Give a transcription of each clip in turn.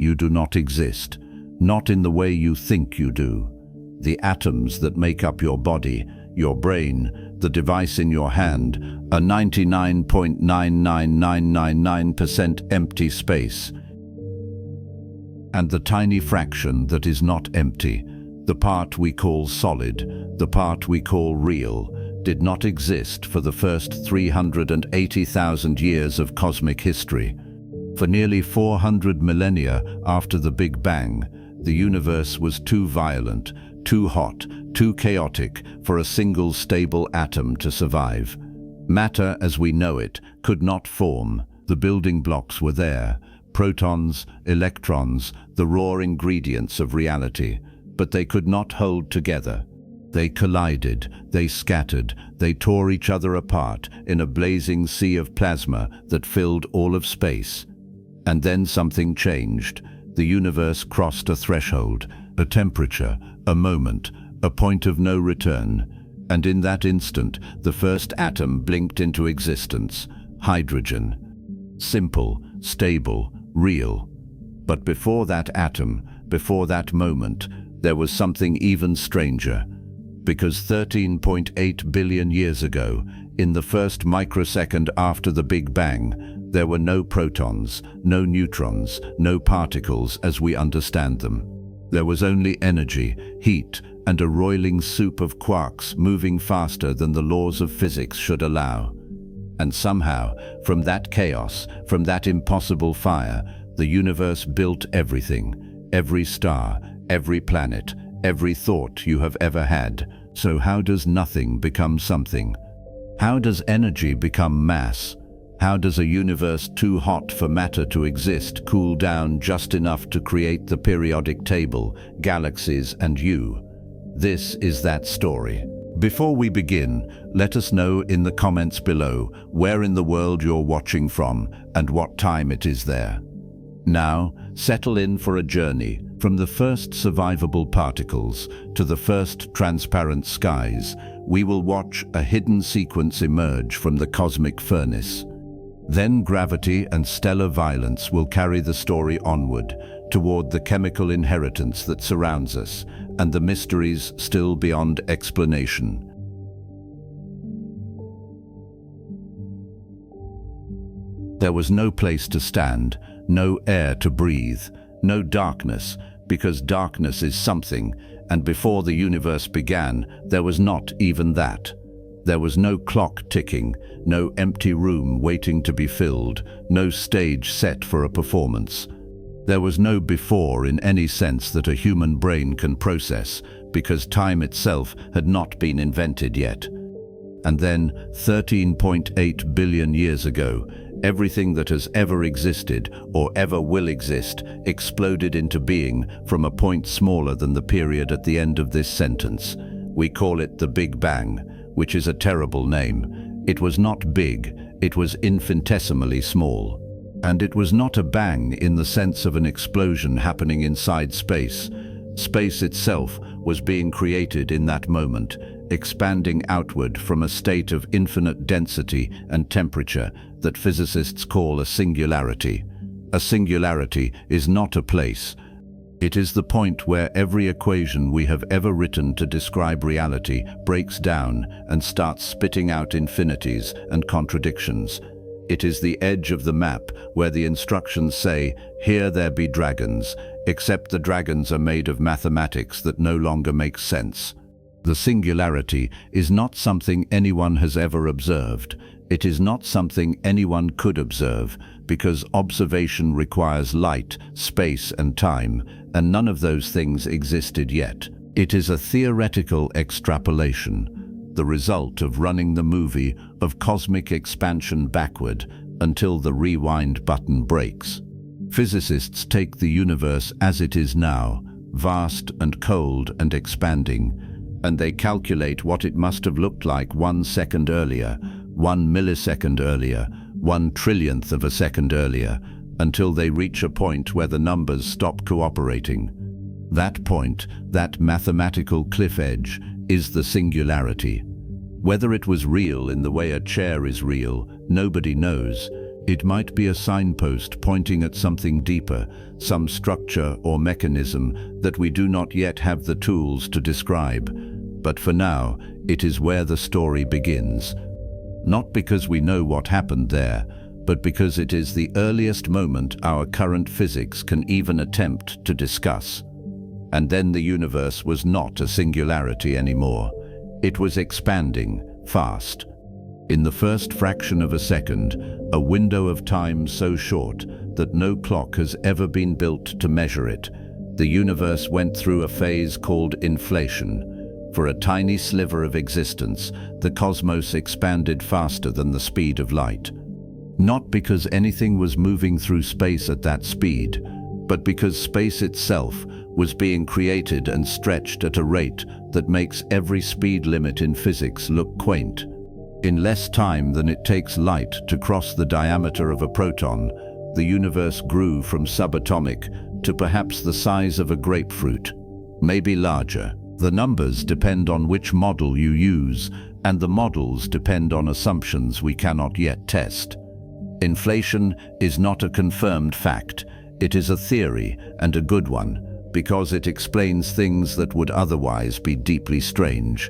You do not exist, not in the way you think you do. The atoms that make up your body, your brain, the device in your hand, are 99.99999% empty space. And the tiny fraction that is not empty, the part we call solid, the part we call real, did not exist for the first 380,000 years of cosmic history. For nearly 400 millennia after the Big Bang, the universe was too violent, too hot, too chaotic for a single stable atom to survive. Matter as we know it could not form. The building blocks were there, protons, electrons, the raw ingredients of reality, but they could not hold together. They collided, they scattered, they tore each other apart in a blazing sea of plasma that filled all of space. And then something changed. The universe crossed a threshold, a temperature, a moment, a point of no return. And in that instant, the first atom blinked into existence: hydrogen. Simple, stable, real. But before that atom, before that moment, there was something even stranger. Because 13.8 billion years ago, in the first microsecond after the Big Bang, there were no protons, no neutrons, no particles as we understand them. There was only energy, heat, and a roiling soup of quarks moving faster than the laws of physics should allow. And somehow, from that chaos, from that impossible fire, the universe built everything, every star, every planet, every thought you have ever had. So how does nothing become something? How does energy become mass? How does a universe too hot for matter to exist cool down just enough to create the periodic table, galaxies, and you? This is that story. Before we begin, let us know in the comments below where in the world you're watching from and what time it is there. Now, settle in for a journey from the first survivable particles to the first transparent skies. We will watch a hidden sequence emerge from the cosmic furnace. Then gravity and stellar violence will carry the story onward toward the chemical inheritance that surrounds us and the mysteries still beyond explanation. There was no place to stand, no air to breathe, no darkness, because darkness is something, and before the universe began, there was not even that. There was no clock ticking, no empty room waiting to be filled, no stage set for a performance. There was no before in any sense that a human brain can process, because time itself had not been invented yet. And then, 13.8 billion years ago, everything that has ever existed or ever will exist exploded into being from a point smaller than the period at the end of this sentence. We call it the Big Bang, which is a terrible name. It was not big, it was infinitesimally small. And it was not a bang in the sense of an explosion happening inside space. Space itself was being created in that moment, expanding outward from a state of infinite density and temperature that physicists call a singularity. A singularity is not a place. It is the point where every equation we have ever written to describe reality breaks down and starts spitting out infinities and contradictions. It is the edge of the map where the instructions say, "Here there be dragons," except the dragons are made of mathematics that no longer makes sense. The singularity is not something anyone has ever observed. It is not something anyone could observe, because observation requires light, space, and time, and none of those things existed yet. It is a theoretical extrapolation, the result of running the movie of cosmic expansion backward until the rewind button breaks. Physicists take the universe as it is now, vast and cold and expanding, and they calculate what it must have looked like 1 second earlier, 1 millisecond earlier, 1 trillionth of a second earlier, until they reach a point where the numbers stop cooperating. That point, that mathematical cliff edge, is the singularity. Whether it was real in the way a chair is real, nobody knows, It might be a signpost pointing at something deeper, some structure or mechanism that we do not yet have the tools to describe. But for now, it is where the story begins. Not because we know what happened there, but because it is the earliest moment our current physics can even attempt to discuss. And then the universe was not a singularity anymore. It was expanding, fast. In the first fraction of a second, a window of time so short that no clock has ever been built to measure it, the universe went through a phase called inflation. For a tiny sliver of existence, the cosmos expanded faster than the speed of light. Not because anything was moving through space at that speed, but because space itself was being created and stretched at a rate that makes every speed limit in physics look quaint. In less time than it takes light to cross the diameter of a proton, the universe grew from subatomic to perhaps the size of a grapefruit, maybe larger. The numbers depend on which model you use, and the models depend on assumptions we cannot yet test. Inflation is not a confirmed fact. It is a theory, and a good one, because it explains things that would otherwise be deeply strange.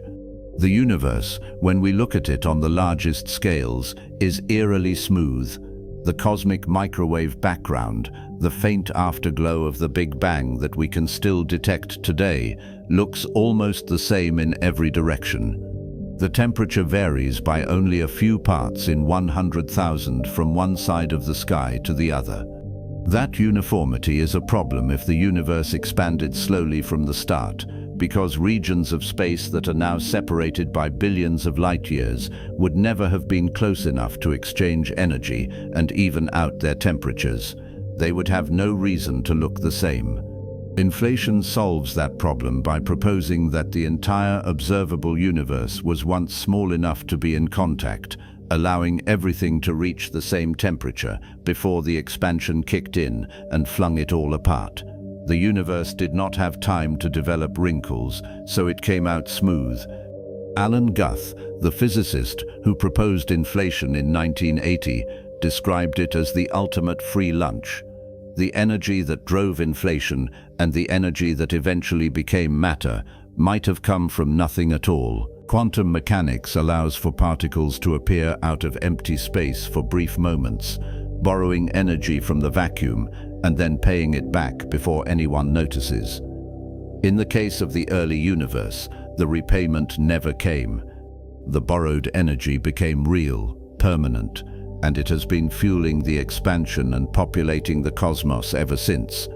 The universe, when we look at it on the largest scales, is eerily smooth. The cosmic microwave background, the faint afterglow of the Big Bang that we can still detect today, looks almost the same in every direction. The temperature varies by only a few parts in 100,000 from one side of the sky to the other. That uniformity is a problem if the universe expanded slowly from the start, because regions of space that are now separated by billions of light years would never have been close enough to exchange energy and even out their temperatures. They would have no reason to look the same. Inflation solves that problem by proposing that the entire observable universe was once small enough to be in contact, allowing everything to reach the same temperature before the expansion kicked in and flung it all apart. The universe did not have time to develop wrinkles, so it came out smooth. Alan Guth, the physicist who proposed inflation in 1980, described it as the ultimate free lunch. The energy that drove inflation and the energy that eventually became matter might have come from nothing at all. Quantum mechanics allows for particles to appear out of empty space for brief moments, borrowing energy from the vacuum and then paying it back before anyone notices. In the case of the early universe, the repayment never came. The borrowed energy became real, permanent, and it has been fueling the expansion and populating the cosmos ever since.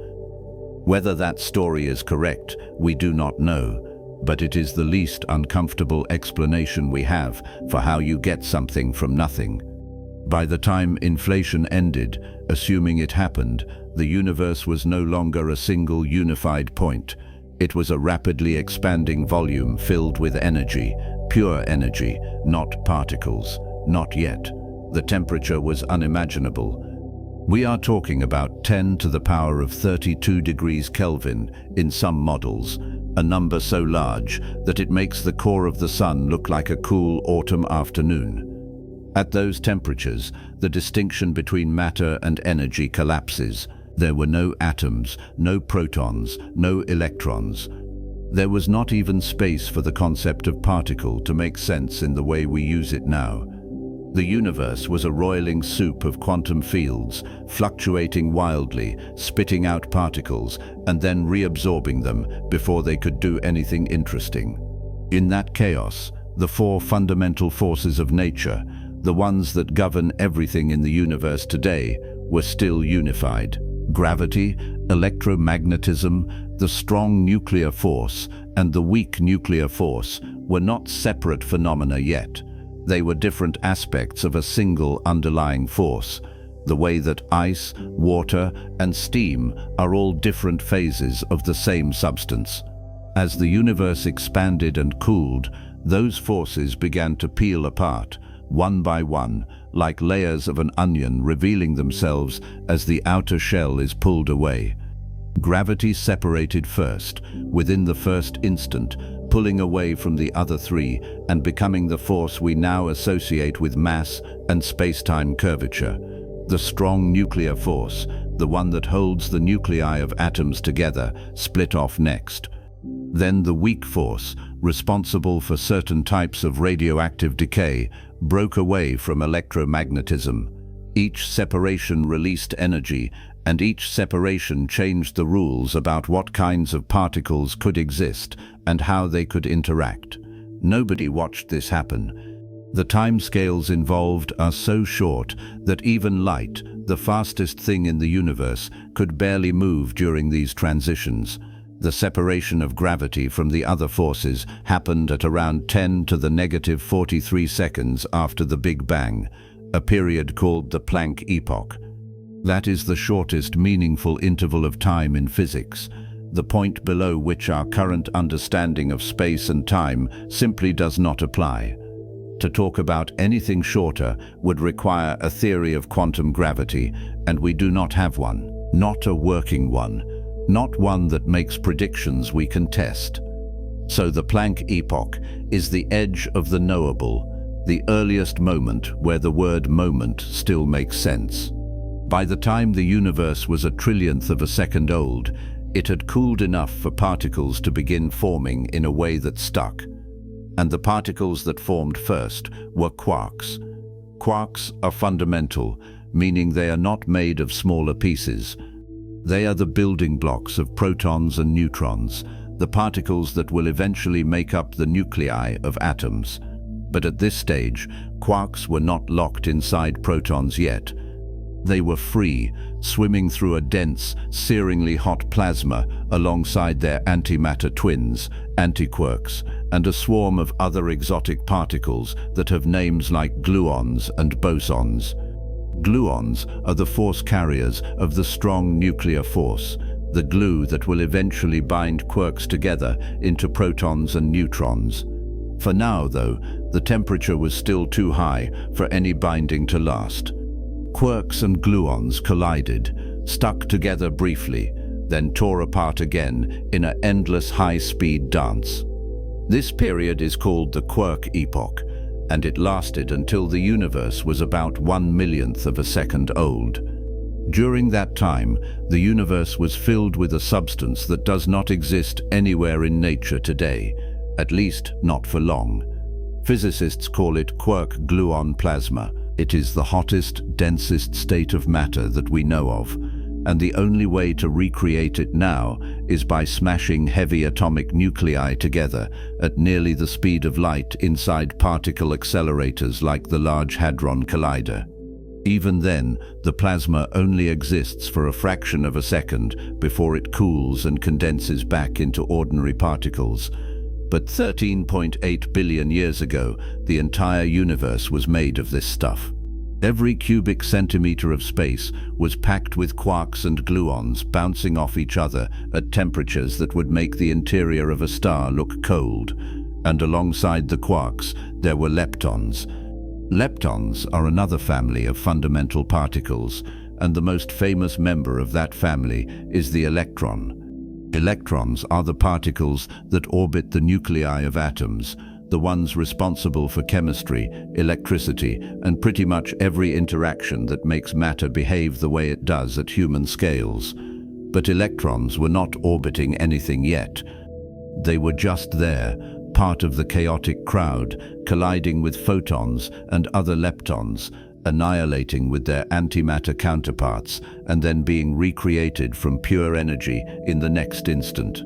Whether that story is correct, we do not know, but it is the least uncomfortable explanation we have for how you get something from nothing. By the time inflation ended, assuming it happened, the universe was no longer a single unified point. It was a rapidly expanding volume filled with energy, pure energy, not particles, not yet. The temperature was unimaginable. We are talking about 10 to the power of 32 degrees Kelvin in some models, a number so large that it makes the core of the sun look like a cool autumn afternoon. At those temperatures, the distinction between matter and energy collapses. There were no atoms, no protons, no electrons. There was not even space for the concept of particle to make sense in the way we use it now. The universe was a roiling soup of quantum fields, fluctuating wildly, spitting out particles, and then reabsorbing them before they could do anything interesting. In that chaos, the four fundamental forces of nature, the ones that govern everything in the universe today, were still unified. Gravity, electromagnetism, the strong nuclear force, and the weak nuclear force were not separate phenomena yet. They were different aspects of a single underlying force, the way that ice, water, and steam are all different phases of the same substance. As the universe expanded and cooled, those forces began to peel apart, one by one, like layers of an onion revealing themselves as the outer shell is pulled away. Gravity separated first, within the first instant, pulling away from the other three and becoming the force we now associate with mass and space-time curvature. The strong nuclear force, the one that holds the nuclei of atoms together, split off next. Then the weak force, responsible for certain types of radioactive decay, broke away from electromagnetism. Each separation released energy, and each separation changed the rules about what kinds of particles could exist and how they could interact. Nobody watched this happen. The timescales involved are so short that even light, the fastest thing in the universe, could barely move during these transitions. The separation of gravity from the other forces happened at around 10 to the negative 43 seconds after the Big Bang, a period called the Planck epoch. That is the shortest meaningful interval of time in physics, the point below which our current understanding of space and time simply does not apply. To talk about anything shorter would require a theory of quantum gravity, and we do not have one. Not a working one. Not one that makes predictions we can test. So the Planck epoch is the edge of the knowable, the earliest moment where the word moment still makes sense. By the time the universe was a trillionth of a second old, it had cooled enough for particles to begin forming in a way that stuck. And the particles that formed first were quarks. Quarks are fundamental, meaning they are not made of smaller pieces. They are the building blocks of protons and neutrons, the particles that will eventually make up the nuclei of atoms. But at this stage, quarks were not locked inside protons yet. They were free, swimming through a dense, searingly hot plasma alongside their antimatter twins, antiquarks, and a swarm of other exotic particles that have names like gluons and bosons. Gluons are the force carriers of the strong nuclear force, the glue that will eventually bind quarks together into protons and neutrons. For now, though, the temperature was still too high for any binding to last. Quarks and gluons collided, stuck together briefly, then tore apart again in an endless high-speed dance. This period is called the quark epoch, and it lasted until the universe was about 1/1,000,000th of a second old. During that time, the universe was filled with a substance that does not exist anywhere in nature today, at least not for long. Physicists call it quark-gluon plasma. It is the hottest, densest state of matter that we know of, and the only way to recreate it now is by smashing heavy atomic nuclei together at nearly the speed of light inside particle accelerators like the Large Hadron Collider. Even then, the plasma only exists for a fraction of a second before it cools and condenses back into ordinary particles. But 13.8 billion years ago, the entire universe was made of this stuff. Every cubic centimeter of space was packed with quarks and gluons bouncing off each other at temperatures that would make the interior of a star look cold. And alongside the quarks, there were leptons. Leptons are another family of fundamental particles, and the most famous member of that family is the electron. Electrons are the particles that orbit the nuclei of atoms, the ones responsible for chemistry, electricity, and pretty much every interaction that makes matter behave the way it does at human scales. But electrons were not orbiting anything yet. They were just there, part of the chaotic crowd, colliding with photons and other leptons, annihilating with their antimatter counterparts, and then being recreated from pure energy in the next instant.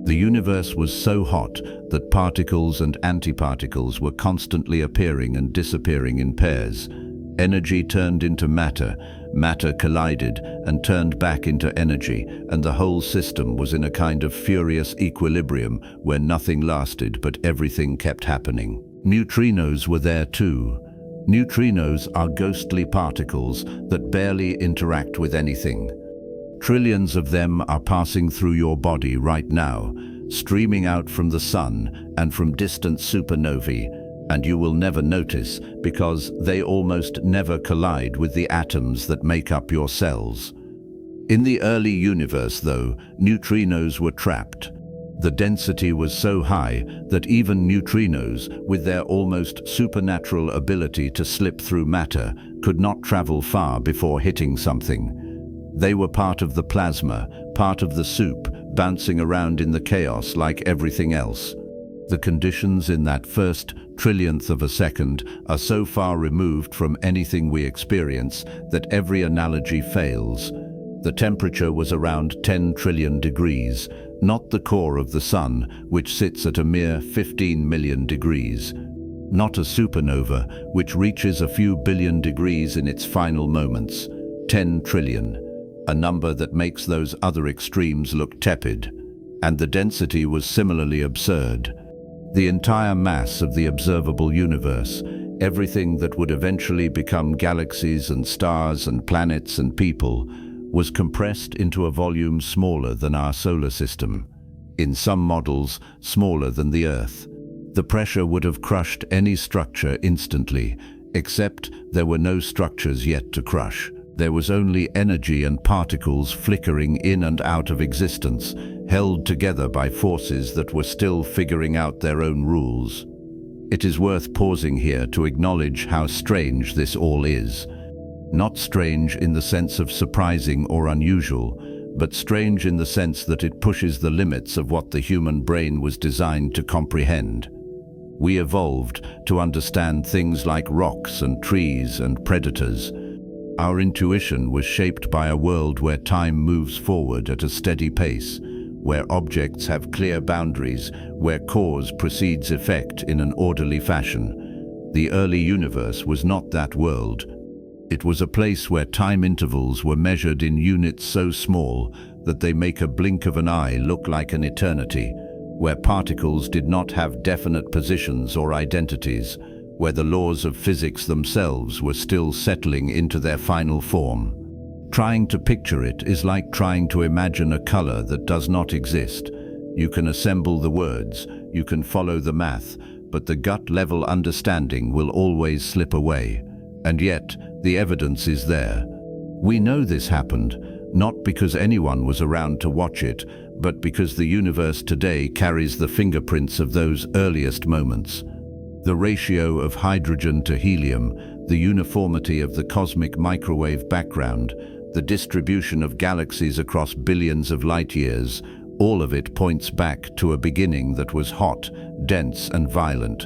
The universe was so hot that particles and antiparticles were constantly appearing and disappearing in pairs. Energy turned into matter, matter collided and turned back into energy, and the whole system was in a kind of furious equilibrium where nothing lasted but everything kept happening. Neutrinos were there too. Neutrinos are ghostly particles that barely interact with anything. Trillions of them are passing through your body right now, streaming out from the sun and from distant supernovae, and you will never notice because they almost never collide with the atoms that make up your cells. In the early universe, though, neutrinos were trapped. The density was so high that even neutrinos, with their almost supernatural ability to slip through matter, could not travel far before hitting something. They were part of the plasma, part of the soup, bouncing around in the chaos like everything else. The conditions in that first trillionth of a second are so far removed from anything we experience that every analogy fails. The temperature was around 10 trillion degrees, not the core of the sun, which sits at a mere 15 million degrees. Not a supernova, which reaches a few billion degrees in its final moments. 10 trillion. A number that makes those other extremes look tepid. And the density was similarly absurd. The entire mass of the observable universe, everything that would eventually become galaxies and stars and planets and people, was compressed into a volume smaller than our solar system. In some models, smaller than the Earth. The pressure would have crushed any structure instantly, except there were no structures yet to crush. There was only energy and particles flickering in and out of existence, held together by forces that were still figuring out their own rules. It is worth pausing here to acknowledge how strange this all is. Not strange in the sense of surprising or unusual, but strange in the sense that it pushes the limits of what the human brain was designed to comprehend. We evolved to understand things like rocks and trees and predators. Our intuition was shaped by a world where time moves forward at a steady pace, where objects have clear boundaries, where cause precedes effect in an orderly fashion. The early universe was not that world. It was a place where time intervals were measured in units so small that they make a blink of an eye look like an eternity, where particles did not have definite positions or identities, where the laws of physics themselves were still settling into their final form. Trying to picture it is like trying to imagine a color that does not exist. You can assemble the words, you can follow the math, but the gut-level understanding will always slip away. And yet, the evidence is there. We know this happened, not because anyone was around to watch it, but because the universe today carries the fingerprints of those earliest moments. The ratio of hydrogen to helium, the uniformity of the cosmic microwave background, the distribution of galaxies across billions of light years, all of it points back to a beginning that was hot, dense, and violent.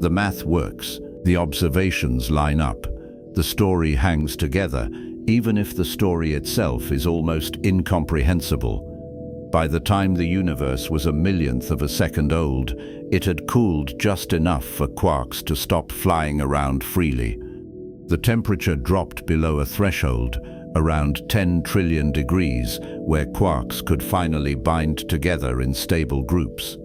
The math works, the observations line up, the story hangs together, even if the story itself is almost incomprehensible. By the time the universe was a millionth of a second old, it had cooled just enough for quarks to stop flying around freely. The temperature dropped below a threshold, around 10 trillion degrees, where quarks could finally bind together in stable groups.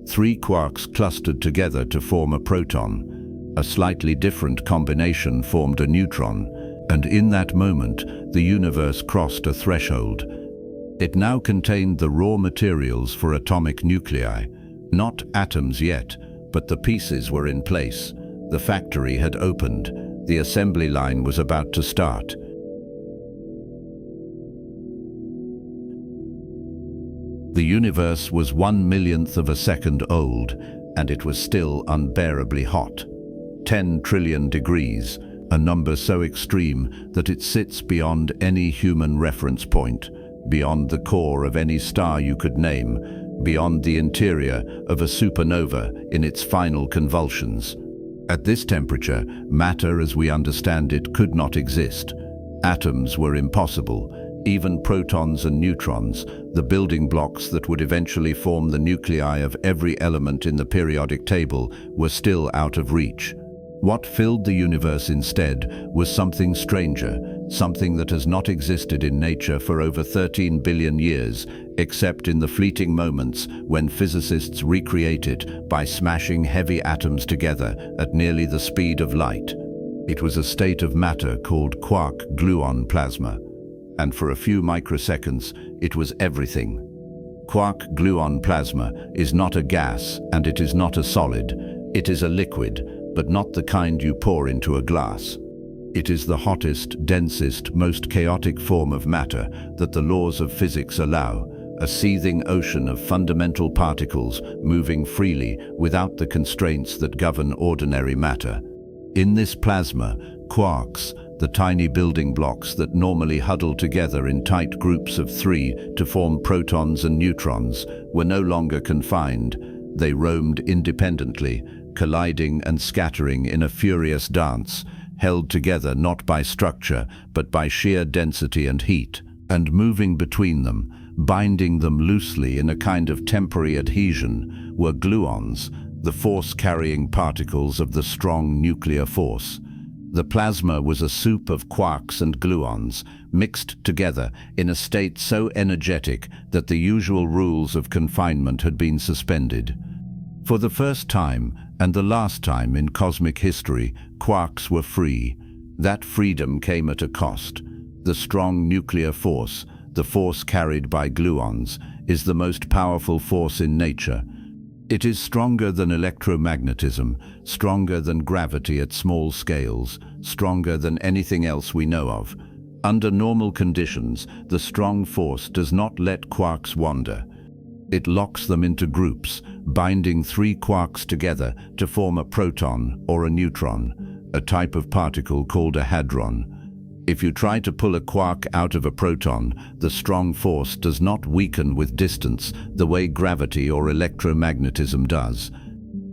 3 quarks clustered together to form a proton. A slightly different combination formed a neutron, and in that moment, the universe crossed a threshold. It now contained the raw materials for atomic nuclei, not atoms yet, but the pieces were in place. The factory had opened. The assembly line was about to start. The universe was 1/1,000,000th of a second old, and it was still unbearably hot. 10 trillion degrees, a number so extreme that it sits beyond any human reference point, beyond the core of any star you could name, beyond the interior of a supernova in its final convulsions. At this temperature, matter as we understand it could not exist. Atoms were impossible. Even protons and neutrons, the building blocks that would eventually form the nuclei of every element in the periodic table, were still out of reach. What filled the universe instead was something stranger, something that has not existed in nature for over 13 billion years, except in the fleeting moments when physicists recreate it by smashing heavy atoms together at nearly the speed of light. It was a state of matter called quark-gluon plasma, and for a few microseconds, it was everything. Quark-gluon plasma is not a gas, and it is not a solid. It is a liquid, but not the kind you pour into a glass. It is the hottest, densest, most chaotic form of matter that the laws of physics allow, a seething ocean of fundamental particles moving freely without the constraints that govern ordinary matter. In this plasma, quarks, the tiny building blocks that normally huddle together in tight groups of 3 to form protons and neutrons, were no longer confined. They roamed independently, colliding and scattering in a furious dance, held together not by structure, but by sheer density and heat, and moving between them, binding them loosely in a kind of temporary adhesion, were gluons, the force-carrying particles of the strong nuclear force. The plasma was a soup of quarks and gluons, mixed together in a state so energetic that the usual rules of confinement had been suspended. For the first time, and the last time in cosmic history, quarks were free. That freedom came at a cost. The strong nuclear force, the force carried by gluons, is the most powerful force in nature. It is stronger than electromagnetism, stronger than gravity at small scales, stronger than anything else we know of. Under normal conditions, the strong force does not let quarks wander. It locks them into groups, binding 3 quarks together to form a proton or a neutron, a type of particle called a hadron. If you try to pull a quark out of a proton, the strong force does not weaken with distance the way gravity or electromagnetism does.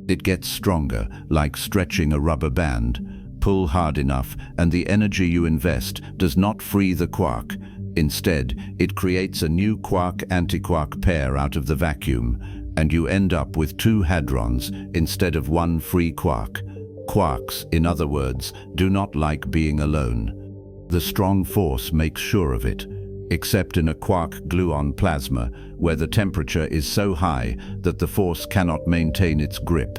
It gets stronger, like stretching a rubber band. Pull hard enough, and the energy you invest does not free the quark. Instead, it creates a new quark-antiquark pair out of the vacuum, and you end up with 2 hadrons instead of 1 free quark. Quarks, in other words, do not like being alone. The strong force makes sure of it, except in a quark-gluon plasma, where the temperature is so high that the force cannot maintain its grip.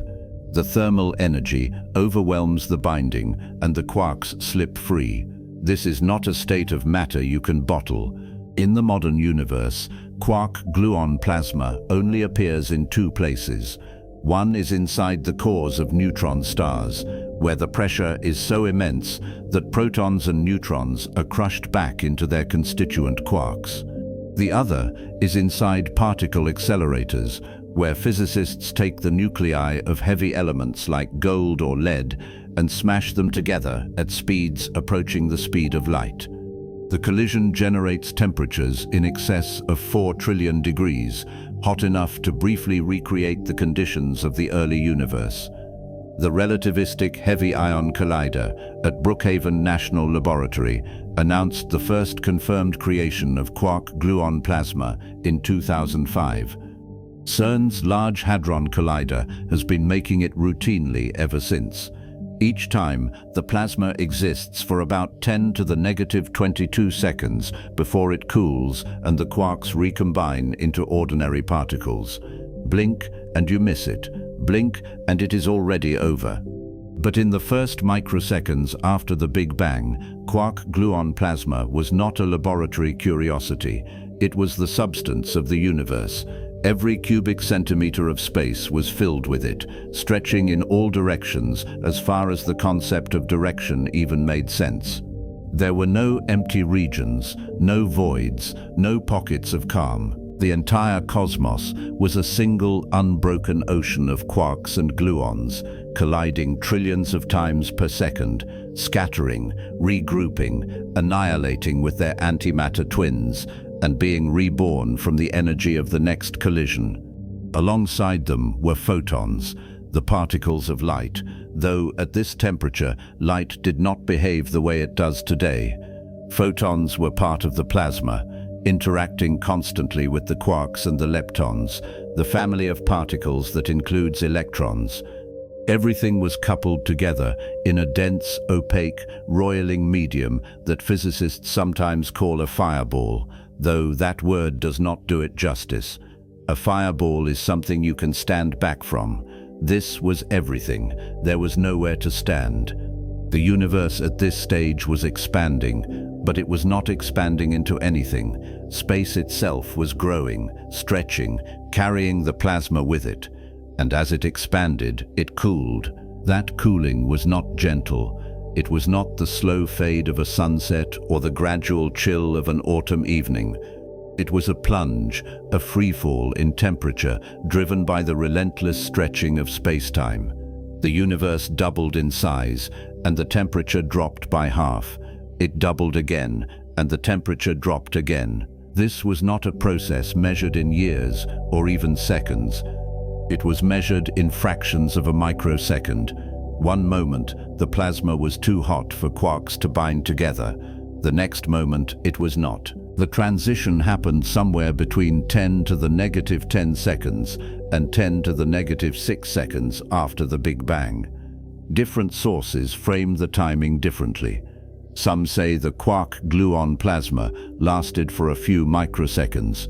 The thermal energy overwhelms the binding, and the quarks slip free. This is not a state of matter you can bottle. In the modern universe, quark-gluon plasma only appears in 2 places. One is inside the cores of neutron stars, where the pressure is so immense that protons and neutrons are crushed back into their constituent quarks. The other is inside particle accelerators, where physicists take the nuclei of heavy elements like gold or lead and smash them together at speeds approaching the speed of light. The collision generates temperatures in excess of 4 trillion degrees, hot enough to briefly recreate the conditions of the early universe. The relativistic heavy ion collider at Brookhaven National Laboratory announced the first confirmed creation of quark-gluon plasma in 2005. CERN's Large Hadron Collider has been making it routinely ever since. Each time, the plasma exists for about 10 to the negative 22 seconds before it cools and the quarks recombine into ordinary particles. Blink and you miss it. Blink and it is already over. But in the first microseconds after the Big Bang, quark-gluon plasma was not a laboratory curiosity. It was the substance of the universe. Every cubic centimeter of space was filled with it, stretching in all directions as far as the concept of direction even made sense. There were no empty regions, no voids, no pockets of calm. The entire cosmos was a single unbroken ocean of quarks and gluons, colliding trillions of times per second, scattering, regrouping, annihilating with their antimatter twins, and being reborn from the energy of the next collision. Alongside them were photons, the particles of light, though at this temperature, light did not behave the way it does today. Photons were part of the plasma, interacting constantly with the quarks and the leptons, the family of particles that includes electrons. Everything was coupled together in a dense, opaque, roiling medium that physicists sometimes call a fireball, though that word does not do it justice. A fireball is something you can stand back from. This was everything. There was nowhere to stand. The universe at this stage was expanding, but it was not expanding into anything. Space itself was growing, stretching, carrying the plasma with it. And as it expanded, it cooled. That cooling was not gentle. It was not the slow fade of a sunset or the gradual chill of an autumn evening. It was a plunge, a freefall in temperature driven by the relentless stretching of space-time. The universe doubled in size, and the temperature dropped by half. It doubled again, and the temperature dropped again. This was not a process measured in years or even seconds. It was measured in fractions of a microsecond. One moment, the plasma was too hot for quarks to bind together. The next moment, it was not. The transition happened somewhere between 10 to the negative 10 seconds and 10 to the negative 6 seconds after the Big Bang. Different sources frame the timing differently. Some say the quark-gluon plasma lasted for a few microseconds.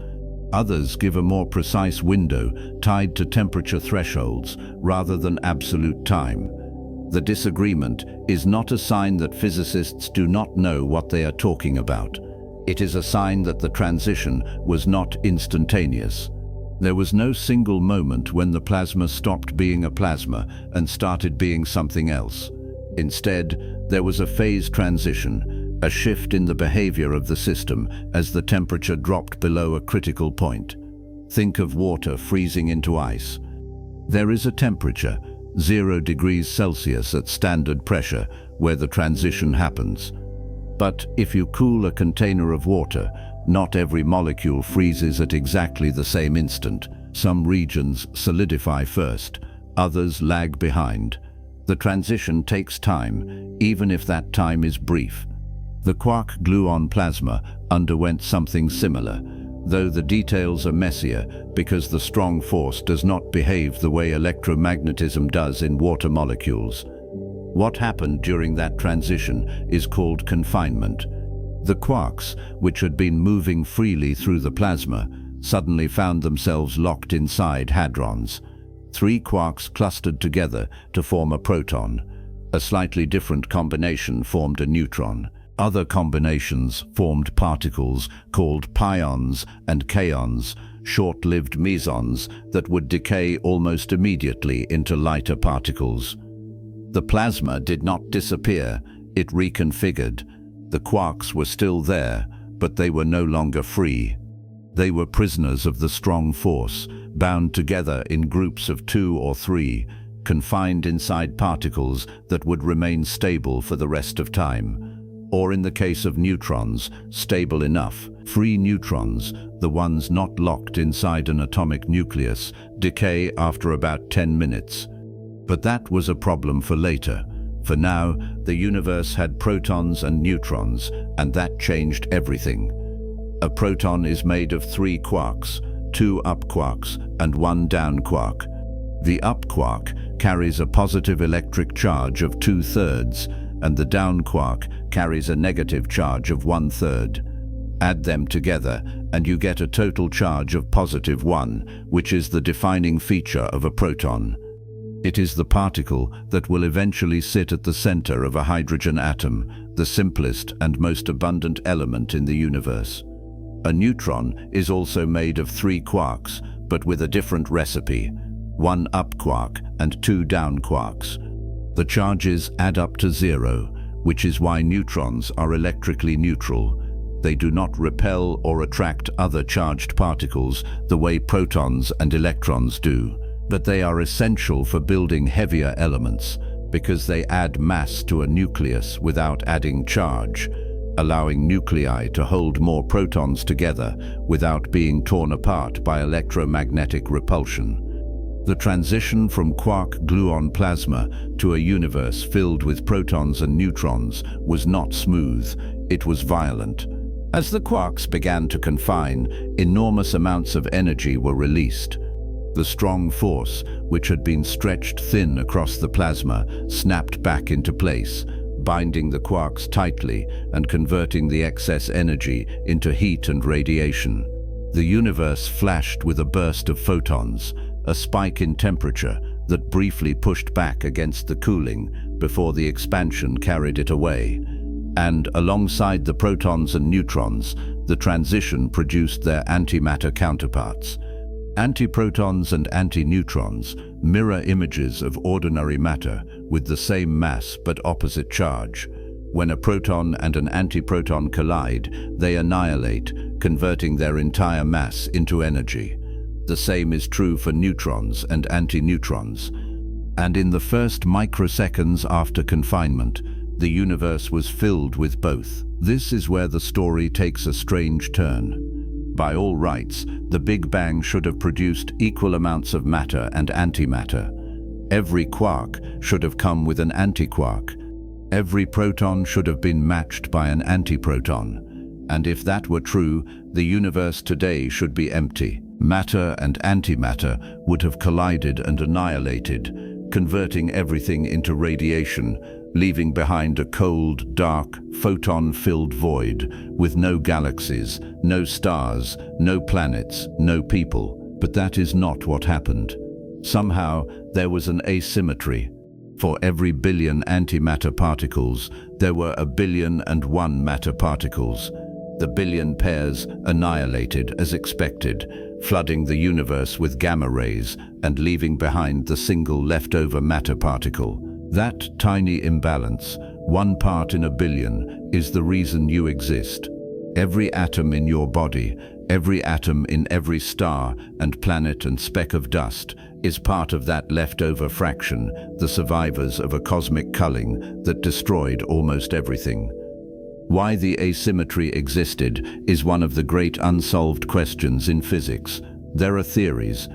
Others give a more precise window tied to temperature thresholds rather than absolute time. The disagreement is not a sign that physicists do not know what they are talking about. It is a sign that the transition was not instantaneous. There was no single moment when the plasma stopped being a plasma and started being something else. Instead, there was a phase transition, a shift in the behavior of the system as the temperature dropped below a critical point. Think of water freezing into ice. There is a temperature, 0 degrees Celsius at standard pressure, where the transition happens. But if you cool a container of water, not every molecule freezes at exactly the same instant. Some regions solidify first, others lag behind. The transition takes time, even if that time is brief. The quark-gluon plasma underwent something similar, though the details are messier because the strong force does not behave the way electromagnetism does in water molecules. What happened during that transition is called confinement. The quarks, which had been moving freely through the plasma, suddenly found themselves locked inside hadrons. 3 quarks clustered together to form a proton. A slightly different combination formed a neutron. Other combinations formed particles called pions and kaons, short-lived mesons that would decay almost immediately into lighter particles. The plasma did not disappear, it reconfigured. The quarks were still there, but they were no longer free. They were prisoners of the strong force, bound together in groups of 2 or 3, confined inside particles that would remain stable for the rest of time. Or in the case of neutrons, stable enough. Free neutrons, the ones not locked inside an atomic nucleus, decay after about 10 minutes. But that was a problem for later. For now, the universe had protons and neutrons, and that changed everything. A proton is made of 3 quarks, 2 up quarks and 1 down quark. The up quark carries a positive electric charge of 2/3, and the down quark carries a negative charge of 1/3. Add them together, and you get a total charge of +1, which is the defining feature of a proton. It is the particle that will eventually sit at the center of a hydrogen atom, the simplest and most abundant element in the universe. A neutron is also made of 3 quarks, but with a different recipe, 1 up quark and 2 down quarks. The charges add up to 0, which is why neutrons are electrically neutral. They do not repel or attract other charged particles the way protons and electrons do. But they are essential for building heavier elements because they add mass to a nucleus without adding charge, allowing nuclei to hold more protons together without being torn apart by electromagnetic repulsion. The transition from quark-gluon plasma to a universe filled with protons and neutrons was not smooth, it was violent. As the quarks began to confine, enormous amounts of energy were released. The strong force, which had been stretched thin across the plasma, snapped back into place, binding the quarks tightly and converting the excess energy into heat and radiation. The universe flashed with a burst of photons, a spike in temperature that briefly pushed back against the cooling before the expansion carried it away. And alongside the protons and neutrons, the transition produced their antimatter counterparts. Antiprotons and antineutrons mirror images of ordinary matter with the same mass but opposite charge. When a proton and an antiproton collide, they annihilate, converting their entire mass into energy. The same is true for neutrons and antineutrons. And in the first microseconds after confinement, the universe was filled with both. This is where the story takes a strange turn. By all rights, the Big Bang should have produced equal amounts of matter and antimatter. Every quark should have come with an antiquark. Every proton should have been matched by an antiproton. And if that were true, the universe today should be empty. Matter and antimatter would have collided and annihilated, converting everything into radiation, leaving behind a cold, dark, photon-filled void with no galaxies, no stars, no planets, no people. But that is not what happened. Somehow, there was an asymmetry. For every billion antimatter particles, there were 1,000,000,001 matter particles. The billion pairs annihilated as expected, flooding the universe with gamma rays and leaving behind the single leftover matter particle. That tiny imbalance, 1 part in a billion, is the reason you exist. Every atom in your body, every atom in every star and planet and speck of dust, is part of that leftover fraction, the survivors of a cosmic culling that destroyed almost everything. Why the asymmetry existed is one of the great unsolved questions in physics. There are theories.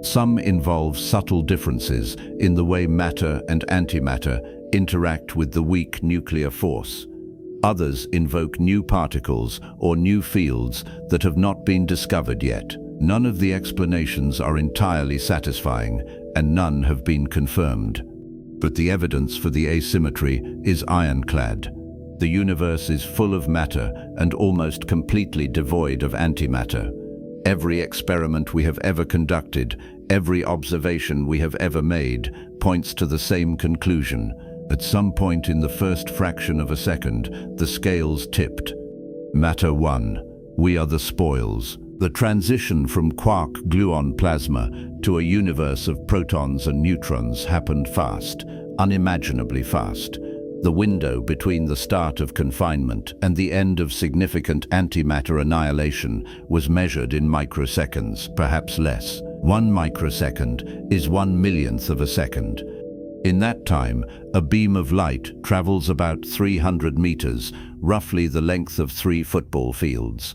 Some involve subtle differences in the way matter and antimatter interact with the weak nuclear force. Others invoke new particles or new fields that have not been discovered yet. None of the explanations are entirely satisfying, and none have been confirmed. But the evidence for the asymmetry is ironclad. The universe is full of matter and almost completely devoid of antimatter. Every experiment we have ever conducted, every observation we have ever made, points to the same conclusion. At some point in the first fraction of a second, the scales tipped. Matter won. We are the spoils. The transition from quark-gluon plasma to a universe of protons and neutrons happened fast, unimaginably fast. The window between the start of confinement and the end of significant antimatter annihilation was measured in microseconds, perhaps less. 1 microsecond is 1/1,000,000th of a second. In that time, a beam of light travels about 300 meters, roughly the length of 3 football fields.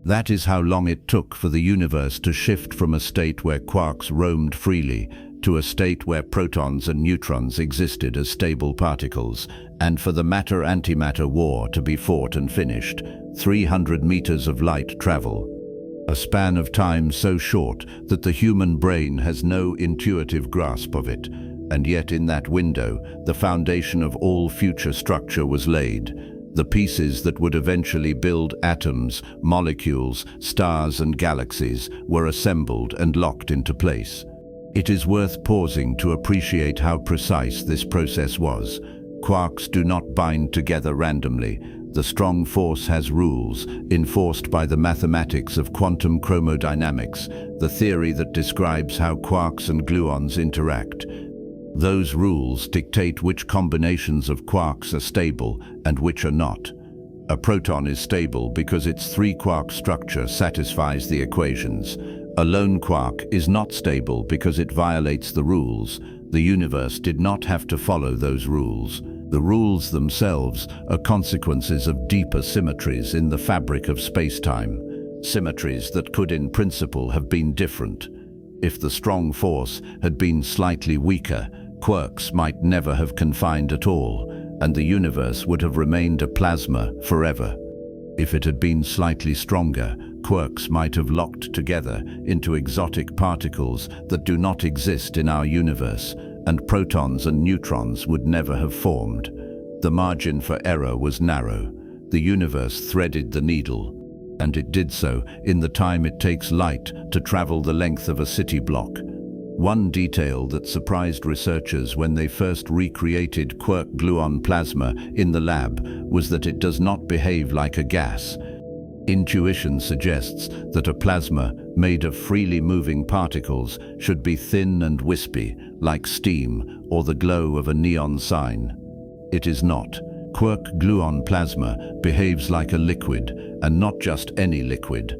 That is how long it took for the universe to shift from a state where quarks roamed freely to a state where protons and neutrons existed as stable particles, and for the matter-antimatter war to be fought and finished. 300 meters of light travel. A span of time so short that the human brain has no intuitive grasp of it. And yet in that window, the foundation of all future structure was laid. The pieces that would eventually build atoms, molecules, stars and galaxies were assembled and locked into place. It is worth pausing to appreciate how precise this process was. Quarks do not bind together randomly. The strong force has rules, enforced by the mathematics of quantum chromodynamics, the theory that describes how quarks and gluons interact. Those rules dictate which combinations of quarks are stable and which are not. A proton is stable because its 3-quark structure satisfies the equations. A lone quark is not stable because it violates the rules. The universe did not have to follow those rules. The rules themselves are consequences of deeper symmetries in the fabric of space-time, symmetries that could in principle have been different. If the strong force had been slightly weaker, quirks might never have confined at all, and the universe would have remained a plasma forever. If it had been slightly stronger, quirks might have locked together into exotic particles that do not exist in our universe, and protons and neutrons would never have formed. The margin for error was narrow. The universe threaded the needle, and it did so in the time it takes light to travel the length of a city block. One detail that surprised researchers when they first recreated quark-gluon plasma in the lab was that it does not behave like a gas. Intuition suggests that a plasma made of freely moving particles should be thin and wispy, like steam or the glow of a neon sign. It is not. quark-gluon plasma behaves like a liquid, and not just any liquid.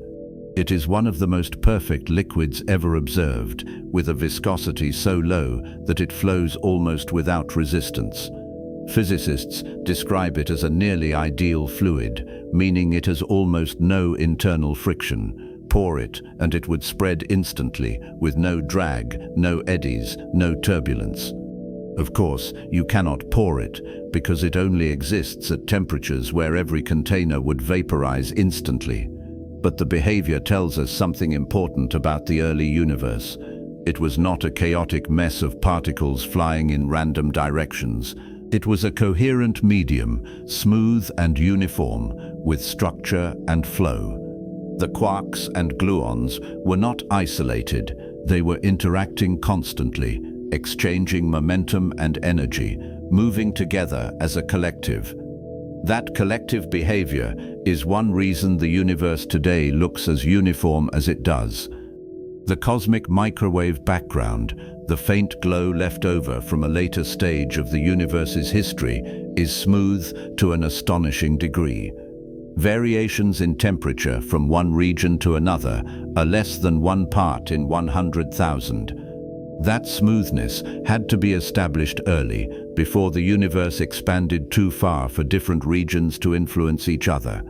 It is one of the most perfect liquids ever observed, with a viscosity so low that it flows almost without resistance. Physicists describe it as a nearly ideal fluid, meaning it has almost no internal friction. Pour it, and it would spread instantly, with no drag, no eddies, no turbulence. Of course, you cannot pour it, because it only exists at temperatures where every container would vaporize instantly. But the behavior tells us something important about the early universe. It was not a chaotic mess of particles flying in random directions. It was a coherent medium, smooth and uniform, with structure and flow. The quarks and gluons were not isolated. They were interacting constantly, exchanging momentum and energy, moving together as a collective. That collective behavior is one reason the universe today looks as uniform as it does. The cosmic microwave background, the faint glow left over from a later stage of the universe's history, is smooth to an astonishing degree. Variations in temperature from one region to another are less than 1 part in 100,000. That smoothness had to be established early, before the universe expanded too far for different regions to influence each other.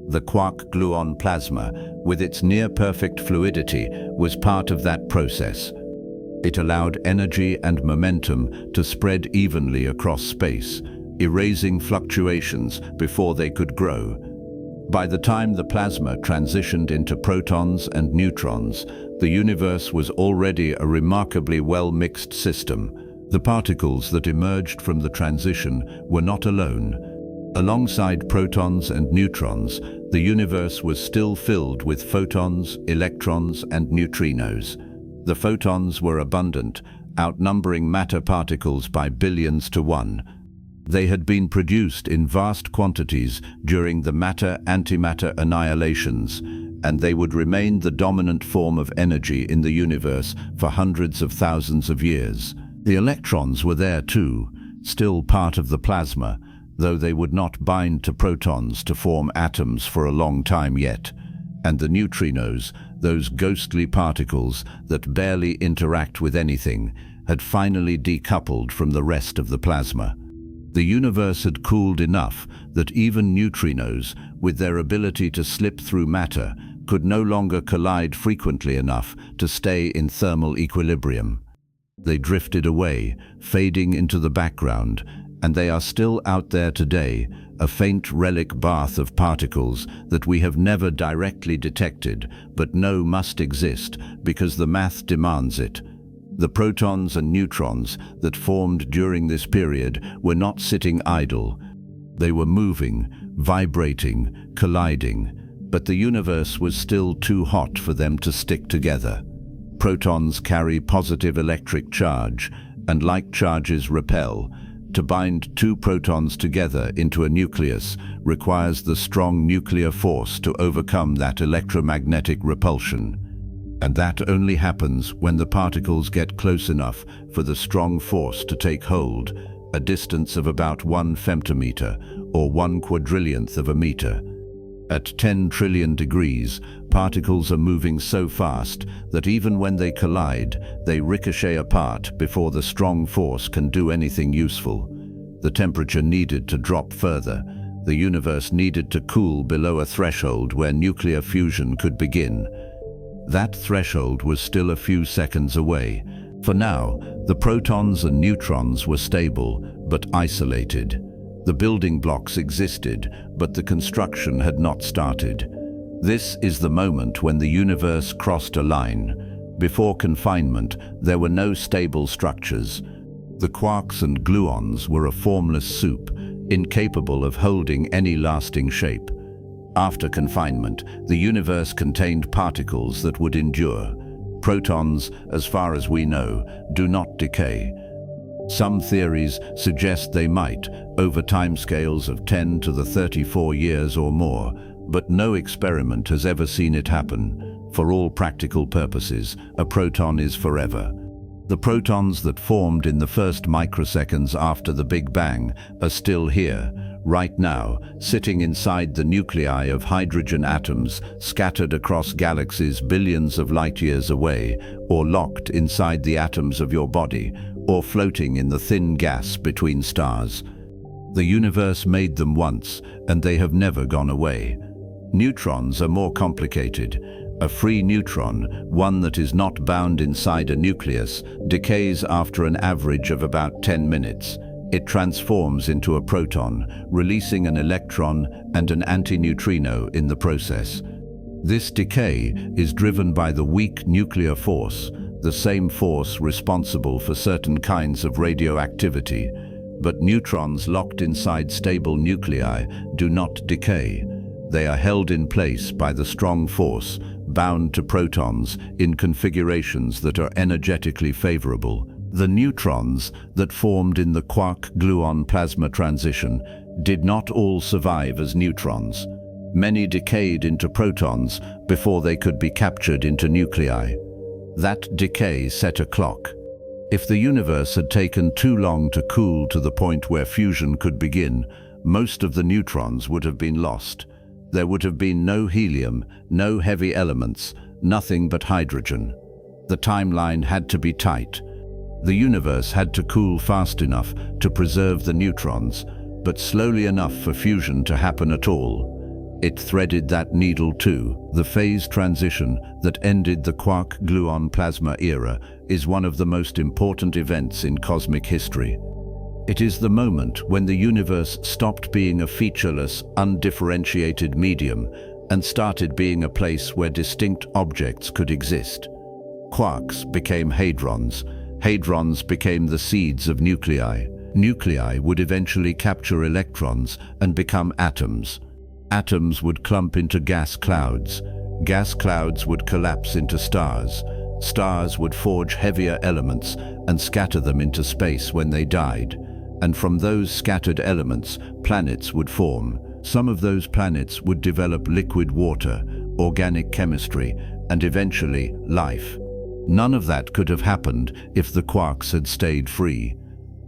The quark-gluon plasma, with its near-perfect fluidity, was part of that process. It allowed energy and momentum to spread evenly across space, erasing fluctuations before they could grow. By the time the plasma transitioned into protons and neutrons, the universe was already a remarkably well-mixed system. The particles that emerged from the transition were not alone. Alongside protons and neutrons, the universe was still filled with photons, electrons, and neutrinos. The photons were abundant, outnumbering matter particles by billions to one. They had been produced in vast quantities during the matter-antimatter annihilations, and they would remain the dominant form of energy in the universe for hundreds of thousands of years. The electrons were there too, still part of the plasma, though they would not bind to protons to form atoms for a long time yet. And the neutrinos, those ghostly particles that barely interact with anything, had finally decoupled from the rest of the plasma. The universe had cooled enough that even neutrinos, with their ability to slip through matter, could no longer collide frequently enough to stay in thermal equilibrium. They drifted away, fading into the background, and they are still out there today, a faint relic bath of particles that we have never directly detected, but know must exist because the math demands it. The protons and neutrons that formed during this period were not sitting idle. They were moving, vibrating, colliding, but the universe was still too hot for them to stick together. Protons carry positive electric charge, and like charges repel. To bind two protons together into a nucleus requires the strong nuclear force to overcome that electromagnetic repulsion. And that only happens when the particles get close enough for the strong force to take hold, a distance of about 1 femtometer, or 1/4,000,000th of a meter. At 10 trillion degrees, particles are moving so fast that even when they collide, they ricochet apart before the strong force can do anything useful. The temperature needed to drop further. The universe needed to cool below a threshold where nuclear fusion could begin. That threshold was still a few seconds away. For now, the protons and neutrons were stable, but isolated. The building blocks existed, but the construction had not started. This is the moment when the universe crossed a line. Before confinement, there were no stable structures. The quarks and gluons were a formless soup, incapable of holding any lasting shape. After confinement, the universe contained particles that would endure. Protons, as far as we know, do not decay. Some theories suggest they might, over timescales of 10 to the 34 years or more, but no experiment has ever seen it happen. For all practical purposes, a proton is forever. The protons that formed in the first microseconds after the Big Bang are still here, right now, sitting inside the nuclei of hydrogen atoms scattered across galaxies billions of light years away, or locked inside the atoms of your body, or floating in the thin gas between stars. The universe made them once, and they have never gone away. Neutrons are more complicated. A free neutron, one that is not bound inside a nucleus, decays after an average of about 10 minutes. It transforms into a proton, releasing an electron and an antineutrino in the process. This decay is driven by the weak nuclear force, the same force responsible for certain kinds of radioactivity. But neutrons locked inside stable nuclei do not decay. They are held in place by the strong force, bound to protons in configurations that are energetically favorable. The neutrons that formed in the quark-gluon plasma transition did not all survive as neutrons. Many decayed into protons before they could be captured into nuclei. That decay set a clock. If the universe had taken too long to cool to the point where fusion could begin, most of the neutrons would have been lost. There would have been no helium, no heavy elements, nothing but hydrogen. The timeline had to be tight. The universe had to cool fast enough to preserve the neutrons, but slowly enough for fusion to happen at all. It threaded that needle too. The phase transition that ended the quark-gluon plasma era is one of the most important events in cosmic history. It is the moment when the universe stopped being a featureless, undifferentiated medium and started being a place where distinct objects could exist. Quarks became hadrons. Hadrons became the seeds of nuclei. Nuclei would eventually capture electrons and become atoms. Atoms would clump into gas clouds. Gas clouds would collapse into stars. Stars would forge heavier elements and scatter them into space when they died. And from those scattered elements, planets would form. Some of those planets would develop liquid water, organic chemistry, and eventually life. None of that could have happened if the quarks had stayed free.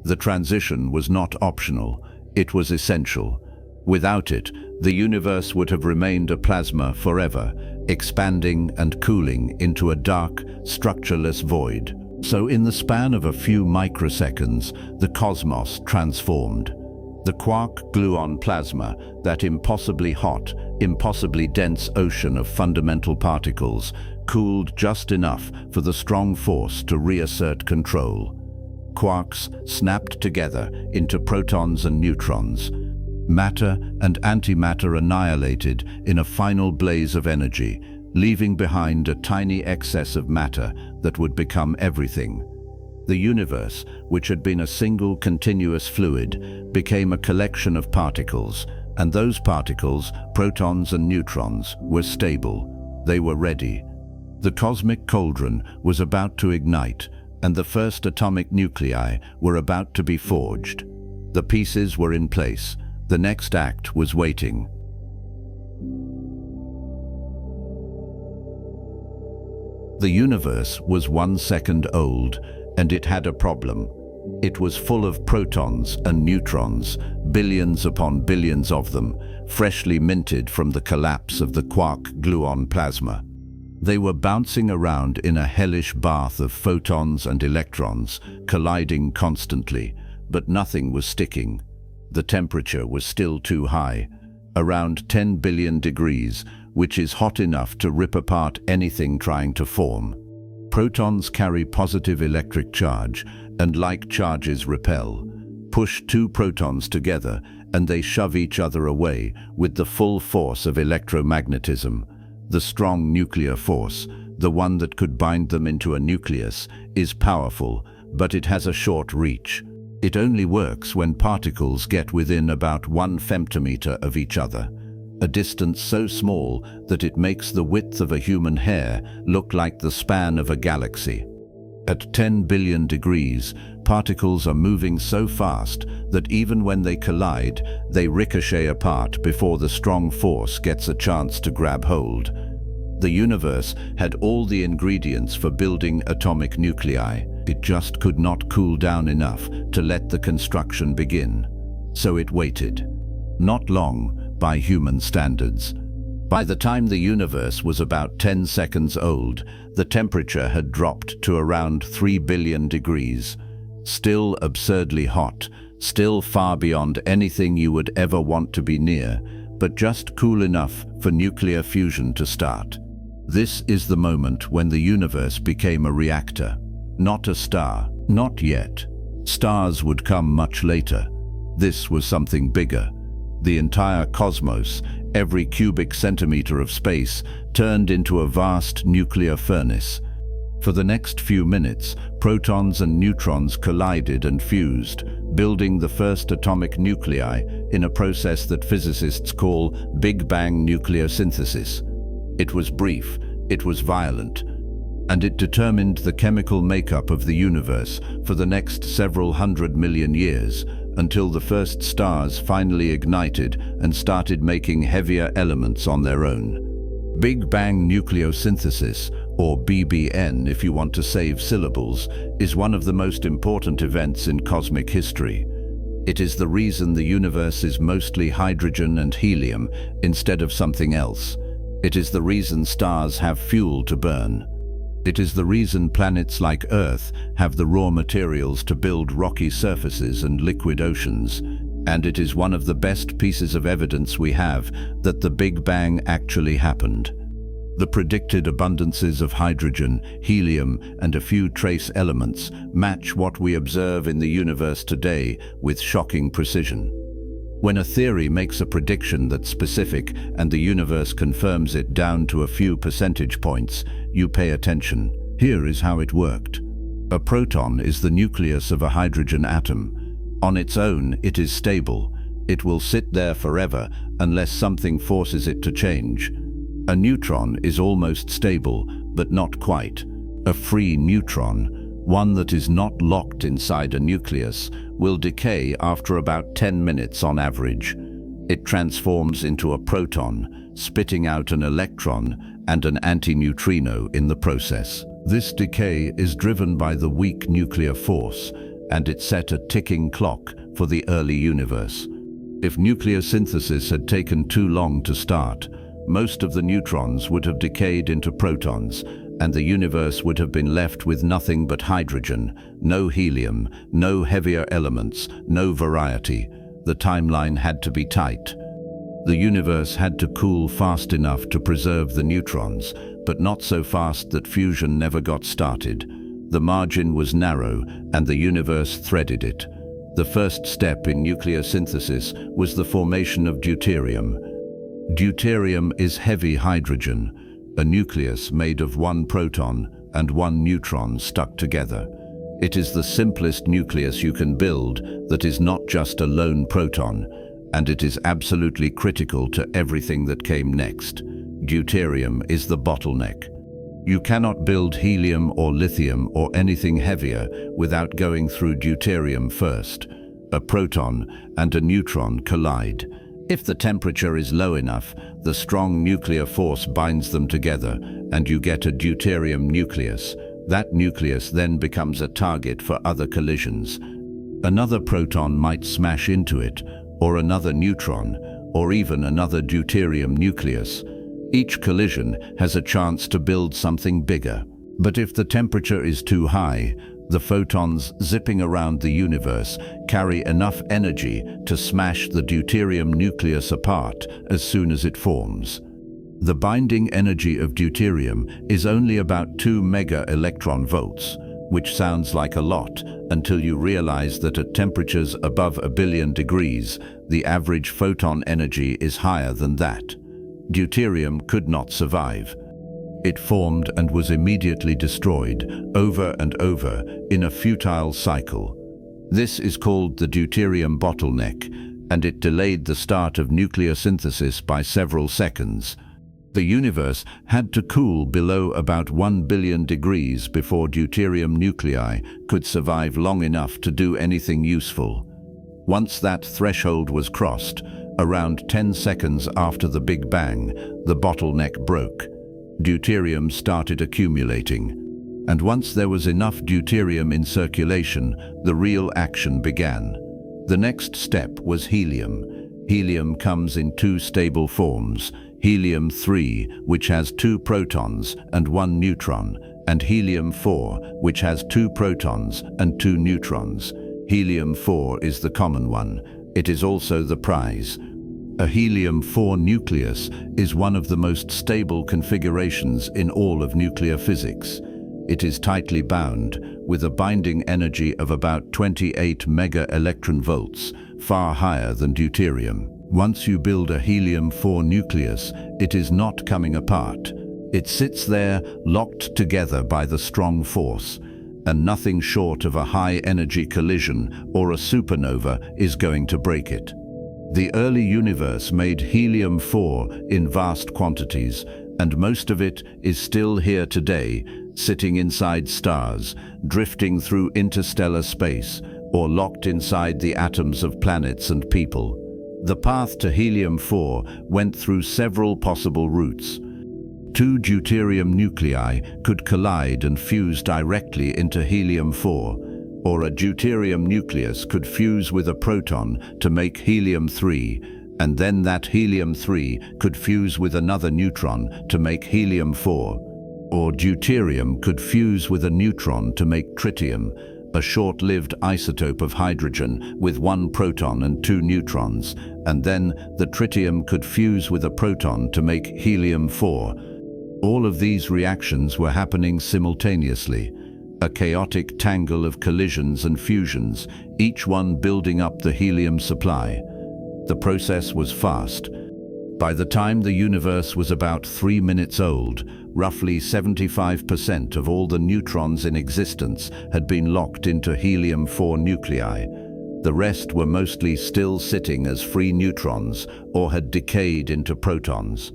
The transition was not optional, it was essential. Without it, the universe would have remained a plasma forever, expanding and cooling into a dark, structureless void. So in the span of a few microseconds, the cosmos transformed. The quark-gluon plasma, that impossibly hot, impossibly dense ocean of fundamental particles, cooled just enough for the strong force to reassert control. Quarks snapped together into protons and neutrons. Matter and antimatter annihilated in a final blaze of energy, leaving behind a tiny excess of matter that would become everything. The universe, which had been a single continuous fluid, became a collection of particles, and those particles, protons and neutrons, were stable. They were ready. The cosmic cauldron was about to ignite, and the first atomic nuclei were about to be forged. The pieces were in place. The next act was waiting. The universe was 1 second old, and it had a problem. It was full of protons and neutrons, billions upon billions of them, freshly minted from the collapse of the quark-gluon plasma. They were bouncing around in a hellish bath of photons and electrons, colliding constantly, but nothing was sticking. The temperature was still too high, around 10 billion degrees, which is hot enough to rip apart anything trying to form. Protons carry positive electric charge, and like charges repel. Push two protons together, and they shove each other away with the full force of electromagnetism. The strong nuclear force, the one that could bind them into a nucleus, is powerful, but it has a short reach. It only works when particles get within about 1 femtometer of each other, a distance so small that it makes the width of a human hair look like the span of a galaxy. At 10 billion degrees, particles are moving so fast that even when they collide, they ricochet apart before the strong force gets a chance to grab hold. The universe had all the ingredients for building atomic nuclei. It just could not cool down enough to let the construction begin. So it waited. Not long, by human standards. By the time the universe was about 10 seconds old, the temperature had dropped to around 3 billion degrees. Still absurdly hot, still far beyond anything you would ever want to be near, but just cool enough for nuclear fusion to start. This is the moment when the universe became a reactor, not a star. Not yet. Stars would come much later. This was something bigger. The entire cosmos, every cubic centimeter of space, turned into a vast nuclear furnace. For the next few minutes, protons and neutrons collided and fused, building the first atomic nuclei in a process that physicists call Big Bang nucleosynthesis. It was brief, it was violent, and it determined the chemical makeup of the universe for the next several 100 million years, until the first stars finally ignited and started making heavier elements on their own. Big Bang nucleosynthesis, or BBN if you want to save syllables, is one of the most important events in cosmic history. It is the reason the universe is mostly hydrogen and helium instead of something else. It is the reason stars have fuel to burn. It is the reason planets like Earth have the raw materials to build rocky surfaces and liquid oceans. And it is one of the best pieces of evidence we have that the Big Bang actually happened. The predicted abundances of hydrogen, helium, and a few trace elements match what we observe in the universe today with shocking precision. When a theory makes a prediction that's specific and the universe confirms it down to a few percentage points, you pay attention. Here is how it worked. A proton is the nucleus of a hydrogen atom. On its own, it is stable. It will sit there forever unless something forces it to change. A neutron is almost stable, but not quite. A free neutron, one that is not locked inside a nucleus, will decay after about 10 minutes on average. It transforms into a proton, spitting out an electron and an antineutrino in the process. This decay is driven by the weak nuclear force, and it set a ticking clock for the early universe. If nucleosynthesis had taken too long to start, most of the neutrons would have decayed into protons, and the universe would have been left with nothing but hydrogen, no helium, no heavier elements, no variety. The timeline had to be tight. The universe had to cool fast enough to preserve the neutrons, but not so fast that fusion never got started. The margin was narrow, and the universe threaded it. The first step in nucleosynthesis was the formation of deuterium. Deuterium is heavy hydrogen, a nucleus made of one proton and one neutron stuck together. It is the simplest nucleus you can build that is not just a lone proton, and it is absolutely critical to everything that came next. Deuterium is the bottleneck. You cannot build helium or lithium or anything heavier without going through deuterium first. A proton and a neutron collide. If the temperature is low enough, the strong nuclear force binds them together, and you get a deuterium nucleus. That nucleus then becomes a target for other collisions. Another proton might smash into it, or another neutron, or even another deuterium nucleus. Each collision has a chance to build something bigger. But if the temperature is too high, the photons zipping around the universe carry enough energy to smash the deuterium nucleus apart as soon as it forms. The binding energy of deuterium is only about 2 mega-electron volts, which sounds like a lot until you realize that at temperatures above 1 billion degrees, the average photon energy is higher than that. Deuterium could not survive. It formed and was immediately destroyed over and over in a futile cycle. This is called the deuterium bottleneck, and it delayed the start of nucleosynthesis by several seconds. The universe had to cool below about 1 billion degrees before deuterium nuclei could survive long enough to do anything useful. Once that threshold was crossed, around 10 seconds after the Big Bang, the bottleneck broke. Deuterium started accumulating. And once there was enough deuterium in circulation, the real action began. The next step was helium. Helium comes in two stable forms: helium-3, which has 2 protons and 1 neutron, and helium-4, which has 2 protons and 2 neutrons. Helium-4 is the common one. It is also the prize. A helium-4 nucleus is one of the most stable configurations in all of nuclear physics. It is tightly bound, with a binding energy of about 28 mega-electron-volts, far higher than deuterium. Once you build a helium-4 nucleus, it is not coming apart. It sits there, locked together by the strong force, and nothing short of a high-energy collision or a supernova is going to break it. The early universe made helium-4 in vast quantities, and most of it is still here today, sitting inside stars, drifting through interstellar space, or locked inside the atoms of planets and people. The path to helium-4 went through several possible routes. 2 deuterium nuclei could collide and fuse directly into helium-4, or a deuterium nucleus could fuse with a proton to make helium-3, and then that helium-3 could fuse with another neutron to make helium-4. Or deuterium could fuse with a neutron to make tritium, a short-lived isotope of hydrogen with 1 proton and 2 neutrons, and then the tritium could fuse with a proton to make helium-4. All of these reactions were happening simultaneously, a chaotic tangle of collisions and fusions, each one building up the helium supply. The process was fast. By the time the universe was about 3 minutes old, roughly 75% of all the neutrons in existence had been locked into helium-4 nuclei. The rest were mostly still sitting as free neutrons or had decayed into protons.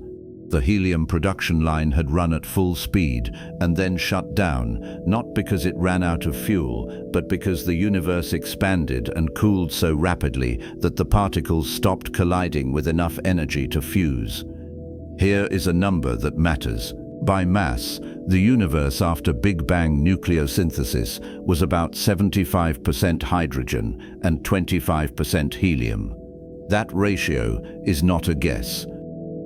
The helium production line had run at full speed and then shut down, not because it ran out of fuel, but because the universe expanded and cooled so rapidly that the particles stopped colliding with enough energy to fuse. Here is a number that matters. By mass, the universe after Big Bang nucleosynthesis was about 75% hydrogen and 25% helium. That ratio is not a guess.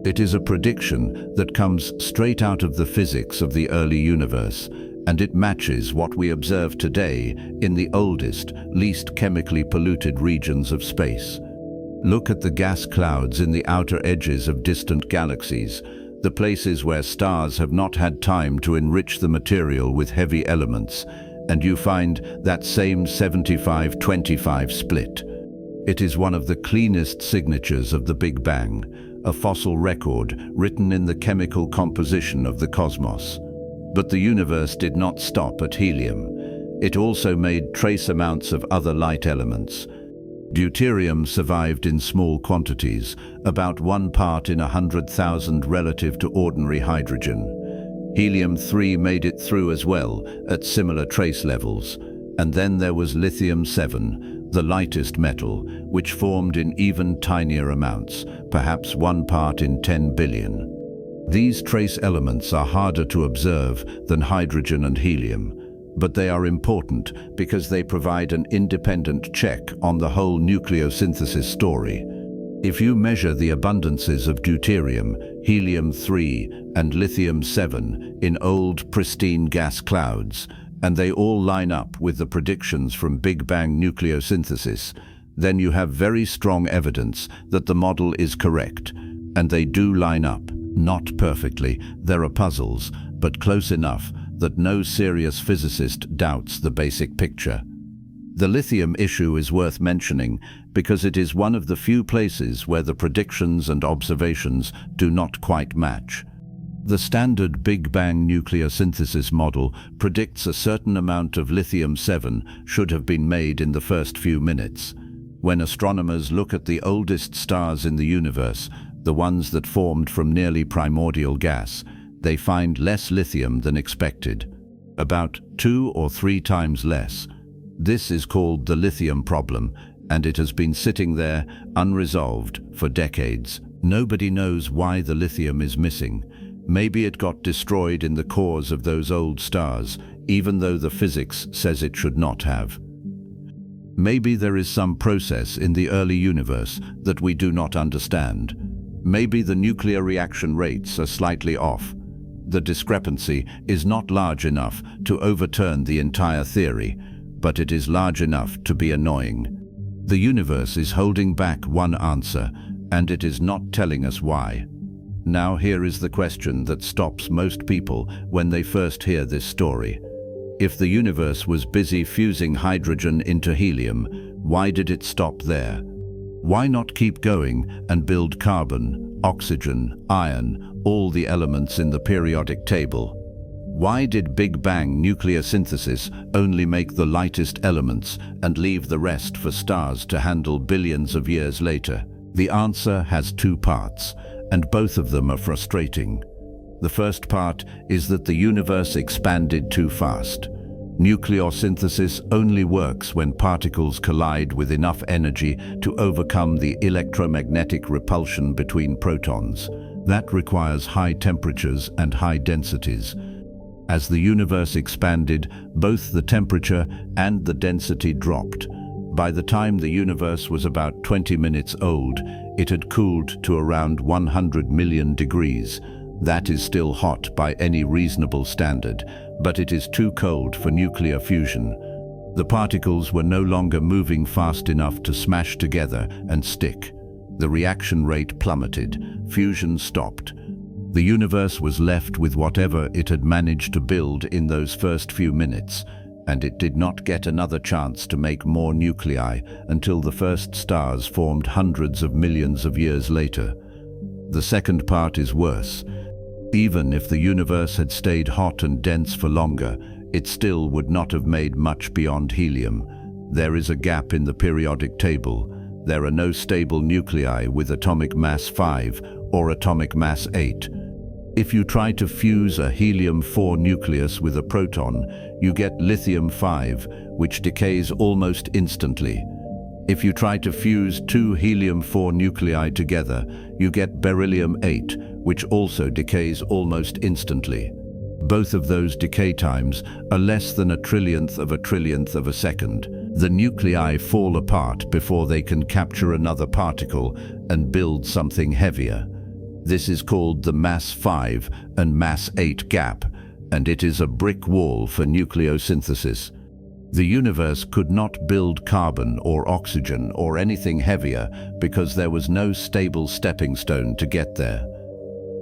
It is a prediction that comes straight out of the physics of the early universe, and it matches what we observe today in the oldest, least chemically polluted regions of space. Look at the gas clouds in the outer edges of distant galaxies, the places where stars have not had time to enrich the material with heavy elements, and you find that same 75-25 split. It is one of the cleanest signatures of the Big Bang, a fossil record written in the chemical composition of the cosmos. But the universe did not stop at helium. It also made trace amounts of other light elements. Deuterium survived in small quantities, about 1 part in 100,000 relative to ordinary hydrogen. Helium-3 made it through as well, at similar trace levels. And then there was lithium-7, the lightest metal, which formed in even tinier amounts, perhaps 1 part in 10 billion. These trace elements are harder to observe than hydrogen and helium, but they are important because they provide an independent check on the whole nucleosynthesis story. If you measure the abundances of deuterium, helium-3, and lithium-7 in old, pristine gas clouds, and they all line up with the predictions from Big Bang nucleosynthesis, then you have very strong evidence that the model is correct, and they do line up. Not perfectly, there are puzzles, but close enough that no serious physicist doubts the basic picture. The lithium issue is worth mentioning because it is one of the few places where the predictions and observations do not quite match. The standard Big Bang nucleosynthesis model predicts a certain amount of lithium-7 should have been made in the first few minutes. When astronomers look at the oldest stars in the universe, the ones that formed from nearly primordial gas, they find less lithium than expected, about 2 or 3 times less. This is called the lithium problem, and it has been sitting there unresolved for decades. Nobody knows why the lithium is missing. Maybe it got destroyed in the cores of those old stars, even though the physics says it should not have. Maybe there is some process in the early universe that we do not understand. Maybe the nuclear reaction rates are slightly off. The discrepancy is not large enough to overturn the entire theory, but it is large enough to be annoying. The universe is holding back one answer, and it is not telling us why. Now here is the question that stops most people when they first hear this story. If the universe was busy fusing hydrogen into helium, why did it stop there? Why not keep going and build carbon, oxygen, iron, all the elements in the periodic table? Why did Big Bang nuclear synthesis only make the lightest elements and leave the rest for stars to handle billions of years later? The answer has two parts, and both of them are frustrating. The first part is that the universe expanded too fast. Nucleosynthesis only works when particles collide with enough energy to overcome the electromagnetic repulsion between protons. That requires high temperatures and high densities. As the universe expanded, both the temperature and the density dropped. By the time the universe was about 20 minutes old, it had cooled to around 100 million degrees. That is still hot by any reasonable standard, but it is too cold for nuclear fusion. The particles were no longer moving fast enough to smash together and stick. The reaction rate plummeted. Fusion stopped. The universe was left with whatever it had managed to build in those first few minutes, and it did not get another chance to make more nuclei until the first stars formed hundreds of millions of years later. The second part is worse. Even if the universe had stayed hot and dense for longer, it still would not have made much beyond helium. There is a gap in the periodic table. There are no stable nuclei with atomic mass 5 or atomic mass 8. If you try to fuse a helium-4 nucleus with a proton, you get lithium-5, which decays almost instantly. If you try to fuse two helium-4 nuclei together, you get beryllium-8, which also decays almost instantly. Both of those decay times are less than a trillionth of a second. The nuclei fall apart before they can capture another particle and build something heavier. This is called the mass 5 and mass 8 gap, and it is a brick wall for nucleosynthesis. The universe could not build carbon or oxygen or anything heavier because there was no stable stepping stone to get there.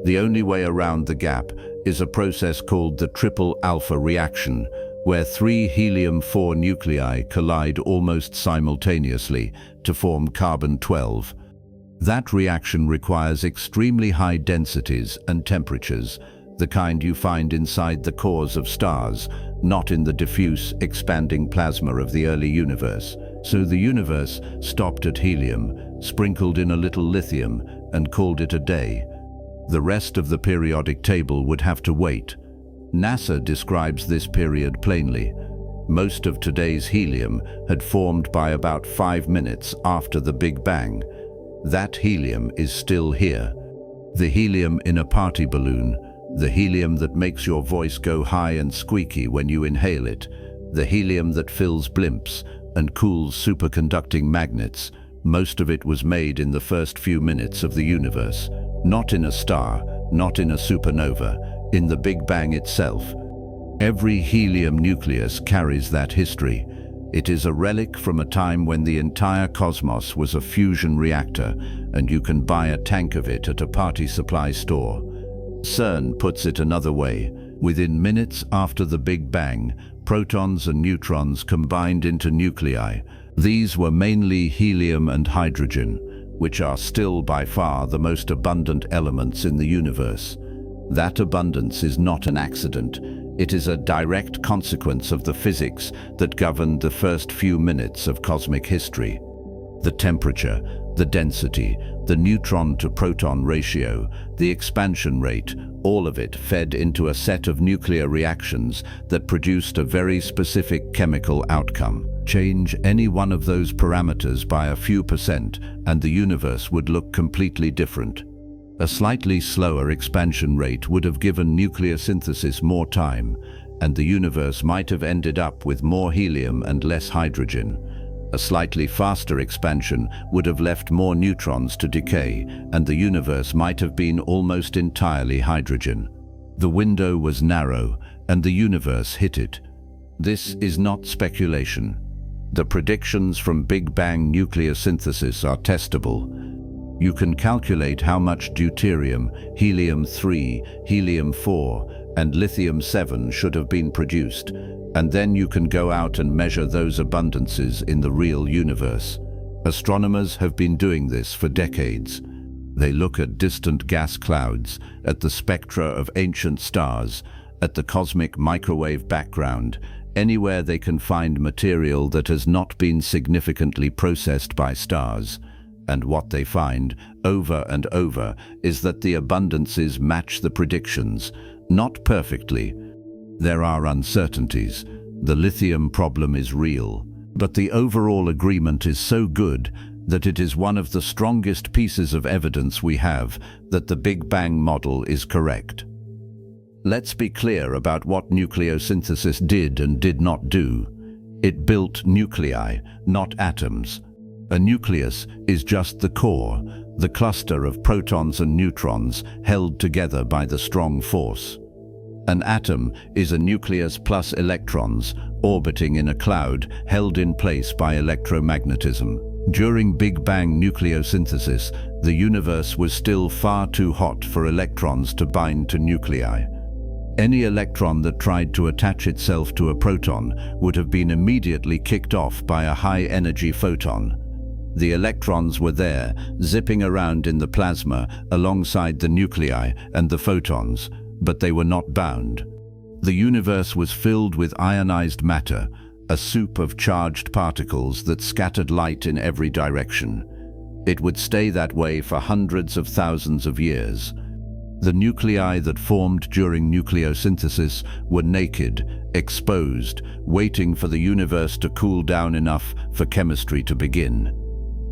The only way around the gap is a process called the triple alpha reaction, where three helium-4 nuclei collide almost simultaneously to form carbon-12. That reaction requires extremely high densities and temperatures, the kind you find inside the cores of stars, not in the diffuse, expanding plasma of the early universe. So the universe stopped at helium, sprinkled in a little lithium, and called it a day. The rest of the periodic table would have to wait. NASA describes this period plainly. Most of today's helium had formed by about 5 minutes after the Big Bang. That helium is still here. The helium in a party balloon, the helium that makes your voice go high and squeaky when you inhale it, the helium that fills blimps and cools superconducting magnets, most of it was made in the first few minutes of the universe. Not in a star, not in a supernova, in the Big Bang itself. Every helium nucleus carries that history. It is a relic from a time when the entire cosmos was a fusion reactor, and you can buy a tank of it at a party supply store. CERN puts it another way. Within minutes after the Big Bang, protons and neutrons combined into nuclei. These were mainly helium and hydrogen, which are still by far the most abundant elements in the universe. That abundance is not an accident. It is a direct consequence of the physics that governed the first few minutes of cosmic history. The temperature, the density, the neutron-to-proton ratio, the expansion rate, all of it fed into a set of nuclear reactions that produced a very specific chemical outcome. Change any one of those parameters by a few percent, and the universe would look completely different. A slightly slower expansion rate would have given nucleosynthesis more time, and the universe might have ended up with more helium and less hydrogen. A slightly faster expansion would have left more neutrons to decay, and the universe might have been almost entirely hydrogen. The window was narrow, and the universe hit it. This is not speculation. The predictions from Big Bang nucleosynthesis are testable. You can calculate how much deuterium, helium-3, helium-4, and lithium-7 should have been produced, and then you can go out and measure those abundances in the real universe. Astronomers have been doing this for decades. They look at distant gas clouds, at the spectra of ancient stars, at the cosmic microwave background, anywhere they can find material that has not been significantly processed by stars. And what they find, over and over, is that the abundances match the predictions, not perfectly. There are uncertainties. The lithium problem is real, but the overall agreement is so good that it is one of the strongest pieces of evidence we have that the Big Bang model is correct. Let's be clear about what nucleosynthesis did and did not do. It built nuclei, not atoms. A nucleus is just the core, the cluster of protons and neutrons held together by the strong force. An atom is a nucleus plus electrons orbiting in a cloud held in place by electromagnetism. During Big Bang nucleosynthesis, the universe was still far too hot for electrons to bind to nuclei. Any electron that tried to attach itself to a proton would have been immediately kicked off by a high-energy photon. The electrons were there, zipping around in the plasma alongside the nuclei and the photons, but they were not bound. The universe was filled with ionized matter, a soup of charged particles that scattered light in every direction. It would stay that way for hundreds of thousands of years. The nuclei that formed during nucleosynthesis were naked, exposed, waiting for the universe to cool down enough for chemistry to begin.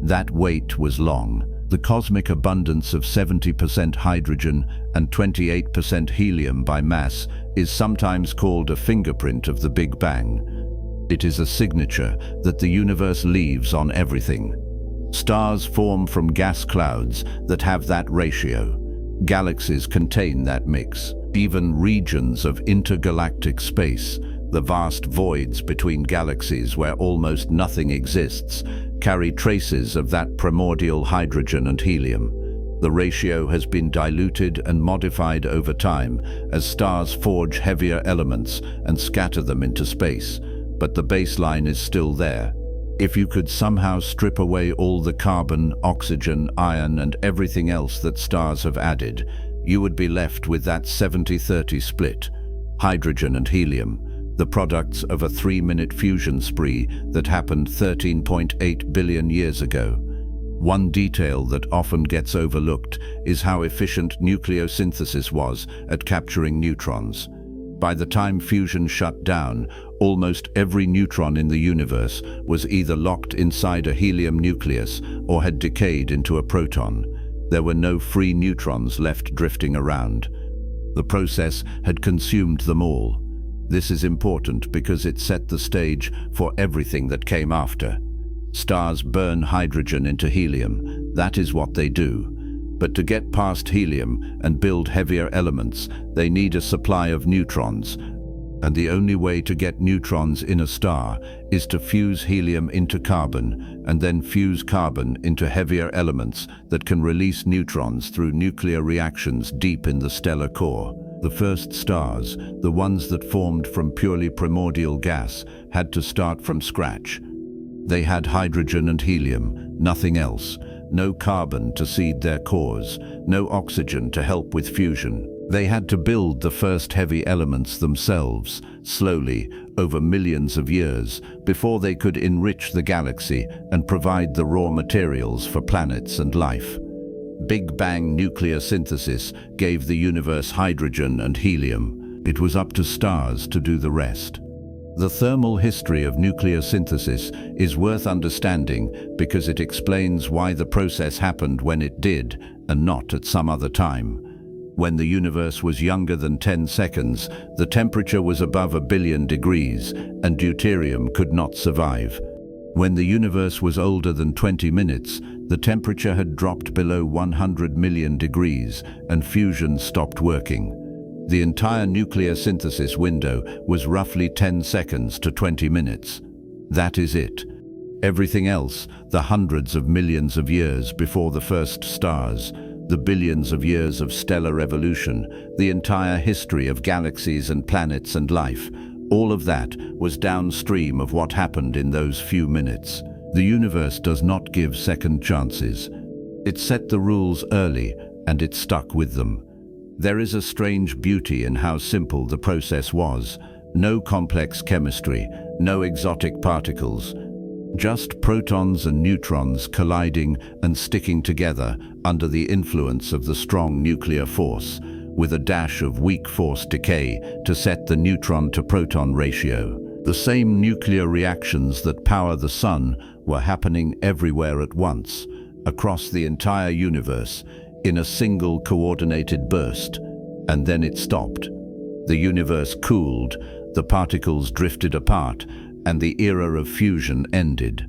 That wait was long. The cosmic abundance of 70% hydrogen and 28% helium by mass is sometimes called a fingerprint of the Big Bang. It is a signature that the universe leaves on everything. Stars form from gas clouds that have that ratio. Galaxies contain that mix. Even regions of intergalactic space, the vast voids between galaxies where almost nothing exists, carry traces of that primordial hydrogen and helium. The ratio has been diluted and modified over time as stars forge heavier elements and scatter them into space, but the baseline is still there. If you could somehow strip away all the carbon, oxygen, iron, and everything else that stars have added, you would be left with that 70-30 split. Hydrogen and helium, the products of a 3-minute fusion spree that happened 13.8 billion years ago. One detail that often gets overlooked is how efficient nucleosynthesis was at capturing neutrons. By the time fusion shut down, almost every neutron in the universe was either locked inside a helium nucleus or had decayed into a proton. There were no free neutrons left drifting around. The process had consumed them all. This is important because it set the stage for everything that came after. Stars burn hydrogen into helium. That is what they do. But to get past helium and build heavier elements, they need a supply of neutrons. And the only way to get neutrons in a star is to fuse helium into carbon and then fuse carbon into heavier elements that can release neutrons through nuclear reactions deep in the stellar core. The first stars, the ones that formed from purely primordial gas, had to start from scratch. They had hydrogen and helium, nothing else. No carbon to seed their cores, no oxygen to help with fusion. They had to build the first heavy elements themselves, slowly, over millions of years, before they could enrich the galaxy and provide the raw materials for planets and life. Big Bang nucleosynthesis gave the universe hydrogen and helium. It was up to stars to do the rest. The thermal history of nuclear synthesis is worth understanding because it explains why the process happened when it did and not at some other time. When the universe was younger than 10 seconds, the temperature was above 1 billion degrees and deuterium could not survive. When the universe was older than 20 minutes, the temperature had dropped below 100 million degrees and fusion stopped working. The entire nuclear synthesis window was roughly 10 seconds to 20 minutes. That is it. Everything else, the hundreds of millions of years before the first stars, the billions of years of stellar evolution, the entire history of galaxies and planets and life, all of that was downstream of what happened in those few minutes. The universe does not give second chances. It set the rules early and it stuck with them. There is a strange beauty in how simple the process was. No complex chemistry, no exotic particles. Just protons and neutrons colliding and sticking together under the influence of the strong nuclear force, with a dash of weak force decay to set the neutron-to-proton ratio. The same nuclear reactions that power the sun were happening everywhere at once, across the entire universe, in a single coordinated burst, and then it stopped. The universe cooled, the particles drifted apart, and the era of fusion ended.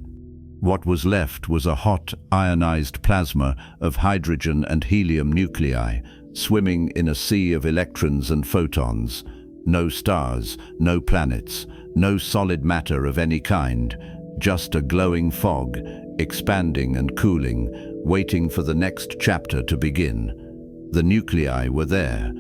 What was left was a hot, ionized plasma of hydrogen and helium nuclei, swimming in a sea of electrons and photons. No stars, no planets, no solid matter of any kind, just a glowing fog, expanding and cooling, waiting for the next chapter to begin. The nuclei were there.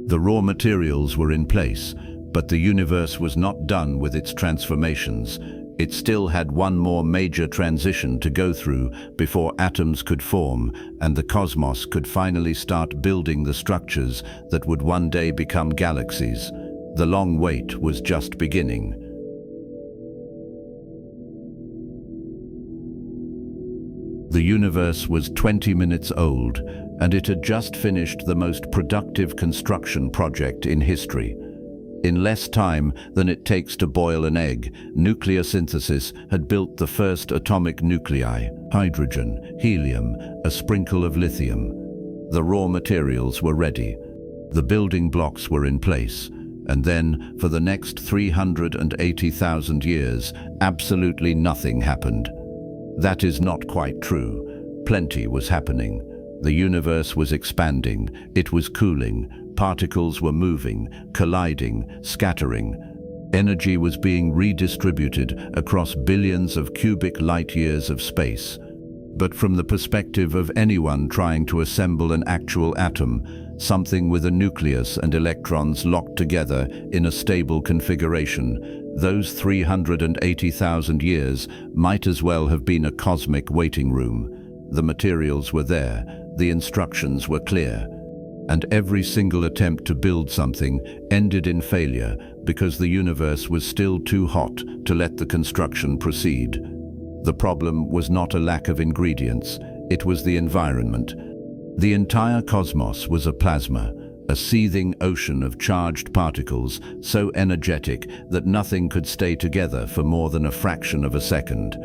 The raw materials were in place, but the universe was not done with its transformations. It still had one more major transition to go through before atoms could form and the cosmos could finally start building the structures that would one day become galaxies. The long wait was just beginning. The universe was 20 minutes old, and it had just finished the most productive construction project in history. In less time than it takes to boil an egg, nuclear synthesis had built the first atomic nuclei, hydrogen, helium, a sprinkle of lithium. The raw materials were ready. The building blocks were in place. And then, for the next 380,000 years, absolutely nothing happened. That is not quite true. Plenty was happening. The universe was expanding. It was cooling. Particles were moving, colliding, scattering. Energy was being redistributed across billions of cubic light-years of space. But from the perspective of anyone trying to assemble an actual atom, something with a nucleus and electrons locked together in a stable configuration, those 380,000 years might as well have been a cosmic waiting room. The materials were there, the instructions were clear, and every single attempt to build something ended in failure because the universe was still too hot to let the construction proceed. The problem was not a lack of ingredients, it was the environment. The entire cosmos was a plasma, a seething ocean of charged particles so energetic that nothing could stay together for more than a fraction of a second.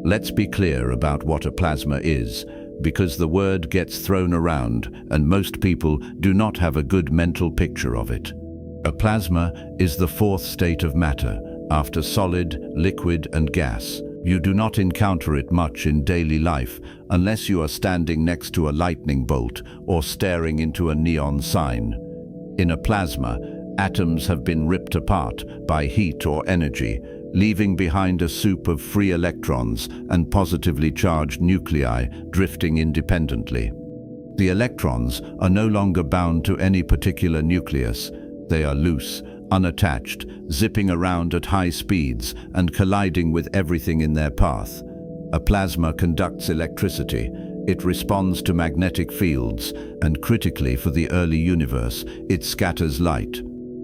Let's be clear about what a plasma is, because the word gets thrown around and most people do not have a good mental picture of it. A plasma is the fourth state of matter, after solid, liquid, and gas. You do not encounter it much in daily life unless you are standing next to a lightning bolt or staring into a neon sign. In a plasma, atoms have been ripped apart by heat or energy, leaving behind a soup of free electrons and positively charged nuclei drifting independently. The electrons are no longer bound to any particular nucleus. They are loose, unattached, zipping around at high speeds and colliding with everything in their path. A plasma conducts electricity. It responds to magnetic fields, and critically for the early universe, it scatters light.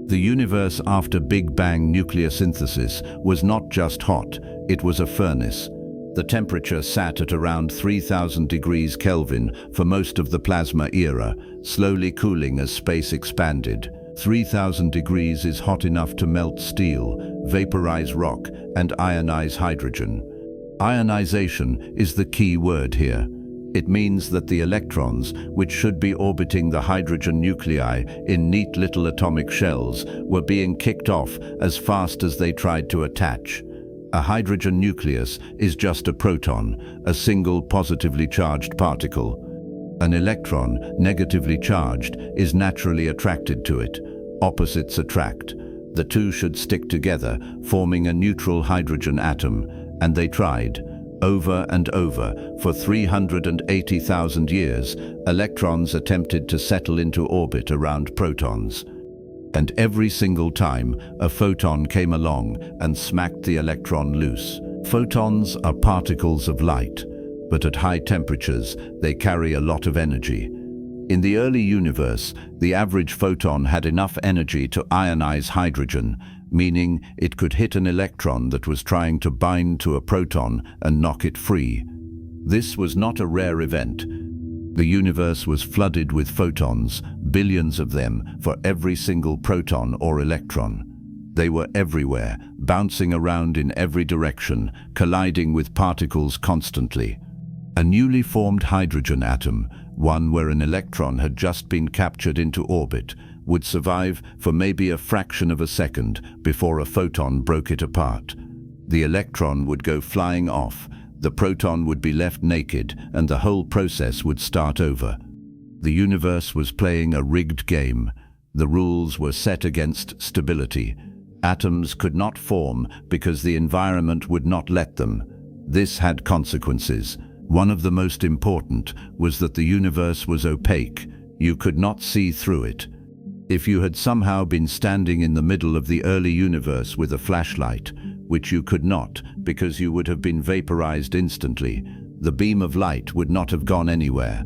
The universe after Big Bang nuclear synthesis was not just hot, it was a furnace. The temperature sat at around 3,000 degrees Kelvin for most of the plasma era, slowly cooling as space expanded. 3,000 degrees is hot enough to melt steel, vaporize rock, and ionize hydrogen. Ionization is the key word here. It means that the electrons, which should be orbiting the hydrogen nuclei in neat little atomic shells, were being kicked off as fast as they tried to attach. A hydrogen nucleus is just a proton, a single positively charged particle. An electron, negatively charged, is naturally attracted to it. Opposites attract. The two should stick together, forming a neutral hydrogen atom, and they tried. Over and over, for 380,000 years, electrons attempted to settle into orbit around protons. And every single time, a photon came along and smacked the electron loose. Photons are particles of light, but at high temperatures, they carry a lot of energy. In the early universe, the average photon had enough energy to ionize hydrogen, meaning it could hit an electron that was trying to bind to a proton and knock it free. This was not a rare event. The universe was flooded with photons, billions of them for every single proton or electron. They were everywhere, bouncing around in every direction, colliding with particles constantly. A newly formed hydrogen atom, one where an electron had just been captured into orbit, would survive for maybe a fraction of a second before a photon broke it apart. The electron would go flying off, the proton would be left naked, and the whole process would start over. The universe was playing a rigged game. The rules were set against stability. Atoms could not form because the environment would not let them. This had consequences. One of the most important was that the universe was opaque. You could not see through it. If you had somehow been standing in the middle of the early universe with a flashlight, which you could not because you would have been vaporized instantly, the beam of light would not have gone anywhere.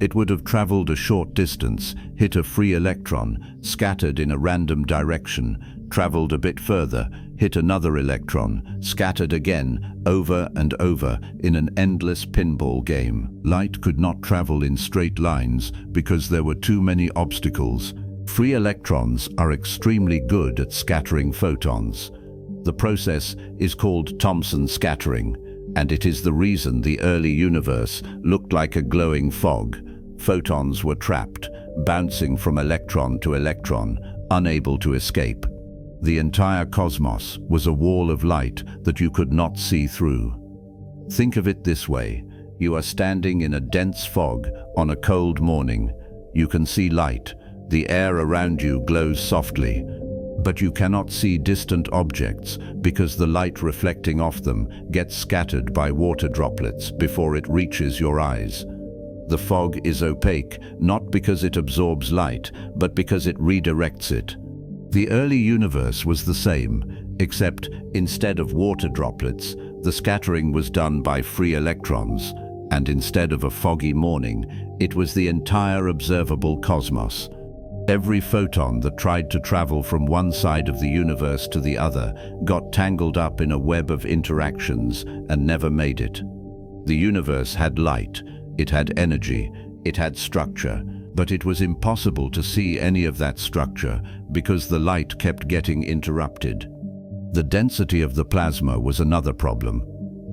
It would have traveled a short distance, hit a free electron, scattered in a random direction, traveled a bit further, hit another electron, scattered again, over and over, in an endless pinball game. Light could not travel in straight lines because there were too many obstacles. Free electrons are extremely good at scattering photons. The process is called Thomson scattering, and it is the reason the early universe looked like a glowing fog. Photons were trapped, bouncing from electron to electron, unable to escape. The entire cosmos was a wall of light that you could not see through. Think of it this way. You are standing in a dense fog on a cold morning. You can see light. The air around you glows softly, but you cannot see distant objects because the light reflecting off them gets scattered by water droplets before it reaches your eyes. The fog is opaque, not because it absorbs light, but because it redirects it. The early universe was the same, except instead of water droplets, the scattering was done by free electrons, and instead of a foggy morning, it was the entire observable cosmos. Every photon that tried to travel from one side of the universe to the other got tangled up in a web of interactions and never made it. The universe had light, it had energy, it had structure, but it was impossible to see any of that structure because the light kept getting interrupted. The density of the plasma was another problem.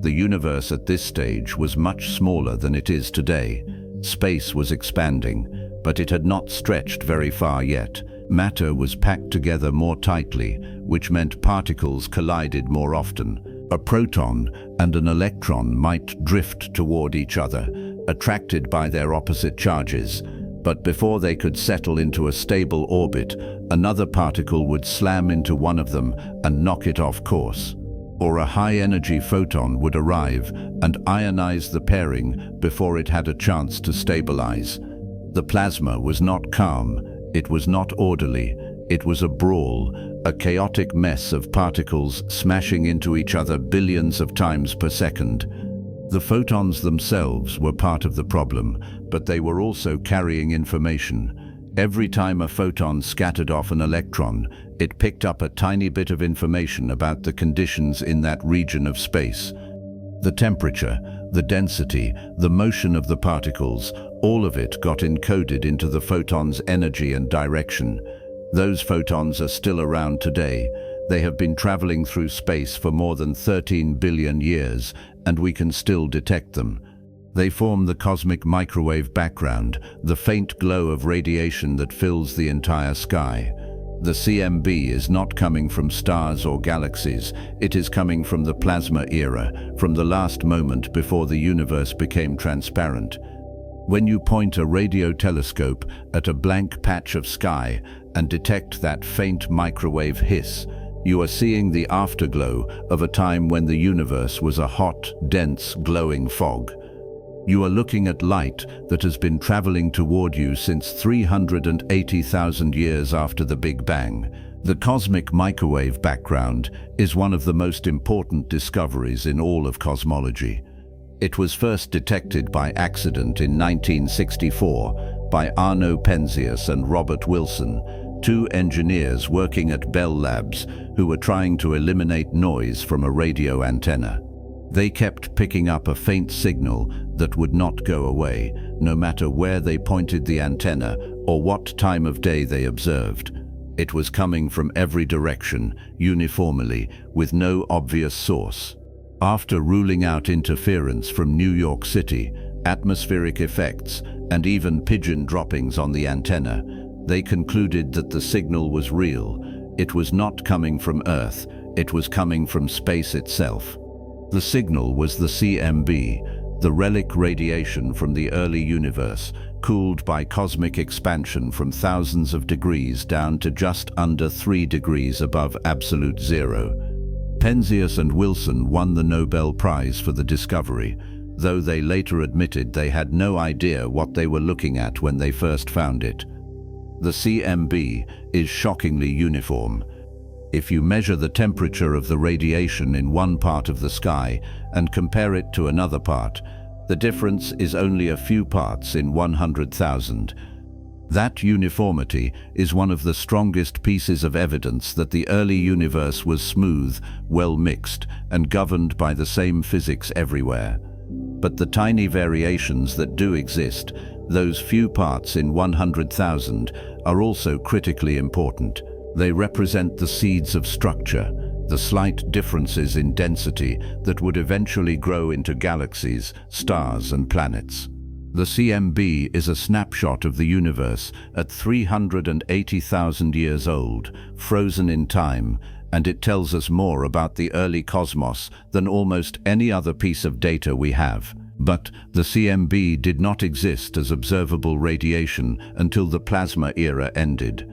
The universe at this stage was much smaller than it is today. Space was expanding, but it had not stretched very far yet. Matter was packed together more tightly, which meant particles collided more often. A proton and an electron might drift toward each other, attracted by their opposite charges, but before they could settle into a stable orbit, another particle would slam into one of them and knock it off course. Or a high-energy photon would arrive and ionize the pairing before it had a chance to stabilize. The plasma was not calm, it was not orderly, it was a brawl, a chaotic mess of particles smashing into each other billions of times per second. The photons themselves were part of the problem, but they were also carrying information. Every time a photon scattered off an electron, it picked up a tiny bit of information about the conditions in that region of space. The temperature, the density, the motion of the particles, all of it got encoded into the photon's energy and direction. Those photons are still around today. They have been traveling through space for more than 13 billion years, and we can still detect them. They form the cosmic microwave background, the faint glow of radiation that fills the entire sky. The CMB is not coming from stars or galaxies. It is coming from the plasma era, from the last moment before the universe became transparent. When you point a radio telescope at a blank patch of sky and detect that faint microwave hiss, you are seeing the afterglow of a time when the universe was a hot, dense, glowing fog. You are looking at light that has been traveling toward you since 380,000 years after the Big Bang. The cosmic microwave background is one of the most important discoveries in all of cosmology. It was first detected by accident in 1964 by Arno Penzias and Robert Wilson, two engineers working at Bell Labs who were trying to eliminate noise from a radio antenna. They kept picking up a faint signal that would not go away, no matter where they pointed the antenna or what time of day they observed. It was coming from every direction, uniformly, with no obvious source. After ruling out interference from New York City, atmospheric effects, and even pigeon droppings on the antenna, they concluded that the signal was real. It was not coming from Earth, it was coming from space itself. The signal was the CMB, the relic radiation from the early universe, cooled by cosmic expansion from thousands of degrees down to just under 3 degrees above absolute zero. Penzias and Wilson won the Nobel Prize for the discovery, though they later admitted they had no idea what they were looking at when they first found it. The CMB is shockingly uniform. If you measure the temperature of the radiation in one part of the sky and compare it to another part, the difference is only a few parts in 100,000. That uniformity is one of the strongest pieces of evidence that the early universe was smooth, well mixed, and governed by the same physics everywhere. But the tiny variations that do exist, those few parts in 100,000, are also critically important. They represent the seeds of structure, the slight differences in density that would eventually grow into galaxies, stars, and planets. The CMB is a snapshot of the universe at 380,000 years old, frozen in time, and it tells us more about the early cosmos than almost any other piece of data we have. But the CMB did not exist as observable radiation until the plasma era ended.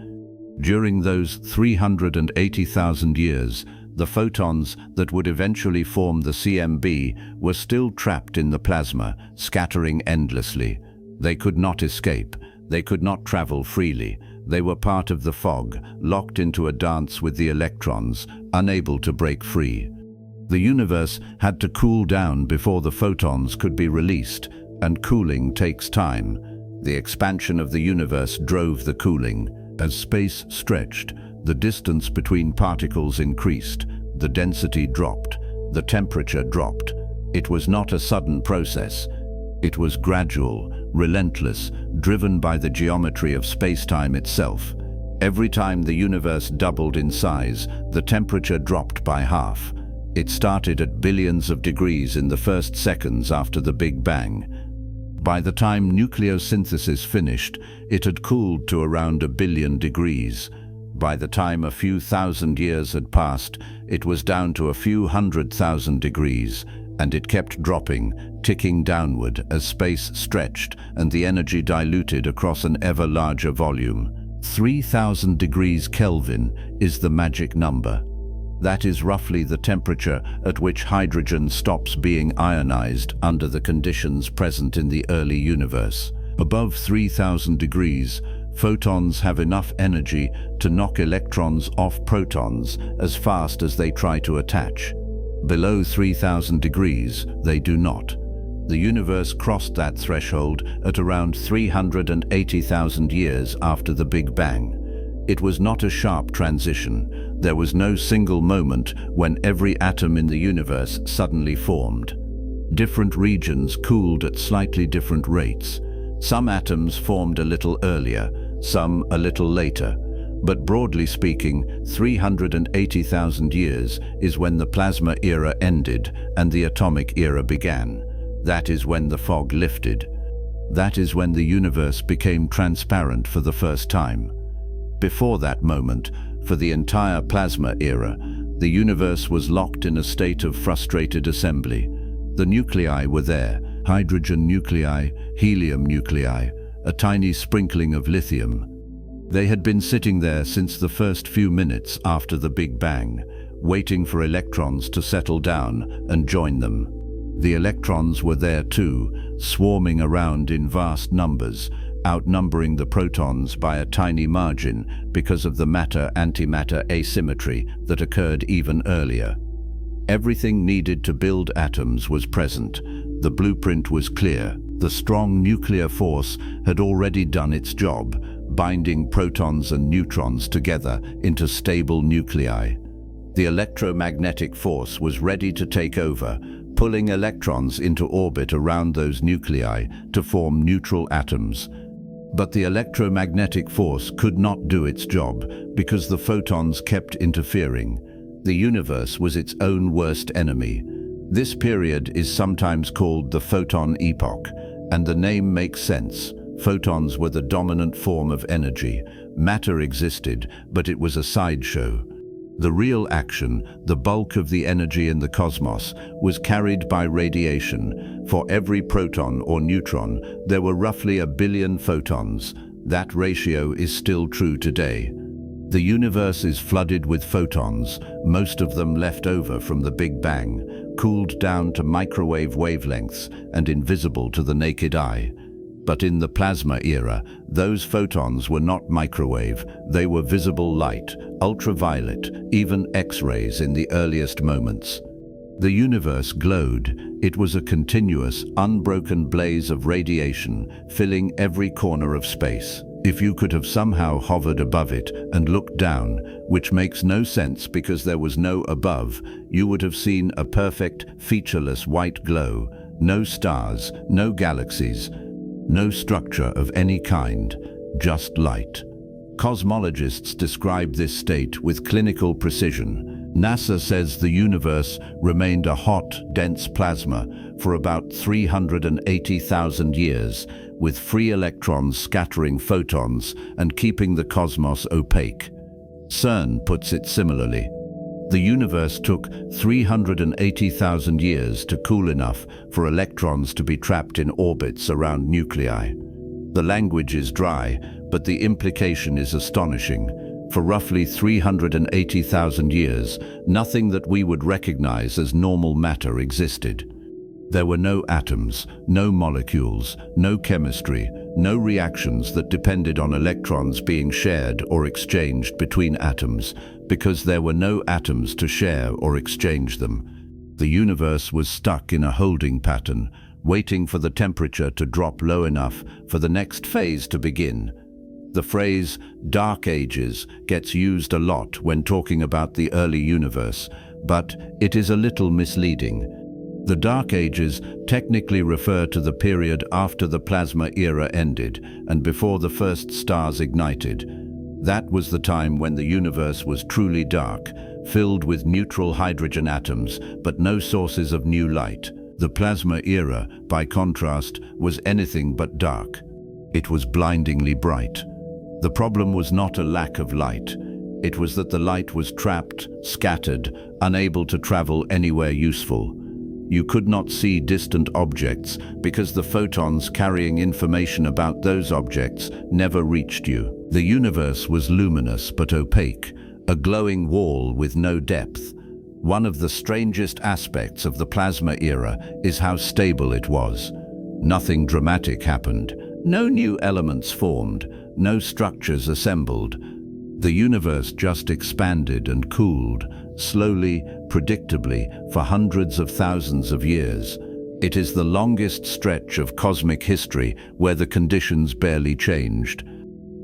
During those 380,000 years, the photons that would eventually form the CMB were still trapped in the plasma, scattering endlessly. They could not escape. They could not travel freely. They were part of the fog, locked into a dance with the electrons, unable to break free. The universe had to cool down before the photons could be released, and cooling takes time. The expansion of the universe drove the cooling. As space stretched, the distance between particles increased, the density dropped, the temperature dropped. It was not a sudden process. It was gradual, relentless, driven by the geometry of space-time itself. Every time the universe doubled in size, the temperature dropped by half. It started at billions of degrees in the first seconds after the Big Bang. By the time nucleosynthesis finished, it had cooled to around 1 billion degrees. By the time a few thousand years had passed, it was down to a few 100,000 degrees, and it kept dropping, ticking downward as space stretched and the energy diluted across an ever larger volume. 3,000 degrees Kelvin is the magic number. That is roughly the temperature at which hydrogen stops being ionized under the conditions present in the early universe. Above 3,000 degrees, photons have enough energy to knock electrons off protons as fast as they try to attach. Below 3,000 degrees, they do not. The universe crossed that threshold at around 380,000 years after the Big Bang. It was not a sharp transition. There was no single moment when every atom in the universe suddenly formed. Different regions cooled at slightly different rates. Some atoms formed a little earlier, some a little later. But broadly speaking, 380,000 years is when the plasma era ended and the atomic era began. That is when the fog lifted. That is when the universe became transparent for the first time. Before that moment, for the entire plasma era, the universe was locked in a state of frustrated assembly. The nuclei were there, hydrogen nuclei, helium nuclei, a tiny sprinkling of lithium. They had been sitting there since the first few minutes after the Big Bang, waiting for electrons to settle down and join them. The electrons were there too, swarming around in vast numbers, outnumbering the protons by a tiny margin because of the matter-antimatter asymmetry that occurred even earlier. Everything needed to build atoms was present. The blueprint was clear. The strong nuclear force had already done its job, binding protons and neutrons together into stable nuclei. The electromagnetic force was ready to take over, pulling electrons into orbit around those nuclei to form neutral atoms. But the electromagnetic force could not do its job because the photons kept interfering. The universe was its own worst enemy. This period is sometimes called the photon epoch, and the name makes sense. Photons were the dominant form of energy. Matter existed, but it was a sideshow. The real action, the bulk of the energy in the cosmos, was carried by radiation. For every proton or neutron, there were roughly 1 billion photons. That ratio is still true today. The universe is flooded with photons, most of them left over from the Big Bang, cooled down to microwave wavelengths and invisible to the naked eye. But in the plasma era, those photons were not microwave, they were visible light, ultraviolet, even X-rays in the earliest moments. The universe glowed. It was a continuous, unbroken blaze of radiation, filling every corner of space. If you could have somehow hovered above it and looked down, which makes no sense because there was no above, you would have seen a perfect, featureless white glow. No stars, no galaxies, no structure of any kind, just light. Cosmologists describe this state with clinical precision. NASA says the universe remained a hot, dense plasma for about 380,000 years, with free electrons scattering photons and keeping the cosmos opaque. CERN puts it similarly. The universe took 380,000 years to cool enough for electrons to be trapped in orbits around nuclei. The language is dry, but the implication is astonishing. For roughly 380,000 years, nothing that we would recognize as normal matter existed. There were no atoms, no molecules, no chemistry, no reactions that depended on electrons being shared or exchanged between atoms, because there were no atoms to share or exchange them. The universe was stuck in a holding pattern, waiting for the temperature to drop low enough for the next phase to begin. The phrase "Dark Ages" gets used a lot when talking about the early universe, but it is a little misleading. The Dark Ages technically refer to the period after the plasma era ended and before the first stars ignited. That was the time when the universe was truly dark, filled with neutral hydrogen atoms, but no sources of new light. The plasma era, by contrast, was anything but dark. It was blindingly bright. The problem was not a lack of light. It was that the light was trapped, scattered, unable to travel anywhere useful. You could not see distant objects because the photons carrying information about those objects never reached you. The universe was luminous but opaque, a glowing wall with no depth. One of the strangest aspects of the plasma era is how stable it was. Nothing dramatic happened. No new elements formed, no structures assembled. The universe just expanded and cooled, slowly, predictably, for hundreds of thousands of years. It is the longest stretch of cosmic history where the conditions barely changed.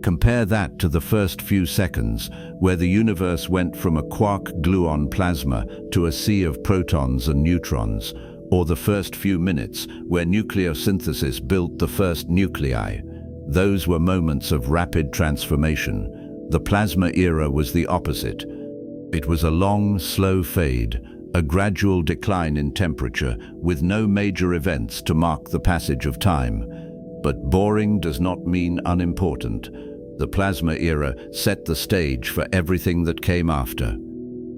Compare that to the first few seconds, where the universe went from a quark-gluon plasma to a sea of protons and neutrons, or the first few minutes, where nucleosynthesis built the first nuclei. Those were moments of rapid transformation. The plasma era was the opposite. It was a long, slow fade, a gradual decline in temperature with no major events to mark the passage of time. But boring does not mean unimportant. The plasma era set the stage for everything that came after.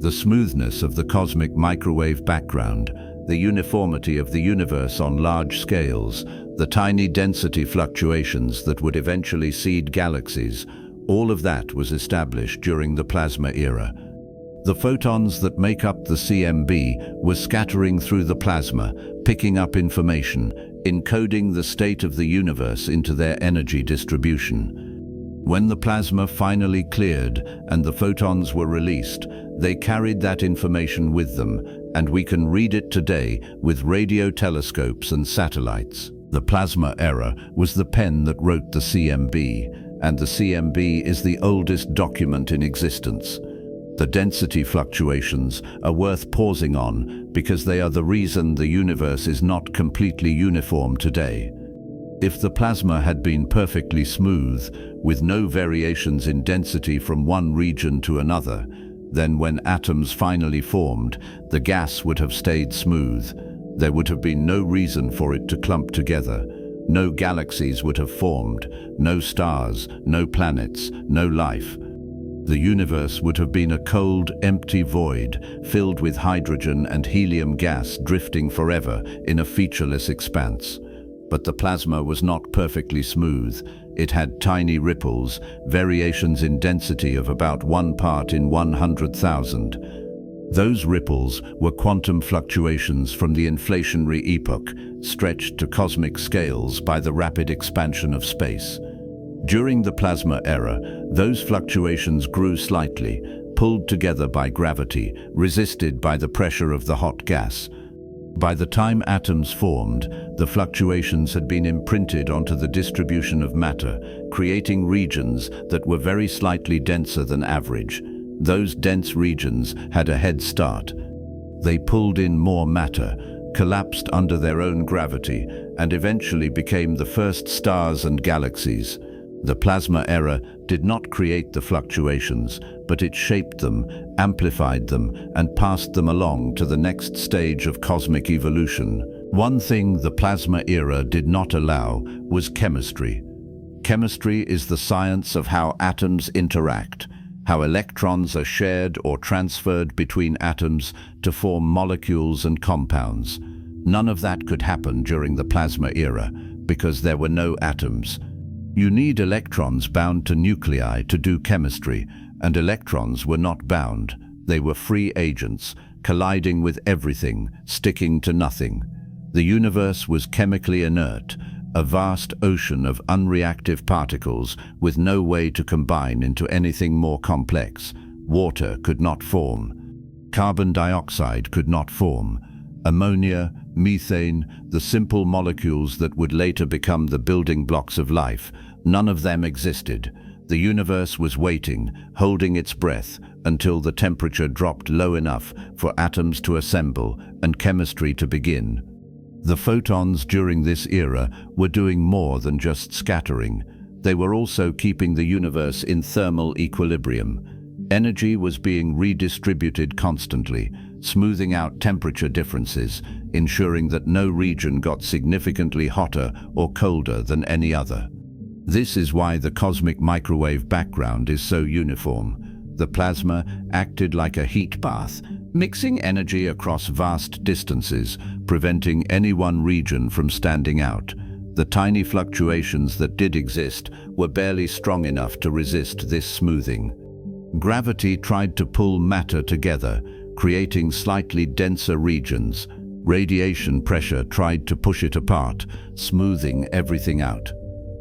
The smoothness of the cosmic microwave background, the uniformity of the universe on large scales, the tiny density fluctuations that would eventually seed galaxies, all of that was established during the plasma era. The photons that make up the CMB were scattering through the plasma, picking up information, encoding the state of the universe into their energy distribution. When the plasma finally cleared and the photons were released, they carried that information with them, and we can read it today with radio telescopes and satellites. The plasma era was the pen that wrote the CMB, and the CMB is the oldest document in existence. The density fluctuations are worth pausing on because they are the reason the universe is not completely uniform today. If the plasma had been perfectly smooth, with no variations in density from one region to another, then when atoms finally formed, the gas would have stayed smooth. There would have been no reason for it to clump together. No galaxies would have formed, no stars, no planets, no life. The universe would have been a cold, empty void, filled with hydrogen and helium gas drifting forever in a featureless expanse. But the plasma was not perfectly smooth. It had tiny ripples, variations in density of about 1 part in 100,000. Those ripples were quantum fluctuations from the inflationary epoch, stretched to cosmic scales by the rapid expansion of space. During the plasma era, those fluctuations grew slightly, pulled together by gravity, resisted by the pressure of the hot gas. By the time atoms formed, the fluctuations had been imprinted onto the distribution of matter, creating regions that were very slightly denser than average. Those dense regions had a head start. They pulled in more matter, collapsed under their own gravity, and eventually became the first stars and galaxies. The plasma era did not create the fluctuations, but it shaped them, amplified them, and passed them along to the next stage of cosmic evolution. One thing the plasma era did not allow was chemistry. Chemistry is the science of how atoms interact, how electrons are shared or transferred between atoms to form molecules and compounds. None of that could happen during the plasma era because there were no atoms. You need electrons bound to nuclei to do chemistry, and electrons were not bound. They were free agents, colliding with everything, sticking to nothing. The universe was chemically inert, a vast ocean of unreactive particles with no way to combine into anything more complex. Water could not form. Carbon dioxide could not form. Ammonia, methane, the simple molecules that would later become the building blocks of life, none of them existed. The universe was waiting, holding its breath, until the temperature dropped low enough for atoms to assemble and chemistry to begin. The photons during this era were doing more than just scattering. They were also keeping the universe in thermal equilibrium. Energy was being redistributed constantly, smoothing out temperature differences, ensuring that no region got significantly hotter or colder than any other. This is why the cosmic microwave background is so uniform. The plasma acted like a heat bath, mixing energy across vast distances, preventing any one region from standing out. The tiny fluctuations that did exist were barely strong enough to resist this smoothing. Gravity tried to pull matter together, creating slightly denser regions. Radiation pressure tried to push it apart, smoothing everything out.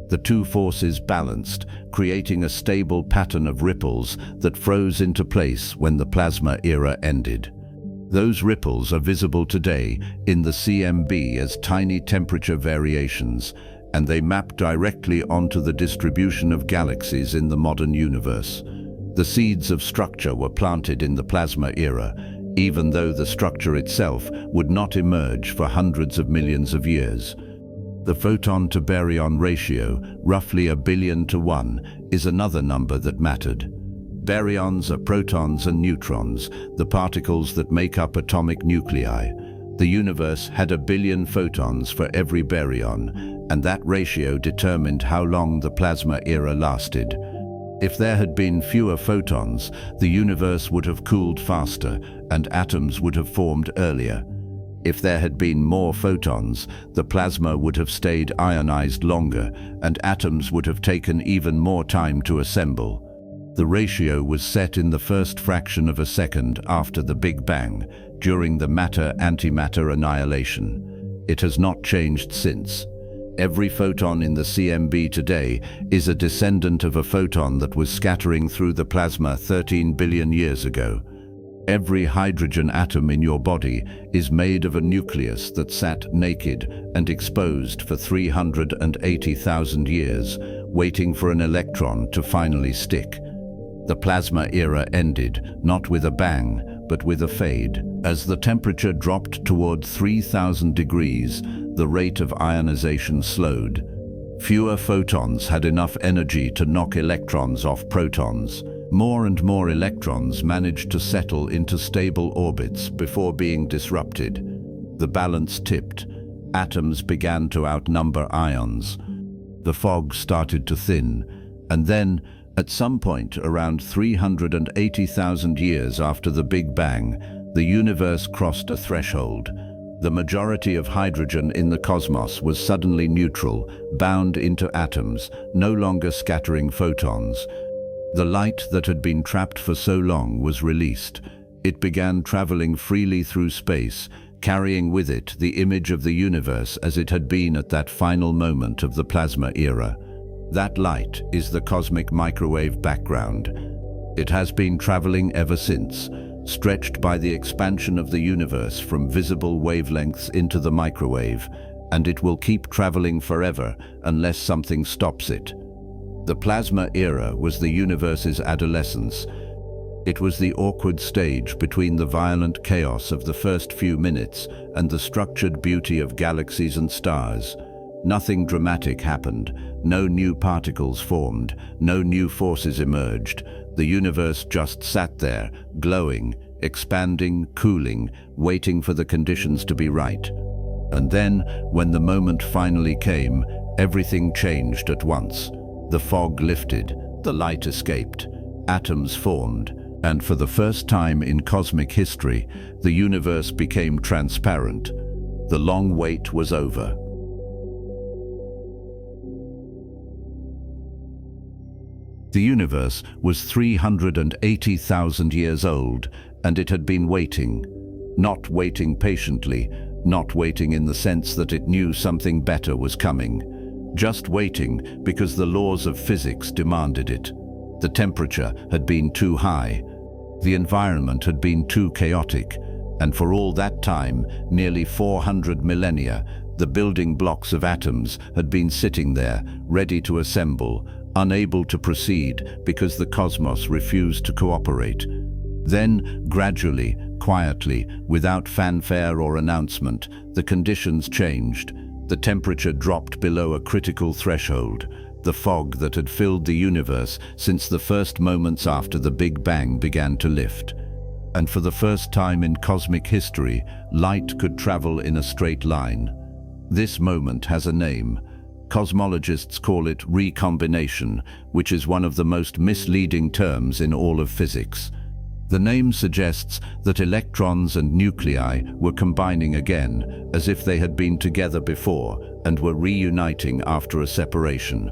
The two forces balanced, creating a stable pattern of ripples that froze into place when the plasma era ended. Those ripples are visible today in the CMB as tiny temperature variations, and they map directly onto the distribution of galaxies in the modern universe. The seeds of structure were planted in the plasma era, even though the structure itself would not emerge for hundreds of millions of years. The photon-to-baryon ratio, roughly 1 billion to 1, is another number that mattered. Baryons are protons and neutrons, the particles that make up atomic nuclei. The universe had 1 billion photons for every baryon, and that ratio determined how long the plasma era lasted. If there had been fewer photons, the universe would have cooled faster, and atoms would have formed earlier. If there had been more photons, the plasma would have stayed ionized longer, and atoms would have taken even more time to assemble. The ratio was set in the first fraction of a second after the Big Bang, during the matter-antimatter annihilation. It has not changed since. Every photon in the CMB today is a descendant of a photon that was scattering through the plasma 13 billion years ago. Every hydrogen atom in your body is made of a nucleus that sat naked and exposed for 380,000 years, waiting for an electron to finally stick. The plasma era ended, not with a bang, but with a fade. As the temperature dropped toward 3,000 degrees, the rate of ionization slowed. Fewer photons had enough energy to knock electrons off protons. More and more electrons managed to settle into stable orbits before being disrupted. The balance tipped. Atoms began to outnumber ions. The fog started to thin, and then, at some point around 380,000 years after the Big Bang, the universe crossed a threshold. The majority of hydrogen in the cosmos was suddenly neutral, bound into atoms, no longer scattering photons. The light that had been trapped for so long was released. It began traveling freely through space, carrying with it the image of the universe as it had been at that final moment of the plasma era. That light is the cosmic microwave background. It has been traveling ever since, stretched by the expansion of the universe from visible wavelengths into the microwave, and it will keep traveling forever unless something stops it. The plasma era was the universe's adolescence. It was the awkward stage between the violent chaos of the first few minutes and the structured beauty of galaxies and stars. Nothing dramatic happened, no new particles formed, no new forces emerged. The universe just sat there, glowing, expanding, cooling, waiting for the conditions to be right. And then, when the moment finally came, everything changed at once. The fog lifted, the light escaped, atoms formed, and for the first time in cosmic history, the universe became transparent. The long wait was over. The universe was 380,000 years old, and it had been waiting. Not waiting patiently, not waiting in the sense that it knew something better was coming. Just waiting because the laws of physics demanded it. The temperature had been too high. The environment had been too chaotic. And for all that time, nearly 400 millennia, the building blocks of atoms had been sitting there, ready to assemble, unable to proceed because the cosmos refused to cooperate. Then, gradually, quietly, without fanfare or announcement, the conditions changed. The temperature dropped below a critical threshold. The fog that had filled the universe since the first moments after the Big Bang began to lift. And for the first time in cosmic history, light could travel in a straight line. This moment has a name. Cosmologists call it recombination, which is one of the most misleading terms in all of physics. The name suggests that electrons and nuclei were combining again, as if they had been together before and were reuniting after a separation.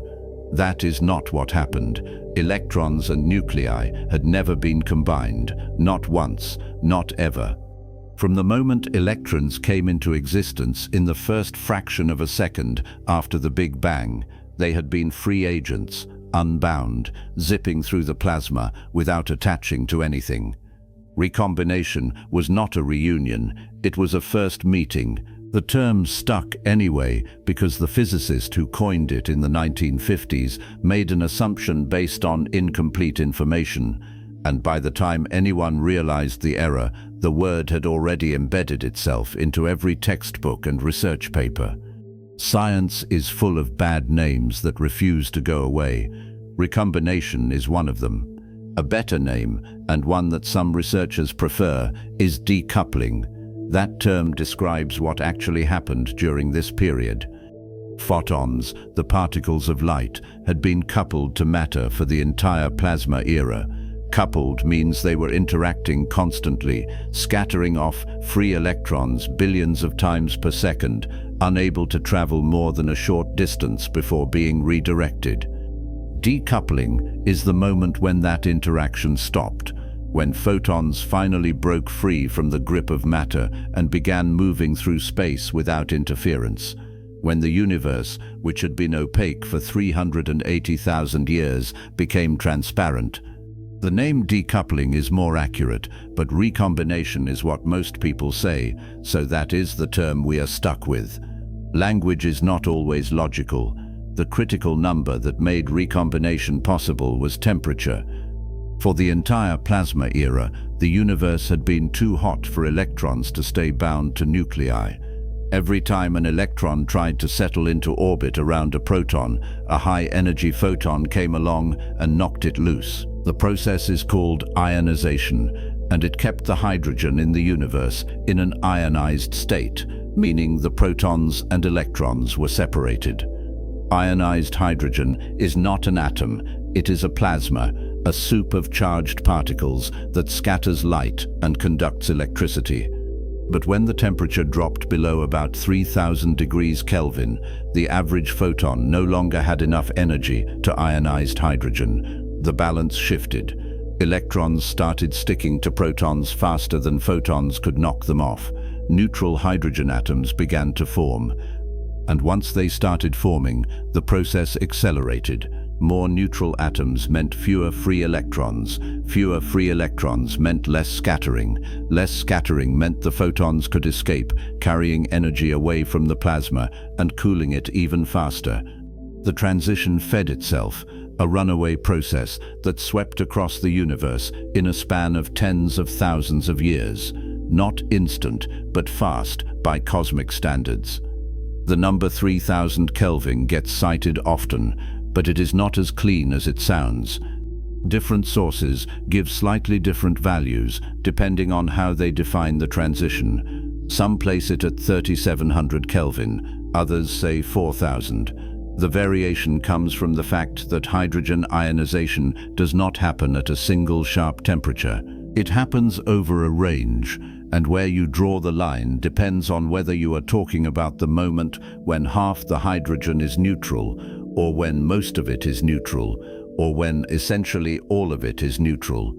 That is not what happened. Electrons and nuclei had never been combined, not once, not ever. From the moment electrons came into existence in the first fraction of a second after the Big Bang, they had been free agents, unbound, zipping through the plasma without attaching to anything. Recombination was not a reunion, it was a first meeting. The term stuck anyway because the physicist who coined it in the 1950s made an assumption based on incomplete information, and by the time anyone realized the error, the word had already embedded itself into every textbook and research paper. Science is full of bad names that refuse to go away. Recombination is one of them. A better name, and one that some researchers prefer, is decoupling. That term describes what actually happened during this period. Photons, the particles of light, had been coupled to matter for the entire plasma era. Coupled means they were interacting constantly, scattering off free electrons billions of times per second, unable to travel more than a short distance before being redirected. Decoupling is the moment when that interaction stopped, when photons finally broke free from the grip of matter and began moving through space without interference. When the universe, which had been opaque for 380,000 years, became transparent. The name decoupling is more accurate, but recombination is what most people say, so that is the term we are stuck with. Language is not always logical. The critical number that made recombination possible was temperature. For the entire plasma era, the universe had been too hot for electrons to stay bound to nuclei. Every time an electron tried to settle into orbit around a proton, a high-energy photon came along and knocked it loose. The process is called ionization, and it kept the hydrogen in the universe in an ionized state, meaning the protons and electrons were separated. Ionized hydrogen is not an atom, it is a plasma, a soup of charged particles that scatters light and conducts electricity. But when the temperature dropped below about 3,000 degrees Kelvin, the average photon no longer had enough energy to ionized hydrogen. The balance shifted. Electrons started sticking to protons faster than photons could knock them off. Neutral hydrogen atoms began to form. And once they started forming, the process accelerated. More neutral atoms meant fewer free electrons. Fewer free electrons meant less scattering. Less scattering meant the photons could escape, carrying energy away from the plasma and cooling it even faster. The transition fed itself, a runaway process that swept across the universe in a span of tens of thousands of years. Not instant, but fast by cosmic standards. The number 3000 Kelvin gets cited often, but it is not as clean as it sounds. Different sources give slightly different values depending on how they define the transition. Some place it at 3700 Kelvin, others say 4000. The variation comes from the fact that hydrogen ionization does not happen at a single sharp temperature. It happens over a range, and where you draw the line depends on whether you are talking about the moment when half the hydrogen is neutral, or when most of it is neutral, or when essentially all of it is neutral.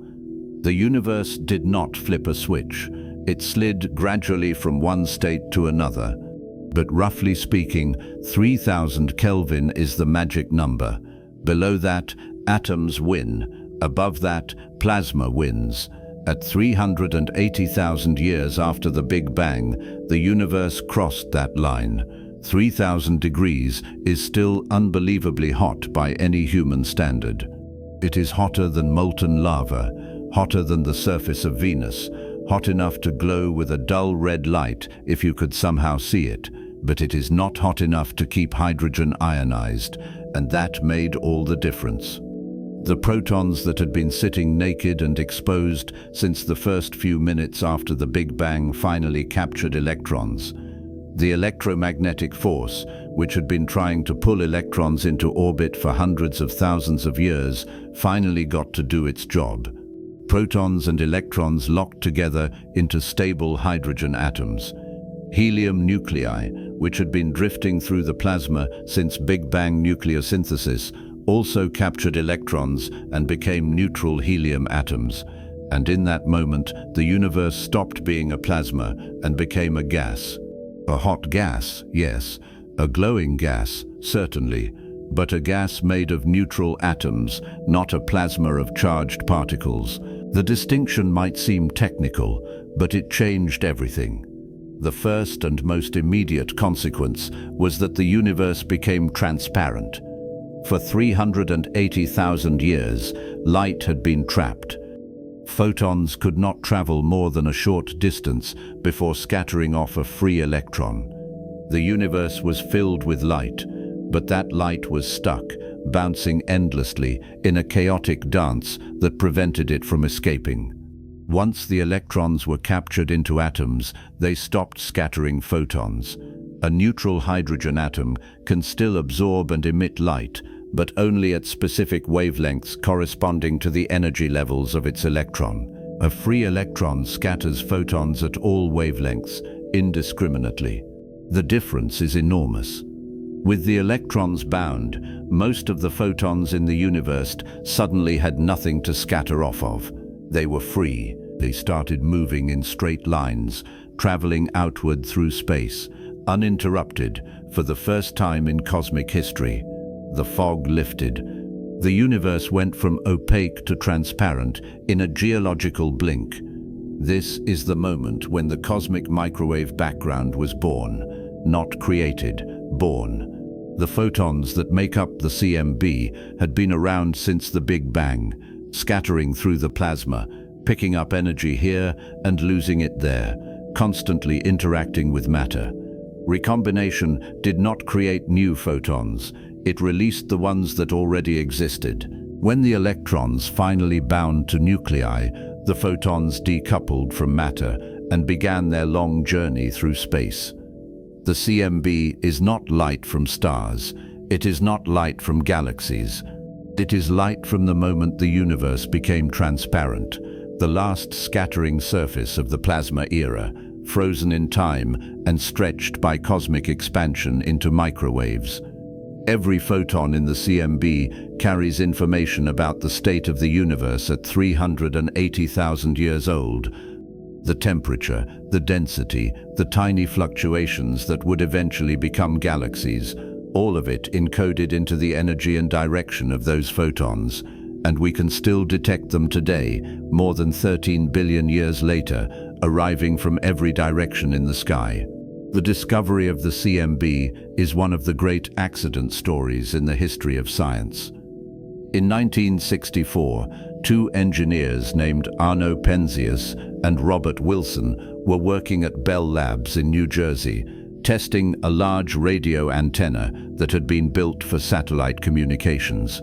The universe did not flip a switch. It slid gradually from one state to another. But roughly speaking, 3000 Kelvin is the magic number. Below that, atoms win. Above that, plasma wins. At 380,000 years after the Big Bang, the universe crossed that line. 3000 degrees is still unbelievably hot by any human standard. It is hotter than molten lava, hotter than the surface of Venus, hot enough to glow with a dull red light if you could somehow see it, but it is not hot enough to keep hydrogen ionized, and that made all the difference. The protons that had been sitting naked and exposed since the first few minutes after the Big Bang finally captured electrons. The electromagnetic force, which had been trying to pull electrons into orbit for hundreds of thousands of years, finally got to do its job. Protons and electrons locked together into stable hydrogen atoms. Helium nuclei, which had been drifting through the plasma since Big Bang nucleosynthesis, also captured electrons and became neutral helium atoms. And in that moment, the universe stopped being a plasma and became a gas. A hot gas, yes. A glowing gas, certainly. But a gas made of neutral atoms, not a plasma of charged particles. The distinction might seem technical, but it changed everything. The first and most immediate consequence was that the universe became transparent. For 380,000 years, light had been trapped. Photons could not travel more than a short distance before scattering off a free electron. The universe was filled with light, but that light was stuck, bouncing endlessly in a chaotic dance that prevented it from escaping. Once the electrons were captured into atoms, they stopped scattering photons. A neutral hydrogen atom can still absorb and emit light, but only at specific wavelengths corresponding to the energy levels of its electron. A free electron scatters photons at all wavelengths, indiscriminately. The difference is enormous. With the electrons bound, most of the photons in the universe suddenly had nothing to scatter off of. They were free. They started moving in straight lines, traveling outward through space, uninterrupted, for the first time in cosmic history. The fog lifted. The universe went from opaque to transparent in a geological blink. This is the moment when the cosmic microwave background was born, not created, born. The photons that make up the CMB had been around since the Big Bang, scattering through the plasma, picking up energy here and losing it there, constantly interacting with matter. Recombination did not create new photons. It released the ones that already existed. When the electrons finally bound to nuclei, the photons decoupled from matter and began their long journey through space. The CMB is not light from stars. It is not light from galaxies. It is light from the moment the universe became transparent, the last scattering surface of the plasma era, frozen in time and stretched by cosmic expansion into microwaves. Every photon in the CMB carries information about the state of the universe at 380,000 years old. The temperature, the density, the tiny fluctuations that would eventually become galaxies, all of it encoded into the energy and direction of those photons. And we can still detect them today, more than 13 billion years later, arriving from every direction in the sky. The discovery of the CMB is one of the great accident stories in the history of science. In 1964, two engineers named Arno Penzias and Robert Wilson were working at Bell Labs in New Jersey, testing a large radio antenna that had been built for satellite communications.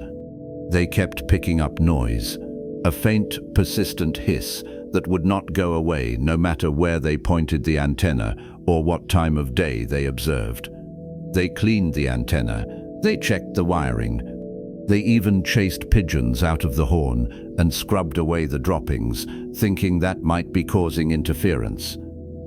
They kept picking up noise, a faint, persistent hiss that would not go away no matter where they pointed the antenna or what time of day they observed. They cleaned the antenna, they checked the wiring, they even chased pigeons out of the horn and scrubbed away the droppings, thinking that might be causing interference.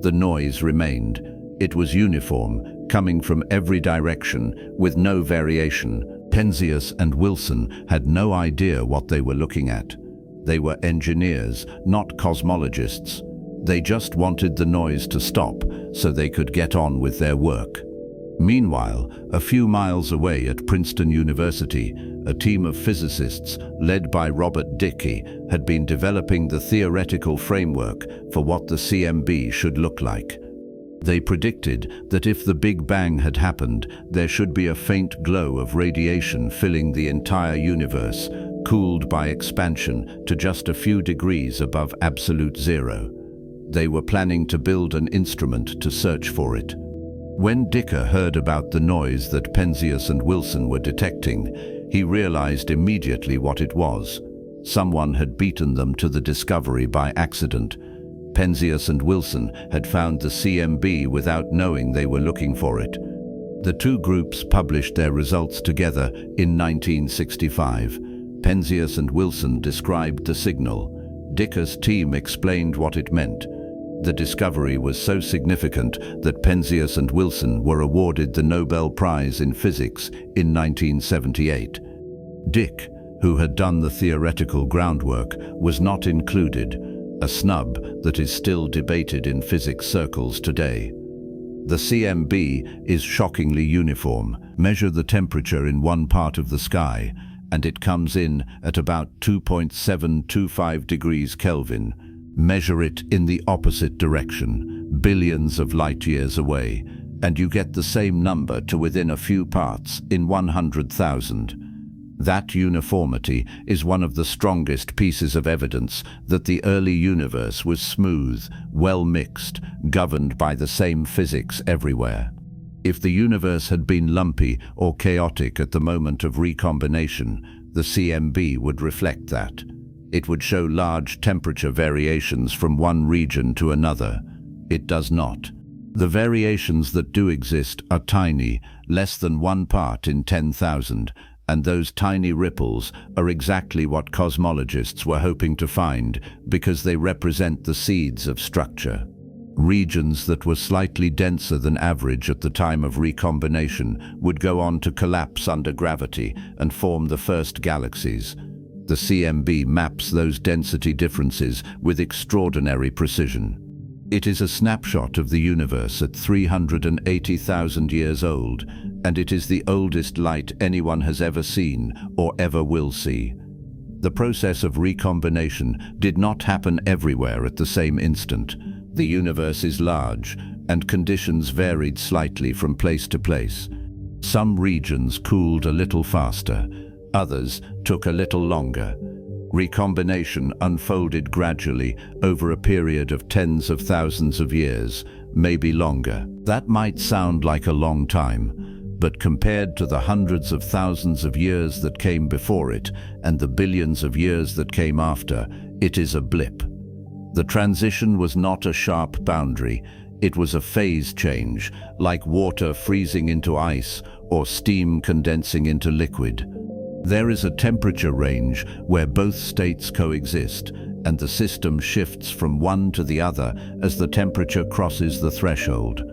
The noise remained. It was uniform, coming from every direction, with no variation. Penzias and Wilson had no idea what they were looking at. They were engineers, not cosmologists. They just wanted the noise to stop so they could get on with their work. Meanwhile, a few miles away at Princeton University, a team of physicists led by Robert Dicke had been developing the theoretical framework for what the CMB should look like. They predicted that if the Big Bang had happened, there should be a faint glow of radiation filling the entire universe, cooled by expansion to just a few degrees above absolute zero. They were planning to build an instrument to search for it. When Dicke heard about the noise that Penzias and Wilson were detecting, he realized immediately what it was. Someone had beaten them to the discovery by accident. Penzias and Wilson had found the CMB without knowing they were looking for it. The two groups published their results together in 1965. Penzias and Wilson described the signal. Dicke's team explained what it meant. The discovery was so significant that Penzias and Wilson were awarded the Nobel Prize in Physics in 1978. Dicke, who had done the theoretical groundwork, was not included, a snub that is still debated in physics circles today. The CMB is shockingly uniform. Measure the temperature in one part of the sky, and it comes in at about 2.725 degrees Kelvin. Measure it in the opposite direction, billions of light years away, and you get the same number to within a few parts in 100,000. That uniformity is one of the strongest pieces of evidence that the early universe was smooth, well mixed, governed by the same physics everywhere. If the universe had been lumpy or chaotic at the moment of recombination, the CMB would reflect that. It would show large temperature variations from one region to another. It does not. The variations that do exist are tiny, less than 1 part in 10,000, and those tiny ripples are exactly what cosmologists were hoping to find because they represent the seeds of structure. Regions that were slightly denser than average at the time of recombination would go on to collapse under gravity and form the first galaxies. The CMB maps those density differences with extraordinary precision. It is a snapshot of the universe at 380,000 years old, and it is the oldest light anyone has ever seen or ever will see. The process of recombination did not happen everywhere at the same instant. The universe is large, and conditions varied slightly from place to place. Some regions cooled a little faster, others took a little longer. Recombination unfolded gradually over a period of tens of thousands of years, maybe longer. That might sound like a long time, but compared to the hundreds of thousands of years that came before it and the billions of years that came after, it is a blip. The transition was not a sharp boundary. It was a phase change, like water freezing into ice or steam condensing into liquid. There is a temperature range where both states coexist, and the system shifts from one to the other as the temperature crosses the threshold.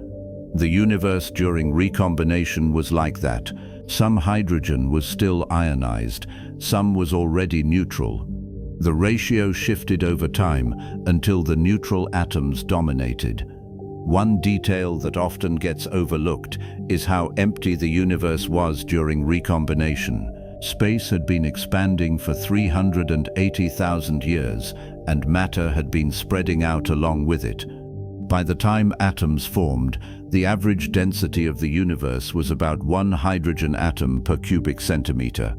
The universe during recombination was like that. Some hydrogen was still ionized, some was already neutral. The ratio shifted over time until the neutral atoms dominated. One detail that often gets overlooked is how empty the universe was during recombination. Space had been expanding for 380,000 years, and matter had been spreading out along with it. By the time atoms formed, the average density of the universe was about 1 hydrogen atom per cubic centimeter.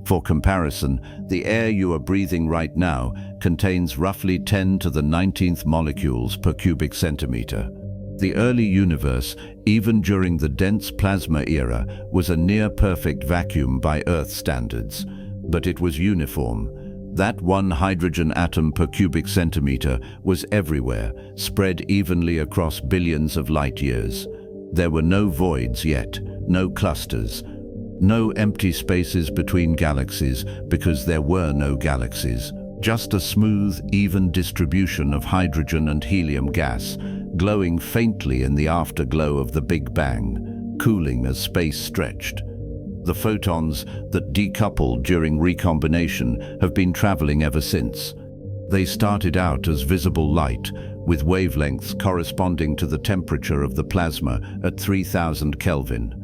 For comparison, the air you are breathing right now contains roughly 10 to the 19th molecules per cubic centimeter. The early universe, even during the dense plasma era, was a near-perfect vacuum by Earth standards, but it was uniform. That 1 hydrogen atom per cubic centimeter was everywhere, spread evenly across billions of light years. There were no voids yet, no clusters, no empty spaces between galaxies because there were no galaxies. Just a smooth, even distribution of hydrogen and helium gas, glowing faintly in the afterglow of the Big Bang, cooling as space stretched. The photons that decoupled during recombination have been traveling ever since. They started out as visible light, with wavelengths corresponding to the temperature of the plasma at 3000 Kelvin.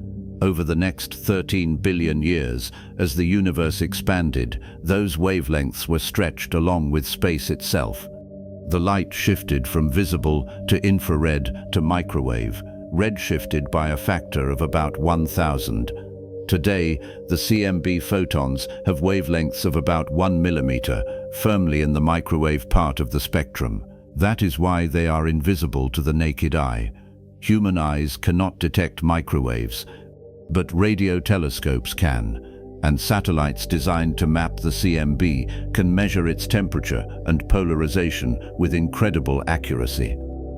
Over the next 13 billion years, as the universe expanded, those wavelengths were stretched along with space itself. The light shifted from visible to infrared to microwave, redshifted by a factor of about 1000. Today, the CMB photons have wavelengths of about 1 millimeter, firmly in the microwave part of the spectrum. That is why they are invisible to the naked eye. Human eyes cannot detect microwaves, but radio telescopes can, and satellites designed to map the CMB can measure its temperature and polarization with incredible accuracy.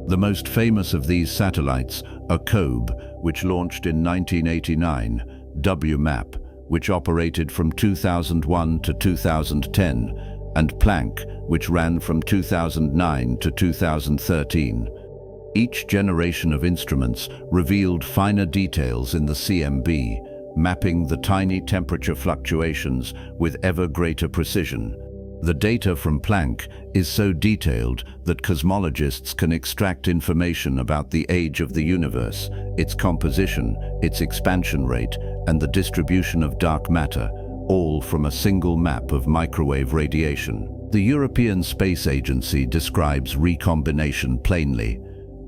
The most famous of these satellites are COBE, which launched in 1989, WMAP, which operated from 2001 to 2010, and Planck, which ran from 2009 to 2013. Each generation of instruments revealed finer details in the CMB, mapping the tiny temperature fluctuations with ever greater precision. The data from Planck is so detailed that cosmologists can extract information about the age of the universe, its composition, its expansion rate, and the distribution of dark matter, all from a single map of microwave radiation. The European Space Agency describes recombination plainly.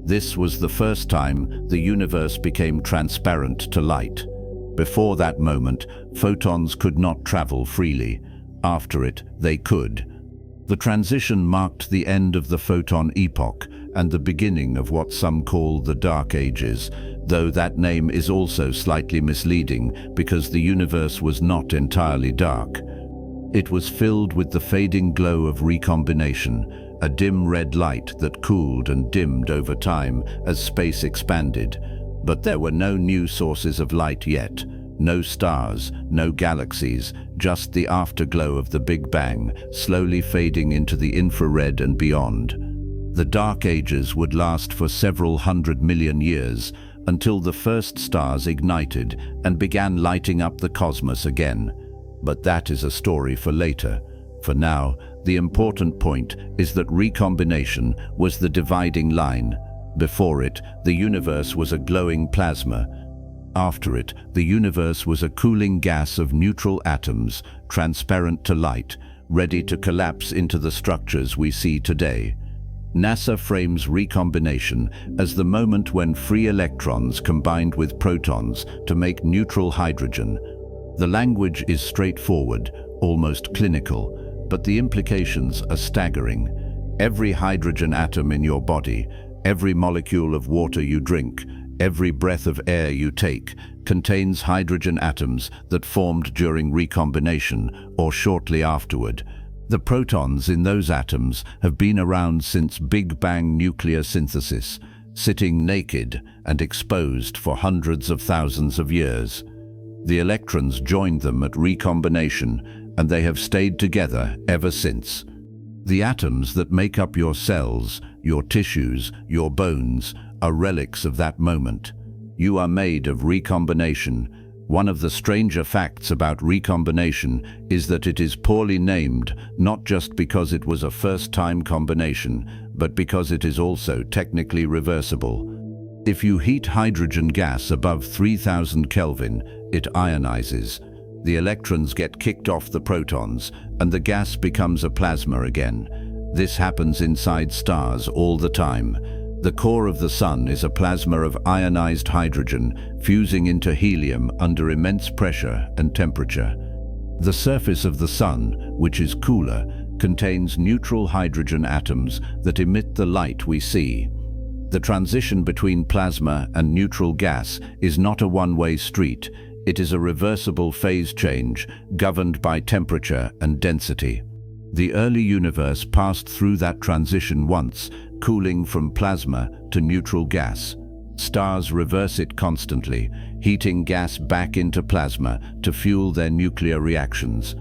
This was the first time the universe became transparent to light. Before that moment, photons could not travel freely. After it, they could. The transition marked the end of the photon epoch and the beginning of what some call the Dark Ages, though that name is also slightly misleading because the universe was not entirely dark. It was filled with the fading glow of recombination, a dim red light that cooled and dimmed over time as space expanded. But there were no new sources of light yet. No stars, no galaxies, just the afterglow of the Big Bang, slowly fading into the infrared and beyond. The Dark Ages would last for several 100 million years, until the first stars ignited and began lighting up the cosmos again. But that is a story for later. For now, the important point is that recombination was the dividing line. Before it, the universe was a glowing plasma. After it, the universe was a cooling gas of neutral atoms, transparent to light, ready to collapse into the structures we see today. NASA frames recombination as the moment when free electrons combined with protons to make neutral hydrogen. The language is straightforward, almost clinical, but the implications are staggering. Every hydrogen atom in your body, every molecule of water you drink, every breath of air you take contains hydrogen atoms that formed during recombination or shortly afterward. The protons in those atoms have been around since Big Bang nuclear synthesis, sitting naked and exposed for hundreds of thousands of years. The electrons joined them at recombination, and they have stayed together ever since. The atoms that make up your cells, your tissues, your bones, are relics of that moment. You are made of recombination. One of the stranger facts about recombination is that it is poorly named, not just because it was a first-time combination, but because it is also technically reversible. If you heat hydrogen gas above 3000 Kelvin, it ionizes. The electrons get kicked off the protons, and the gas becomes a plasma again. This happens inside stars all the time. The core of the Sun is a plasma of ionized hydrogen fusing into helium under immense pressure and temperature. The surface of the Sun, which is cooler, contains neutral hydrogen atoms that emit the light we see. The transition between plasma and neutral gas is not a one-way street. It is a reversible phase change governed by temperature and density. The early universe passed through that transition once, cooling from plasma to neutral gas. Stars reverse it constantly, heating gas back into plasma to fuel their nuclear reactions.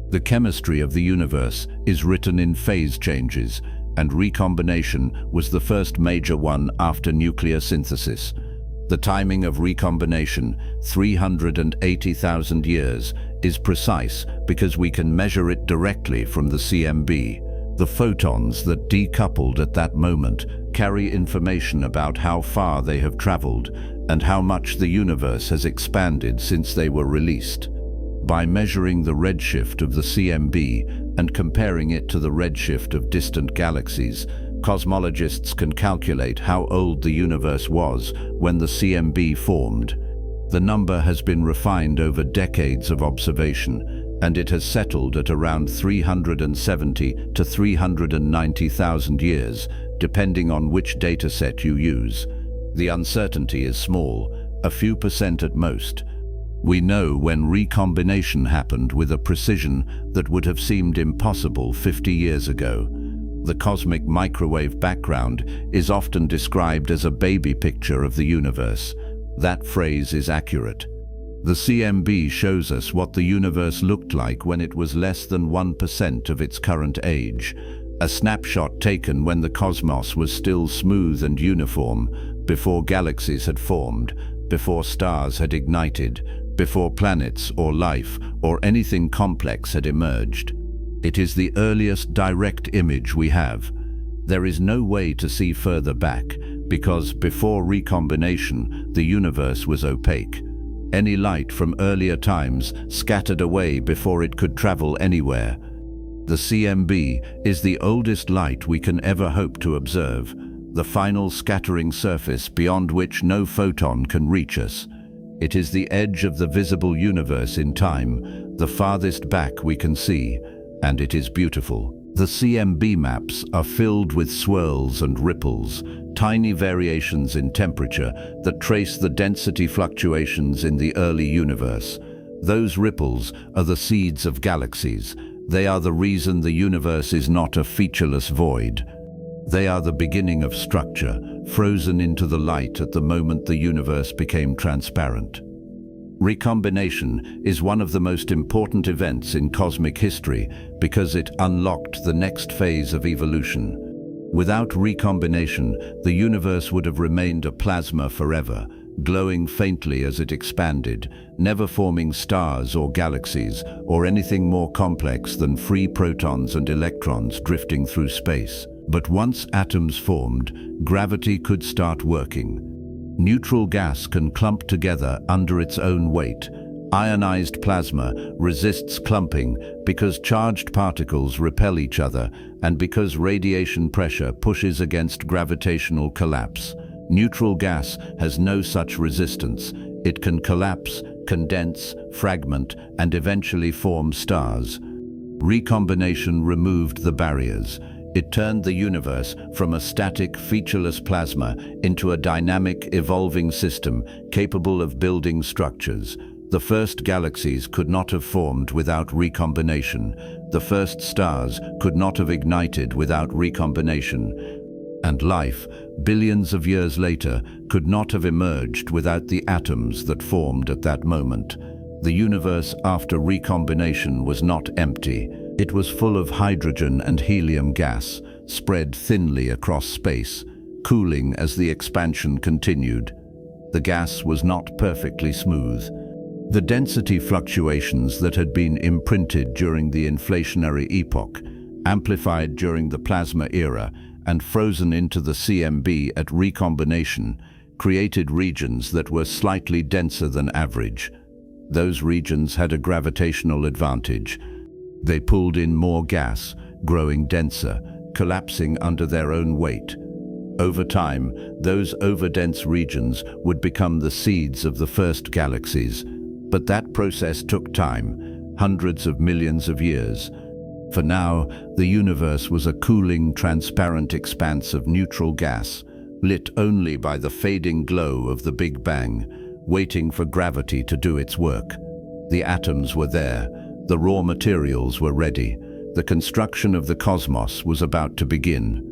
The chemistry of the universe is written in phase changes, and recombination was the first major one after nuclear synthesis. The timing of recombination, 380,000 years, is precise because we can measure it directly from the CMB. The photons that decoupled at that moment carry information about how far they have traveled and how much the universe has expanded since they were released. By measuring the redshift of the CMB and comparing it to the redshift of distant galaxies, cosmologists can calculate how old the universe was when the CMB formed. The number has been refined over decades of observation, and it has settled at around 370 to 390,000 years, depending on which dataset you use. The uncertainty is small, a few percent at most. We know when recombination happened with a precision that would have seemed impossible 50 years ago. The cosmic microwave background is often described as a baby picture of the universe. That phrase is accurate. The CMB shows us what the universe looked like when it was less than 1% of its current age. A snapshot taken when the cosmos was still smooth and uniform, before galaxies had formed, before stars had ignited, before planets or life or anything complex had emerged. It is the earliest direct image we have. There is no way to see further back, because before recombination, the universe was opaque. Any light from earlier times scattered away before it could travel anywhere. The CMB is the oldest light we can ever hope to observe, the final scattering surface beyond which no photon can reach us. It is the edge of the visible universe in time, the farthest back we can see, and it is beautiful. The CMB maps are filled with swirls and ripples, tiny variations in temperature that trace the density fluctuations in the early universe. Those ripples are the seeds of galaxies. They are the reason the universe is not a featureless void. They are the beginning of structure, frozen into the light at the moment the universe became transparent. Recombination is one of the most important events in cosmic history because it unlocked the next phase of evolution. Without recombination, the universe would have remained a plasma forever, glowing faintly as it expanded, never forming stars or galaxies or anything more complex than free protons and electrons drifting through space. But once atoms formed, gravity could start working. Neutral gas can clump together under its own weight. Ionized plasma resists clumping because charged particles repel each other and because radiation pressure pushes against gravitational collapse. Neutral gas has no such resistance. It can collapse, condense, fragment, and eventually form stars. Recombination removed the barriers. It turned the universe from a static, featureless plasma into a dynamic, evolving system capable of building structures. The first galaxies could not have formed without recombination. The first stars could not have ignited without recombination. And life, billions of years later, could not have emerged without the atoms that formed at that moment. The universe after recombination was not empty. It was full of hydrogen and helium gas, spread thinly across space, cooling as the expansion continued. The gas was not perfectly smooth. The density fluctuations that had been imprinted during the inflationary epoch, amplified during the plasma era, and frozen into the CMB at recombination, created regions that were slightly denser than average. Those regions had a gravitational advantage. They pulled in more gas, growing denser, collapsing under their own weight. Over time, those overdense regions would become the seeds of the first galaxies. But that process took time, hundreds of millions of years. For now, the universe was a cooling, transparent expanse of neutral gas, lit only by the fading glow of the Big Bang, waiting for gravity to do its work. The atoms were there. The raw materials were ready. The construction of the cosmos was about to begin.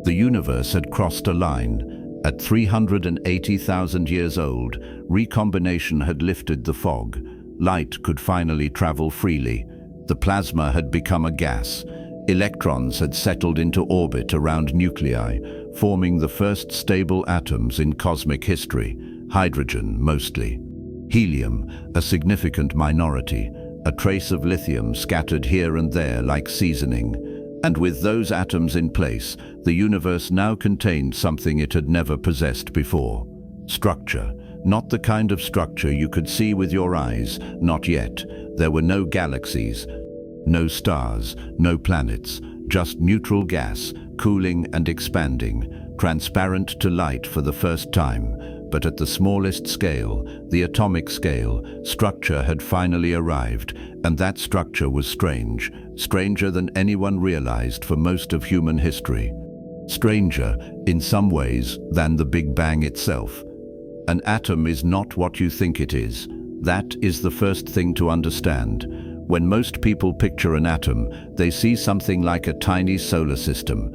The universe had crossed a line. At 380,000 years old, recombination had lifted the fog. Light could finally travel freely. The plasma had become a gas. Electrons had settled into orbit around nuclei, forming the first stable atoms in cosmic history. Hydrogen, mostly. Helium, a significant minority, a trace of lithium scattered here and there like seasoning. And with those atoms in place, the universe now contained something it had never possessed before. Structure. Not the kind of structure you could see with your eyes, not yet. There were no galaxies, no stars, no planets, just neutral gas, cooling and expanding, transparent to light for the first time. But at the smallest scale, the atomic scale, structure had finally arrived, and that structure was strange, stranger than anyone realized for most of human history. Stranger, in some ways, than the Big Bang itself. An atom is not what you think it is. That is the first thing to understand. When most people picture an atom, they see something like a tiny solar system.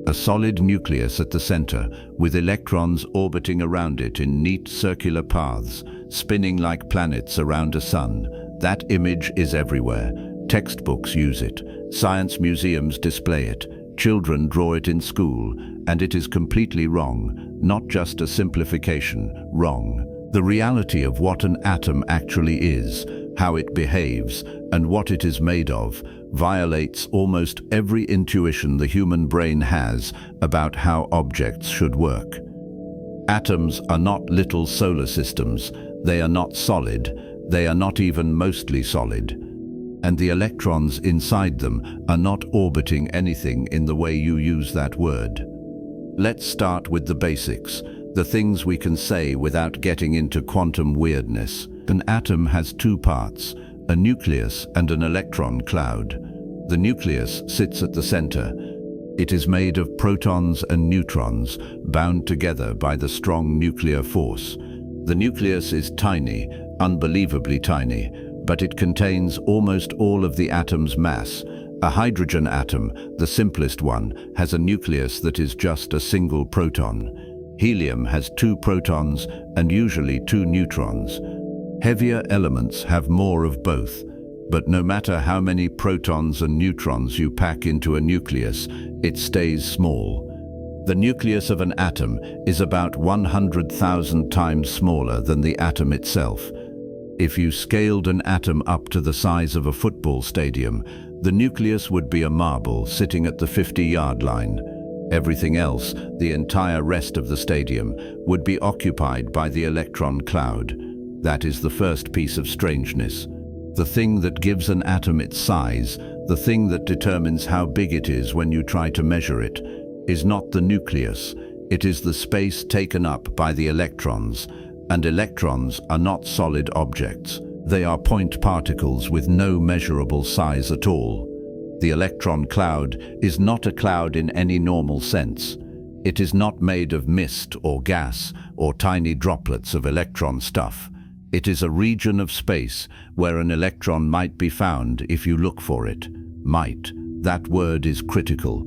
A solid nucleus at the center, with electrons orbiting around it in neat circular paths, spinning like planets around a sun. That image is everywhere. Textbooks use it. Science museums display it. Children draw it in school, and it is completely wrong. Not just a simplification, wrong. The reality of what an atom actually is, how it behaves, and what it is made of, violates almost every intuition the human brain has about how objects should work. Atoms are not little solar systems. They are not solid. They are not even mostly solid. And the electrons inside them are not orbiting anything in the way you use that word. Let's start with the basics, the things we can say without getting into quantum weirdness. An atom has two parts, a nucleus and an electron cloud. The nucleus sits at the center. It is made of protons and neutrons, bound together by the strong nuclear force. The nucleus is tiny, unbelievably tiny, but it contains almost all of the atom's mass. A hydrogen atom, the simplest one, has a nucleus that is just a single proton. Helium has two protons and usually two neutrons. Heavier elements have more of both, but no matter how many protons and neutrons you pack into a nucleus, it stays small. The nucleus of an atom is about 100,000 times smaller than the atom itself. If you scaled an atom up to the size of a football stadium, the nucleus would be a marble sitting at the 50-yard line. Everything else, the entire rest of the stadium, would be occupied by the electron cloud. That is the first piece of strangeness. The thing that gives an atom its size, the thing that determines how big it is when you try to measure it, is not the nucleus. It is the space taken up by the electrons, and electrons are not solid objects. They are point particles with no measurable size at all. The electron cloud is not a cloud in any normal sense. It is not made of mist or gas or tiny droplets of electron stuff. It is a region of space where an electron might be found if you look for it. Might. That word is critical.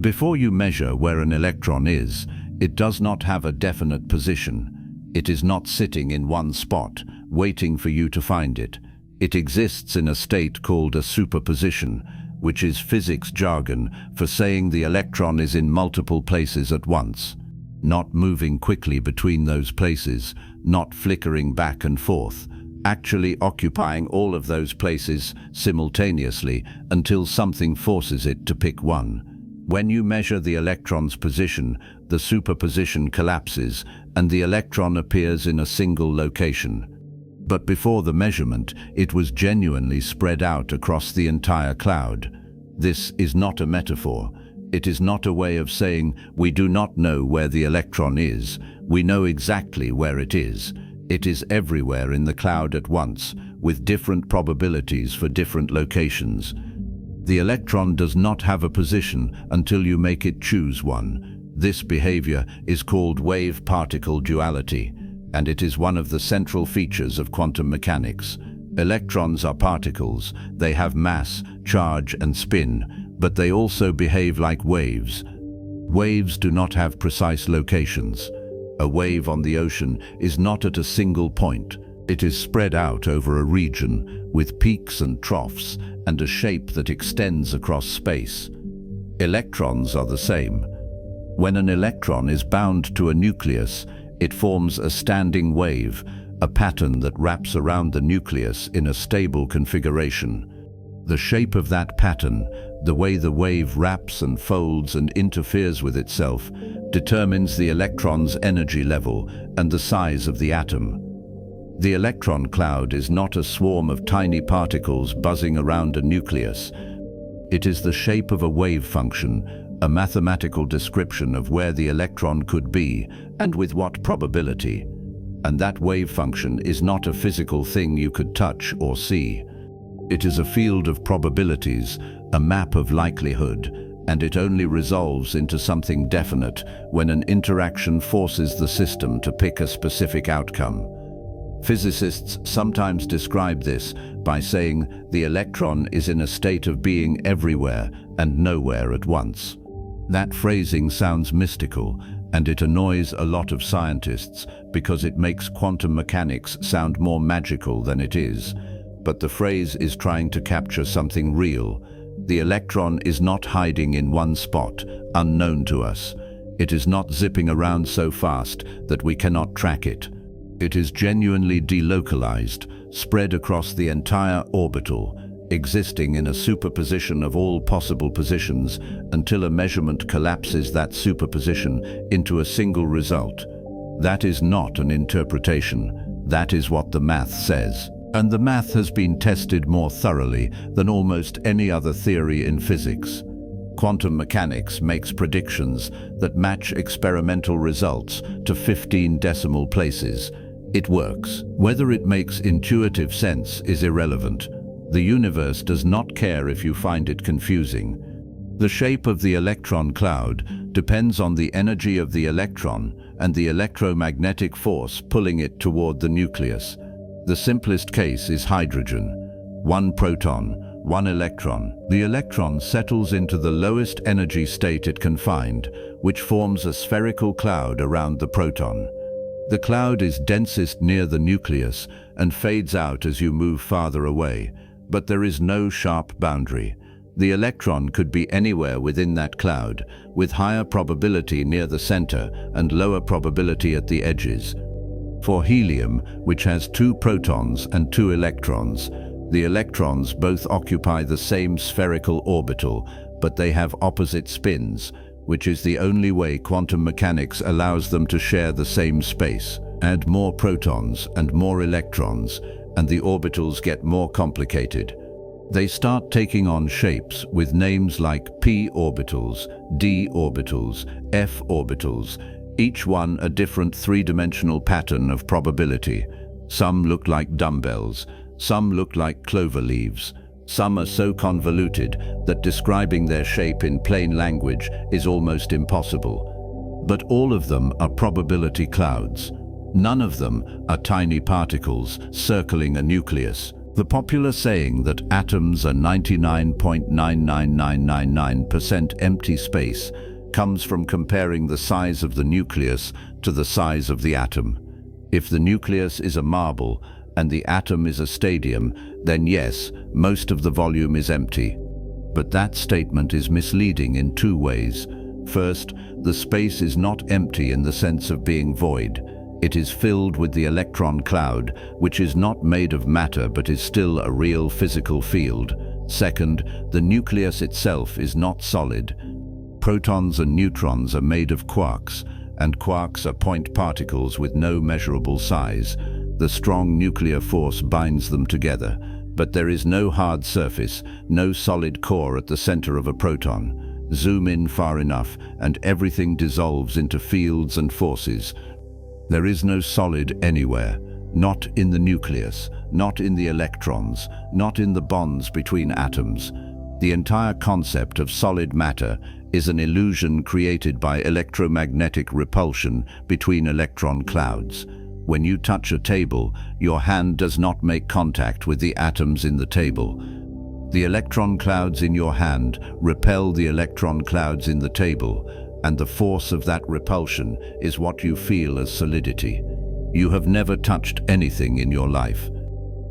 Before you measure where an electron is, it does not have a definite position. It is not sitting in one spot, waiting for you to find it. It exists in a state called a superposition, which is physics jargon for saying the electron is in multiple places at once, not moving quickly between those places, not flickering back and forth, actually occupying all of those places simultaneously until something forces it to pick one. When you measure the electron's position, the superposition collapses and the electron appears in a single location. But before the measurement, it was genuinely spread out across the entire cloud. This is not a metaphor. It is not a way of saying we do not know where the electron is. We know exactly where it is. It is everywhere in the cloud at once, with different probabilities for different locations. The electron does not have a position until you make it choose one. This behavior is called wave-particle duality, and it is one of the central features of quantum mechanics. Electrons are particles. They have mass, charge, and spin, but they also behave like waves. Waves do not have precise locations. A wave on the ocean is not at a single point. It is spread out over a region, with peaks and troughs, and a shape that extends across space. Electrons are the same. When an electron is bound to a nucleus, it forms a standing wave, a pattern that wraps around the nucleus in a stable configuration. The shape of that pattern, the way the wave wraps and folds and interferes with itself, determines the electron's energy level and the size of the atom. The electron cloud is not a swarm of tiny particles buzzing around a nucleus. It is the shape of a wave function, a mathematical description of where the electron could be and with what probability. And that wave function is not a physical thing you could touch or see. It is a field of probabilities, a map of likelihood, and it only resolves into something definite when an interaction forces the system to pick a specific outcome. Physicists sometimes describe this by saying the electron is in a state of being everywhere and nowhere at once. That phrasing sounds mystical, and it annoys a lot of scientists because it makes quantum mechanics sound more magical than it is. But the phrase is trying to capture something real. The electron is not hiding in one spot, unknown to us. It is not zipping around so fast that we cannot track it. It is genuinely delocalized, spread across the entire orbital, existing in a superposition of all possible positions until a measurement collapses that superposition into a single result. That is not an interpretation. That is what the math says. And the math has been tested more thoroughly than almost any other theory in physics. Quantum mechanics makes predictions that match experimental results to 15 decimal places. It works. Whether it makes intuitive sense is irrelevant. The universe does not care if you find it confusing. The shape of the electron cloud depends on the energy of the electron and the electromagnetic force pulling it toward the nucleus. The simplest case is hydrogen. One proton, one electron. The electron settles into the lowest energy state it can find, which forms a spherical cloud around the proton. The cloud is densest near the nucleus and fades out as you move farther away, but there is no sharp boundary. The electron could be anywhere within that cloud, with higher probability near the center and lower probability at the edges. For helium, which has 2 protons and 2 electrons, the electrons both occupy the same spherical orbital, but they have opposite spins, which is the only way quantum mechanics allows them to share the same space. Add more protons and more electrons, and the orbitals get more complicated. They start taking on shapes with names like p orbitals, d orbitals, f orbitals, each one a different 3-dimensional pattern of probability. Some look like dumbbells, some look like clover leaves. Some are so convoluted that describing their shape in plain language is almost impossible. But all of them are probability clouds. None of them are tiny particles circling a nucleus. The popular saying that atoms are 99.99999% empty space comes from comparing the size of the nucleus to the size of the atom. If the nucleus is a marble and the atom is a stadium, then yes, most of the volume is empty. But that statement is misleading in 2 ways. First, the space is not empty in the sense of being void. It is filled with the electron cloud, which is not made of matter but is still a real physical field. Second, the nucleus itself is not solid. Protons and neutrons are made of quarks, and quarks are point particles with no measurable size. The strong nuclear force binds them together, but there is no hard surface, no solid core at the center of a proton. Zoom in far enough, and everything dissolves into fields and forces. There is no solid anywhere, not in the nucleus, not in the electrons, not in the bonds between atoms. The entire concept of solid matter is an illusion created by electromagnetic repulsion between electron clouds. When you touch a table, your hand does not make contact with the atoms in the table. The electron clouds in your hand repel the electron clouds in the table, and the force of that repulsion is what you feel as solidity. You have never touched anything in your life.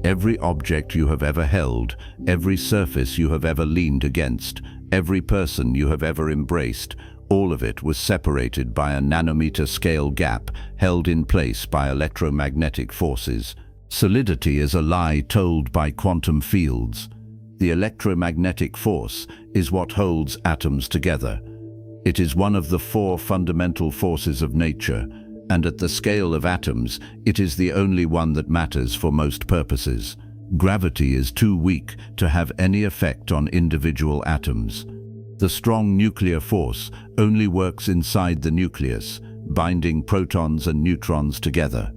Every object you have ever held, every surface you have ever leaned against, every person you have ever embraced, all of it was separated by a nanometer scale gap held in place by electromagnetic forces. Solidity is a lie told by quantum fields. The electromagnetic force is what holds atoms together. It is one of the 4 fundamental forces of nature, and at the scale of atoms, it is the only one that matters for most purposes. Gravity is too weak to have any effect on individual atoms. The strong nuclear force only works inside the nucleus, binding protons and neutrons together.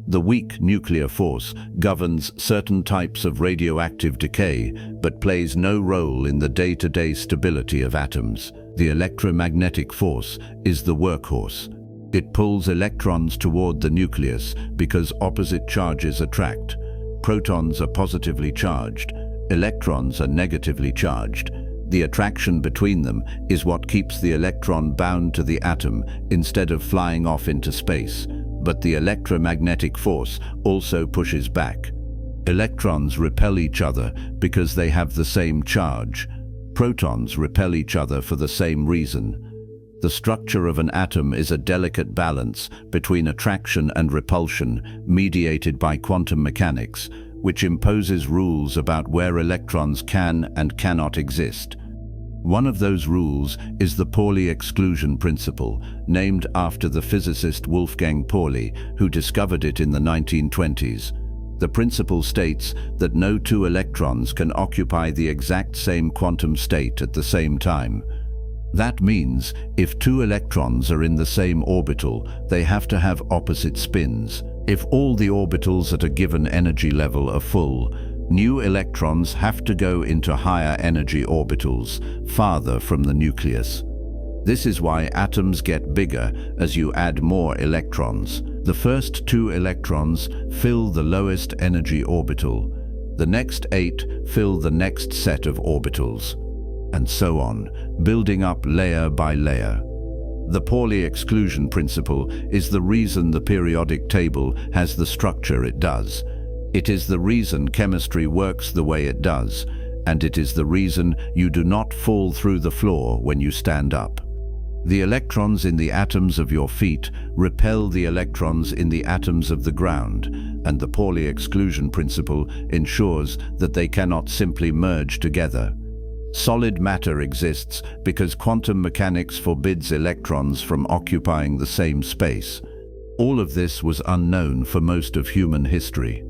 The weak nuclear force governs certain types of radioactive decay, but plays no role in the day-to-day stability of atoms. The electromagnetic force is the workhorse. It pulls electrons toward the nucleus because opposite charges attract. Protons are positively charged. Electrons are negatively charged. The attraction between them is what keeps the electron bound to the atom instead of flying off into space. But the electromagnetic force also pushes back. Electrons repel each other because they have the same charge. Protons repel each other for the same reason. The structure of an atom is a delicate balance between attraction and repulsion mediated by quantum mechanics, which imposes rules about where electrons can and cannot exist. One of those rules is the Pauli exclusion principle, named after the physicist Wolfgang Pauli, who discovered it in the 1920s. The principle states that no 2 electrons can occupy the exact same quantum state at the same time. That means if 2 electrons are in the same orbital, they have to have opposite spins. If all the orbitals at a given energy level are full, new electrons have to go into higher energy orbitals, farther from the nucleus. This is why atoms get bigger as you add more electrons. The first 2 electrons fill the lowest energy orbital. The next 8 fill the next set of orbitals, and so on, building up layer by layer. The Pauli exclusion principle is the reason the periodic table has the structure it does. It is the reason chemistry works the way it does, and it is the reason you do not fall through the floor when you stand up. The electrons in the atoms of your feet repel the electrons in the atoms of the ground, and the Pauli exclusion principle ensures that they cannot simply merge together. Solid matter exists because quantum mechanics forbids electrons from occupying the same space. All of this was unknown for most of human history.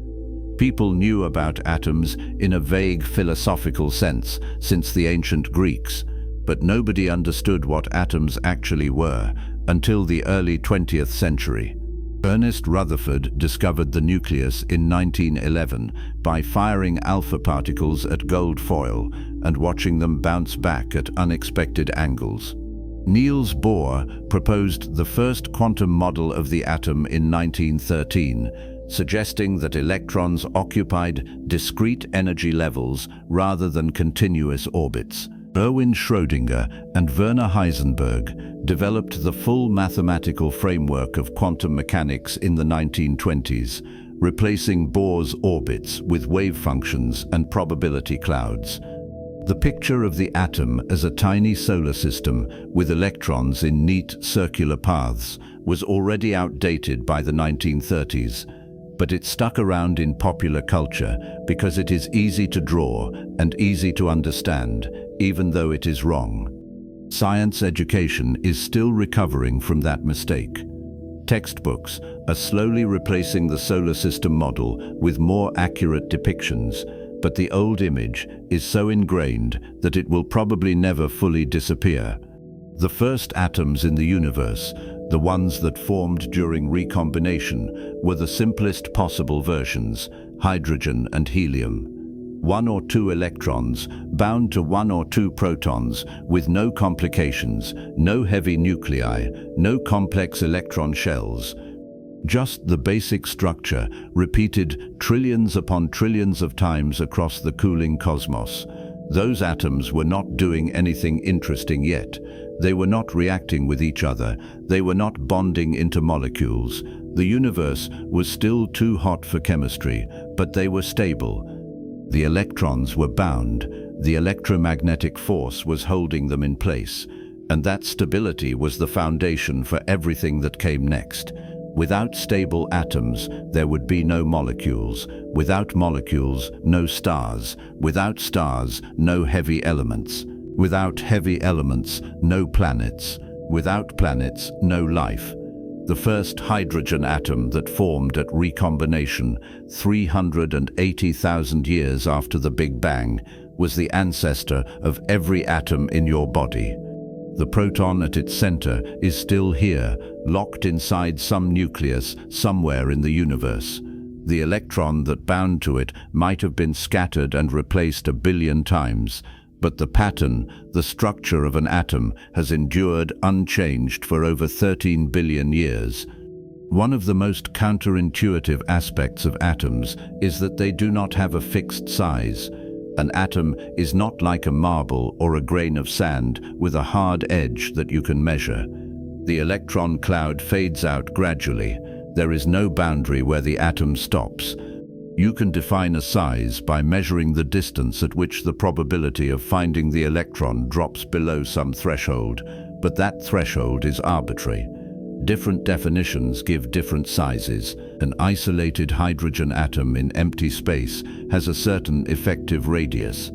People knew about atoms in a vague philosophical sense since the ancient Greeks, but nobody understood what atoms actually were until the early 20th century. Ernest Rutherford discovered the nucleus in 1911 by firing alpha particles at gold foil and watching them bounce back at unexpected angles. Niels Bohr proposed the first quantum model of the atom in 1913, suggesting that electrons occupied discrete energy levels rather than continuous orbits. Erwin Schrödinger and Werner Heisenberg developed the full mathematical framework of quantum mechanics in the 1920s, replacing Bohr's orbits with wave functions and probability clouds. The picture of the atom as a tiny solar system with electrons in neat circular paths was already outdated by the 1930s, but it stuck around in popular culture because it is easy to draw and easy to understand, even though it is wrong. Science education is still recovering from that mistake. Textbooks are slowly replacing the solar system model with more accurate depictions, but the old image is so ingrained that it will probably never fully disappear. The first atoms in the universe, the ones that formed during recombination, were the simplest possible versions, hydrogen and helium. 1 or 2 electrons bound to 1 or 2 protons with no complications, no heavy nuclei, no complex electron shells. Just the basic structure repeated trillions upon trillions of times across the cooling cosmos. Those atoms were not doing anything interesting yet. They were not reacting with each other. They were not bonding into molecules. The universe was still too hot for chemistry, but they were stable. The electrons were bound. The electromagnetic force was holding them in place, and that stability was the foundation for everything that came next. Without stable atoms, there would be no molecules. Without molecules, no stars. Without stars, no heavy elements. Without heavy elements, no planets. Without planets, no life. The first hydrogen atom that formed at recombination 380,000 years after the Big Bang was the ancestor of every atom in your body. The proton at its center is still here, locked inside some nucleus somewhere in the universe. The electron that bound to it might have been scattered and replaced 1 billion times, but the pattern, the structure of an atom, has endured unchanged for over 13 billion years. One of the most counterintuitive aspects of atoms is that they do not have a fixed size. An atom is not like a marble or a grain of sand with a hard edge that you can measure. The electron cloud fades out gradually. There is no boundary where the atom stops. You can define a size by measuring the distance at which the probability of finding the electron drops below some threshold, but that threshold is arbitrary. Different definitions give different sizes. An isolated hydrogen atom in empty space has a certain effective radius.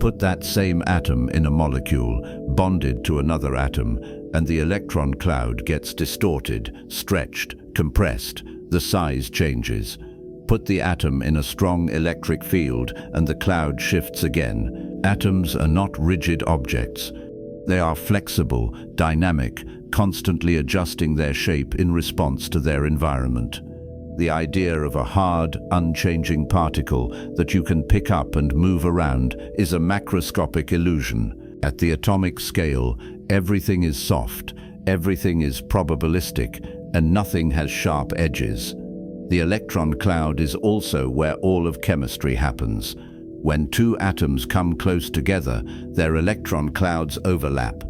Put that same atom in a molecule, bonded to another atom, and the electron cloud gets distorted, stretched, compressed. The size changes. Put the atom in a strong electric field and the cloud shifts again. Atoms are not rigid objects. They are flexible, dynamic, constantly adjusting their shape in response to their environment. The idea of a hard, unchanging particle that you can pick up and move around is a macroscopic illusion. At the atomic scale, everything is soft, everything is probabilistic, and nothing has sharp edges. The electron cloud is also where all of chemistry happens. When two atoms come close together, their electron clouds overlap.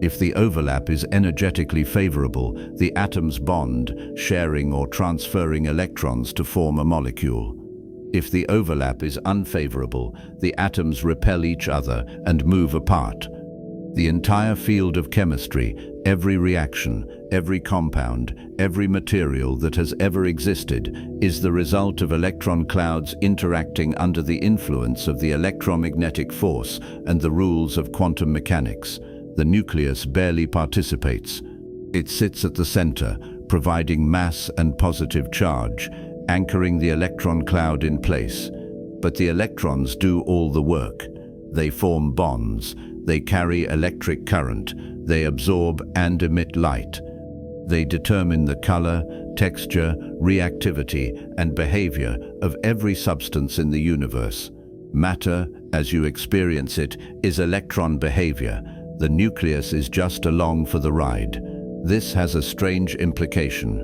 If the overlap is energetically favorable, the atoms bond, sharing or transferring electrons to form a molecule. If the overlap is unfavorable, the atoms repel each other and move apart. The entire field of chemistry, every reaction, every compound, every material that has ever existed, is the result of electron clouds interacting under the influence of the electromagnetic force and the rules of quantum mechanics. The nucleus barely participates. It sits at the center, providing mass and positive charge, anchoring the electron cloud in place. But the electrons do all the work. They form bonds. They carry electric current. They absorb and emit light. They determine the color, texture, reactivity, and behavior of every substance in the universe. Matter, as you experience it, is electron behavior. The nucleus is just along for the ride. This has a strange implication.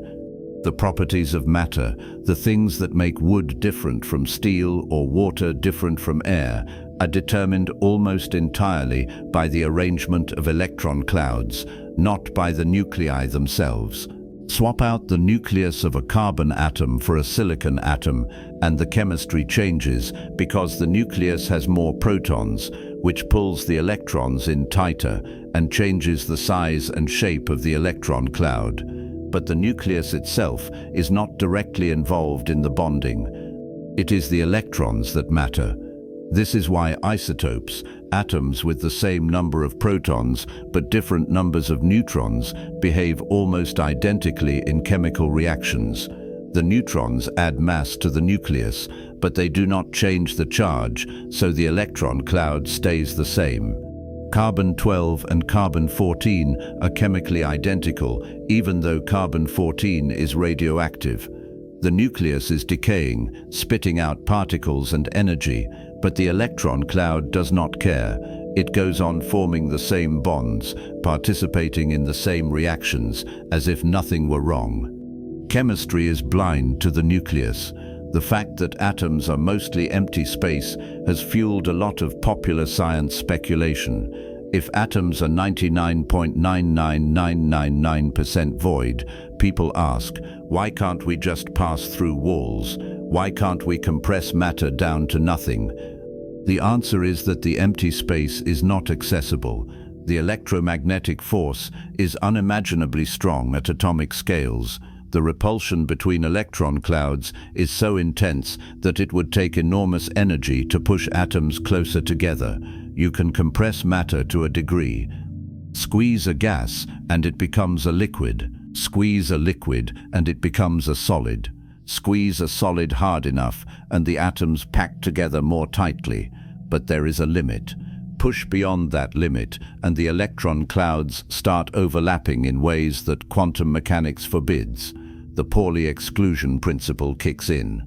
The properties of matter, the things that make wood different from steel or water different from air, are determined almost entirely by the arrangement of electron clouds, not by the nuclei themselves. Swap out the nucleus of a carbon atom for a silicon atom, and the chemistry changes because the nucleus has more protons, which pulls the electrons in tighter and changes the size and shape of the electron cloud. But the nucleus itself is not directly involved in the bonding. It is the electrons that matter. This is why isotopes, atoms with the same number of protons but different numbers of neutrons, behave almost identically in chemical reactions. The neutrons add mass to the nucleus, but they do not change the charge, so the electron cloud stays the same. Carbon-12 and carbon-14 are chemically identical, even though carbon-14 is radioactive. The nucleus is decaying, spitting out particles and energy, but the electron cloud does not care. It goes on forming the same bonds, participating in the same reactions, as if nothing were wrong. Chemistry is blind to the nucleus. The fact that atoms are mostly empty space has fueled a lot of popular science speculation. If atoms are 99.99999% void, people ask, why can't we just pass through walls? Why can't we compress matter down to nothing? The answer is that the empty space is not accessible. The electromagnetic force is unimaginably strong at atomic scales. The repulsion between electron clouds is so intense that it would take enormous energy to push atoms closer together. You can compress matter to a degree. Squeeze a gas and it becomes a liquid. Squeeze a liquid and it becomes a solid. Squeeze a solid hard enough and the atoms pack together more tightly. But there is a limit. Push beyond that limit and the electron clouds start overlapping in ways that quantum mechanics forbids. The Pauli exclusion principle kicks in.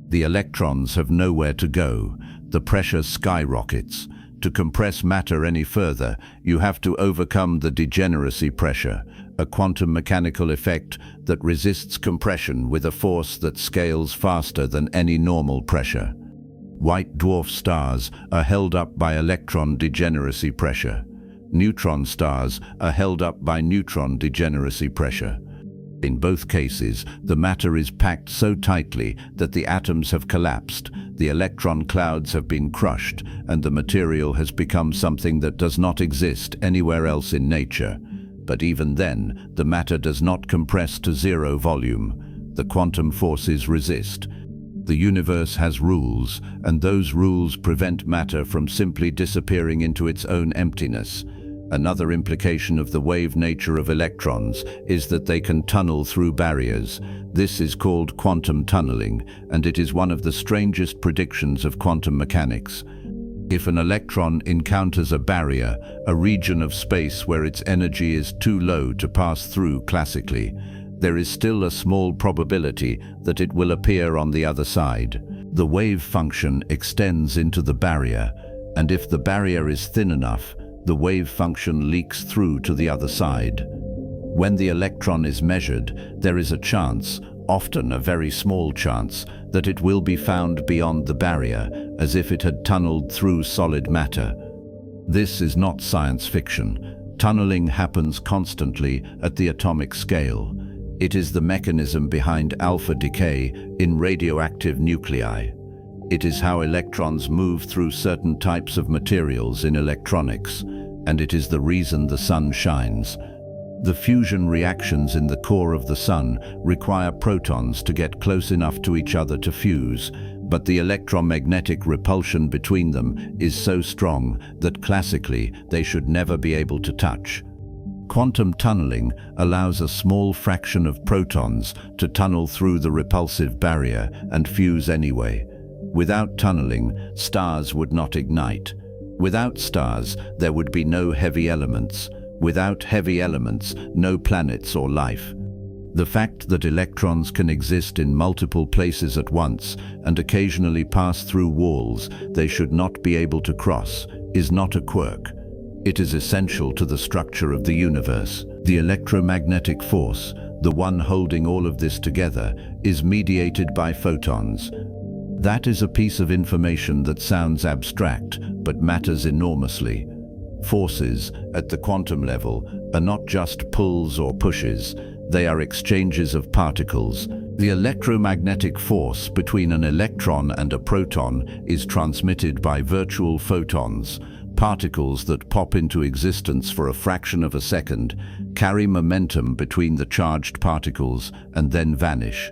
The electrons have nowhere to go. The pressure skyrockets. To compress matter any further, you have to overcome the degeneracy pressure, a quantum mechanical effect that resists compression with a force that scales faster than any normal pressure. White dwarf stars are held up by electron degeneracy pressure. Neutron stars are held up by neutron degeneracy pressure. In both cases, the matter is packed so tightly that the atoms have collapsed, the electron clouds have been crushed, and the material has become something that does not exist anywhere else in nature. But even then, the matter does not compress to zero volume. The quantum forces resist. The universe has rules, and those rules prevent matter from simply disappearing into its own emptiness. Another implication of the wave nature of electrons is that they can tunnel through barriers. This is called quantum tunneling, and it is one of the strangest predictions of quantum mechanics. If an electron encounters a barrier, a region of space where its energy is too low to pass through classically, there is still a small probability that it will appear on the other side. The wave function extends into the barrier, and if the barrier is thin enough, the wave function leaks through to the other side. When the electron is measured, there is a chance, often a very small chance, that it will be found beyond the barrier, as if it had tunneled through solid matter. This is not science fiction. Tunneling happens constantly at the atomic scale. It is the mechanism behind alpha decay in radioactive nuclei. It is how electrons move through certain types of materials in electronics, and it is the reason the sun shines. The fusion reactions in the core of the sun require protons to get close enough to each other to fuse, but the electromagnetic repulsion between them is so strong that classically they should never be able to touch. Quantum tunneling allows a small fraction of protons to tunnel through the repulsive barrier and fuse anyway. Without tunneling, stars would not ignite. Without stars, there would be no heavy elements. Without heavy elements, no planets or life. The fact that electrons can exist in multiple places at once and occasionally pass through walls they should not be able to cross is not a quirk. It is essential to the structure of the universe. The electromagnetic force, the one holding all of this together, is mediated by photons. That is a piece of information that sounds abstract, but matters enormously. Forces, at the quantum level, are not just pulls or pushes, they are exchanges of particles. The electromagnetic force between an electron and a proton is transmitted by virtual photons, particles that pop into existence for a fraction of a second, carry momentum between the charged particles, and then vanish.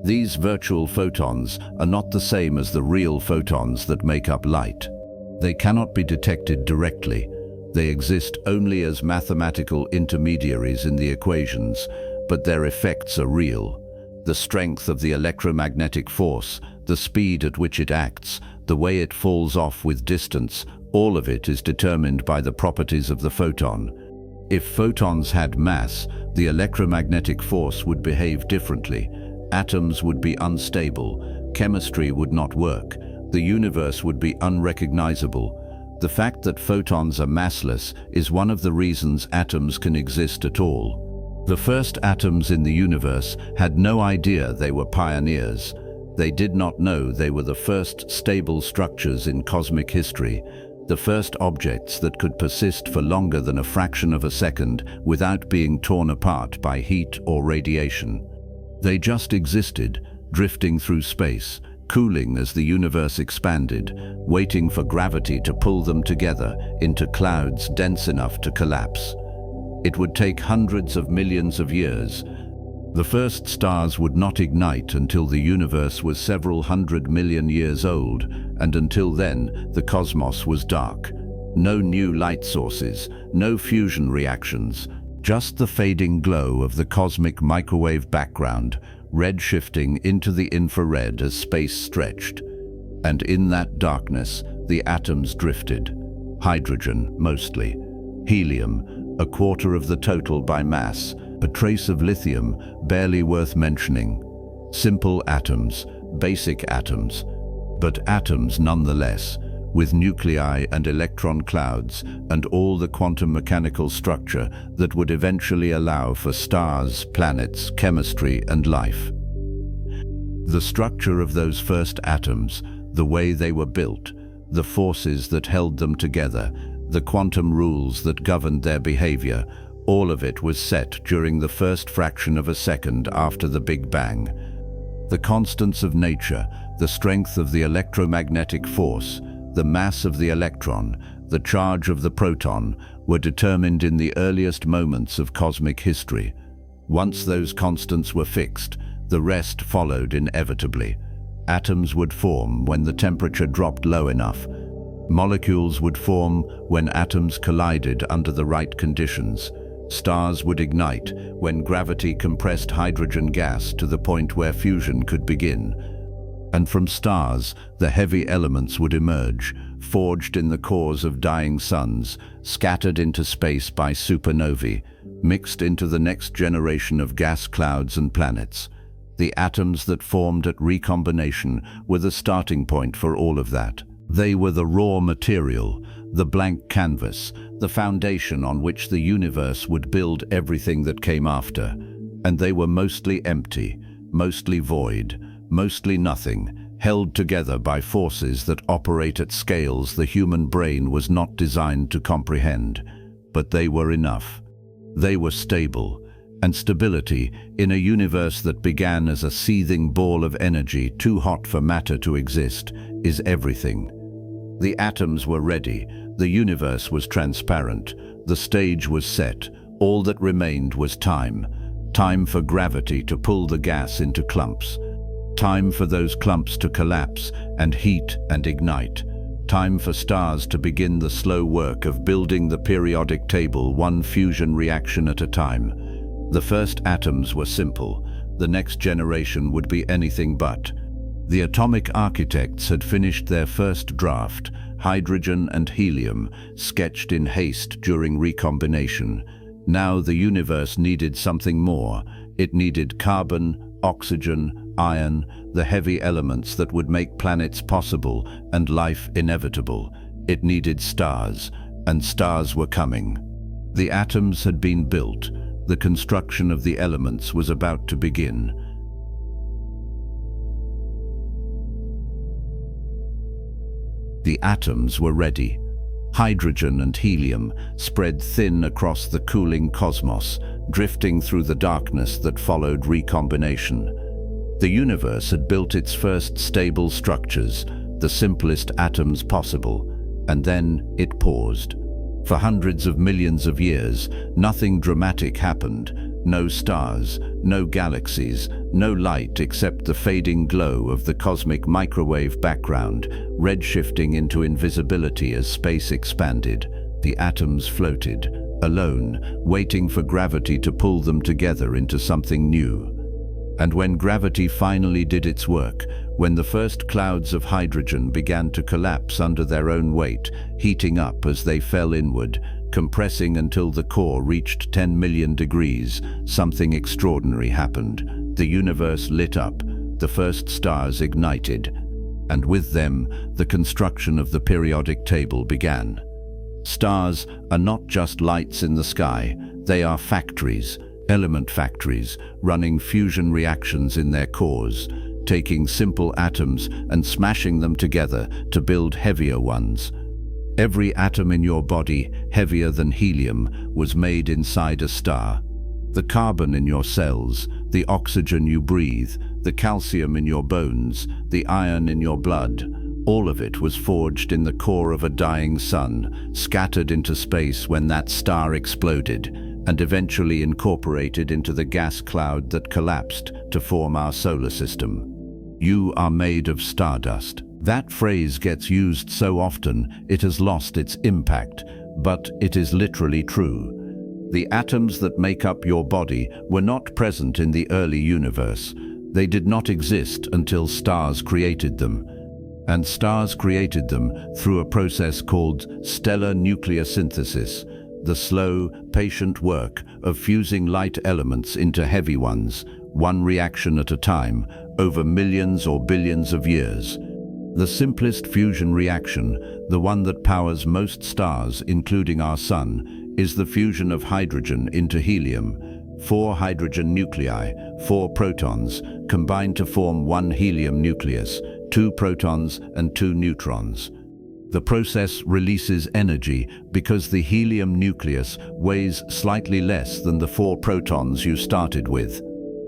These virtual photons are not the same as the real photons that make up light. They cannot be detected directly. They exist only as mathematical intermediaries in the equations, but their effects are real. The strength of the electromagnetic force, the speed at which it acts, the way it falls off with distance, all of it is determined by the properties of the photon. If photons had mass, the electromagnetic force would behave differently. Atoms would be unstable, chemistry would not work, the universe would be unrecognizable. The fact that photons are massless is one of the reasons atoms can exist at all. The first atoms in the universe had no idea they were pioneers. They did not know they were the first stable structures in cosmic history, the first objects that could persist for longer than a fraction of a second without being torn apart by heat or radiation. They just existed, drifting through space, cooling as the universe expanded, waiting for gravity to pull them together into clouds dense enough to collapse. It would take hundreds of millions of years. The first stars would not ignite until the universe was several 100 million years old, and until then, the cosmos was dark. No new light sources, no fusion reactions, just the fading glow of the cosmic microwave background, red shifting into the infrared as space stretched. And in that darkness, the atoms drifted. Hydrogen, mostly. Helium, a quarter of the total by mass. A trace of lithium, barely worth mentioning. Simple atoms, basic atoms. But atoms nonetheless, with nuclei and electron clouds and all the quantum mechanical structure that would eventually allow for stars, planets, chemistry, and life. The structure of those first atoms, the way they were built, the forces that held them together, the quantum rules that governed their behavior, all of it was set during the first fraction of a second after the Big Bang. The constants of nature, the strength of the electromagnetic force, the mass of the electron, the charge of the proton, were determined in the earliest moments of cosmic history. Once those constants were fixed, the rest followed inevitably. Atoms would form when the temperature dropped low enough. Molecules would form when atoms collided under the right conditions. Stars would ignite when gravity compressed hydrogen gas to the point where fusion could begin. And from stars, the heavy elements would emerge, forged in the cores of dying suns, scattered into space by supernovae, mixed into the next generation of gas clouds and planets. The atoms that formed at recombination were the starting point for all of that. They were the raw material, the blank canvas, the foundation on which the universe would build everything that came after. And they were mostly empty, mostly void, mostly nothing, held together by forces that operate at scales the human brain was not designed to comprehend. But they were enough. They were stable, and stability, in a universe that began as a seething ball of energy too hot for matter to exist, is everything. The atoms were ready, the universe was transparent, the stage was set, all that remained was time. Time for gravity to pull the gas into clumps. Time for those clumps to collapse and heat and ignite. Time for stars to begin the slow work of building the periodic table, one fusion reaction at a time. The first atoms were simple. The next generation would be anything but. The atomic architects had finished their first draft, hydrogen and helium, sketched in haste during recombination. Now the universe needed something more. It needed carbon, oxygen, iron, the heavy elements that would make planets possible and life inevitable. It needed stars, and stars were coming. The atoms had been built. The construction of the elements was about to begin. The atoms were ready. Hydrogen and helium spread thin across the cooling cosmos, drifting through the darkness that followed recombination. The universe had built its first stable structures, the simplest atoms possible, and then it paused. For hundreds of millions of years, nothing dramatic happened. No stars, no galaxies, no light except the fading glow of the cosmic microwave background, redshifting into invisibility as space expanded. The atoms floated, alone, waiting for gravity to pull them together into something new. And when gravity finally did its work, when the first clouds of hydrogen began to collapse under their own weight, heating up as they fell inward, compressing until the core reached 10 million degrees, something extraordinary happened. The universe lit up, the first stars ignited, and with them, the construction of the periodic table began. Stars are not just lights in the sky, they are factories, element factories, running fusion reactions in their cores, taking simple atoms and smashing them together to build heavier ones. Every atom in your body, heavier than helium, was made inside a star. The carbon in your cells, the oxygen you breathe, the calcium in your bones, the iron in your blood, all of it was forged in the core of a dying sun, scattered into space when that star exploded, and eventually incorporated into the gas cloud that collapsed to form our solar system. You are made of stardust. That phrase gets used so often it has lost its impact, but it is literally true. The atoms that make up your body were not present in the early universe. They did not exist until stars created them. And stars created them through a process called stellar nucleosynthesis, the slow, patient work of fusing light elements into heavy ones, one reaction at a time, over millions or billions of years. The simplest fusion reaction, the one that powers most stars, including our sun, is the fusion of hydrogen into helium. 4 hydrogen nuclei, 4 protons, combine to form one helium nucleus, 2 protons and 2 neutrons. The process releases energy because the helium nucleus weighs slightly less than the 4 protons you started with.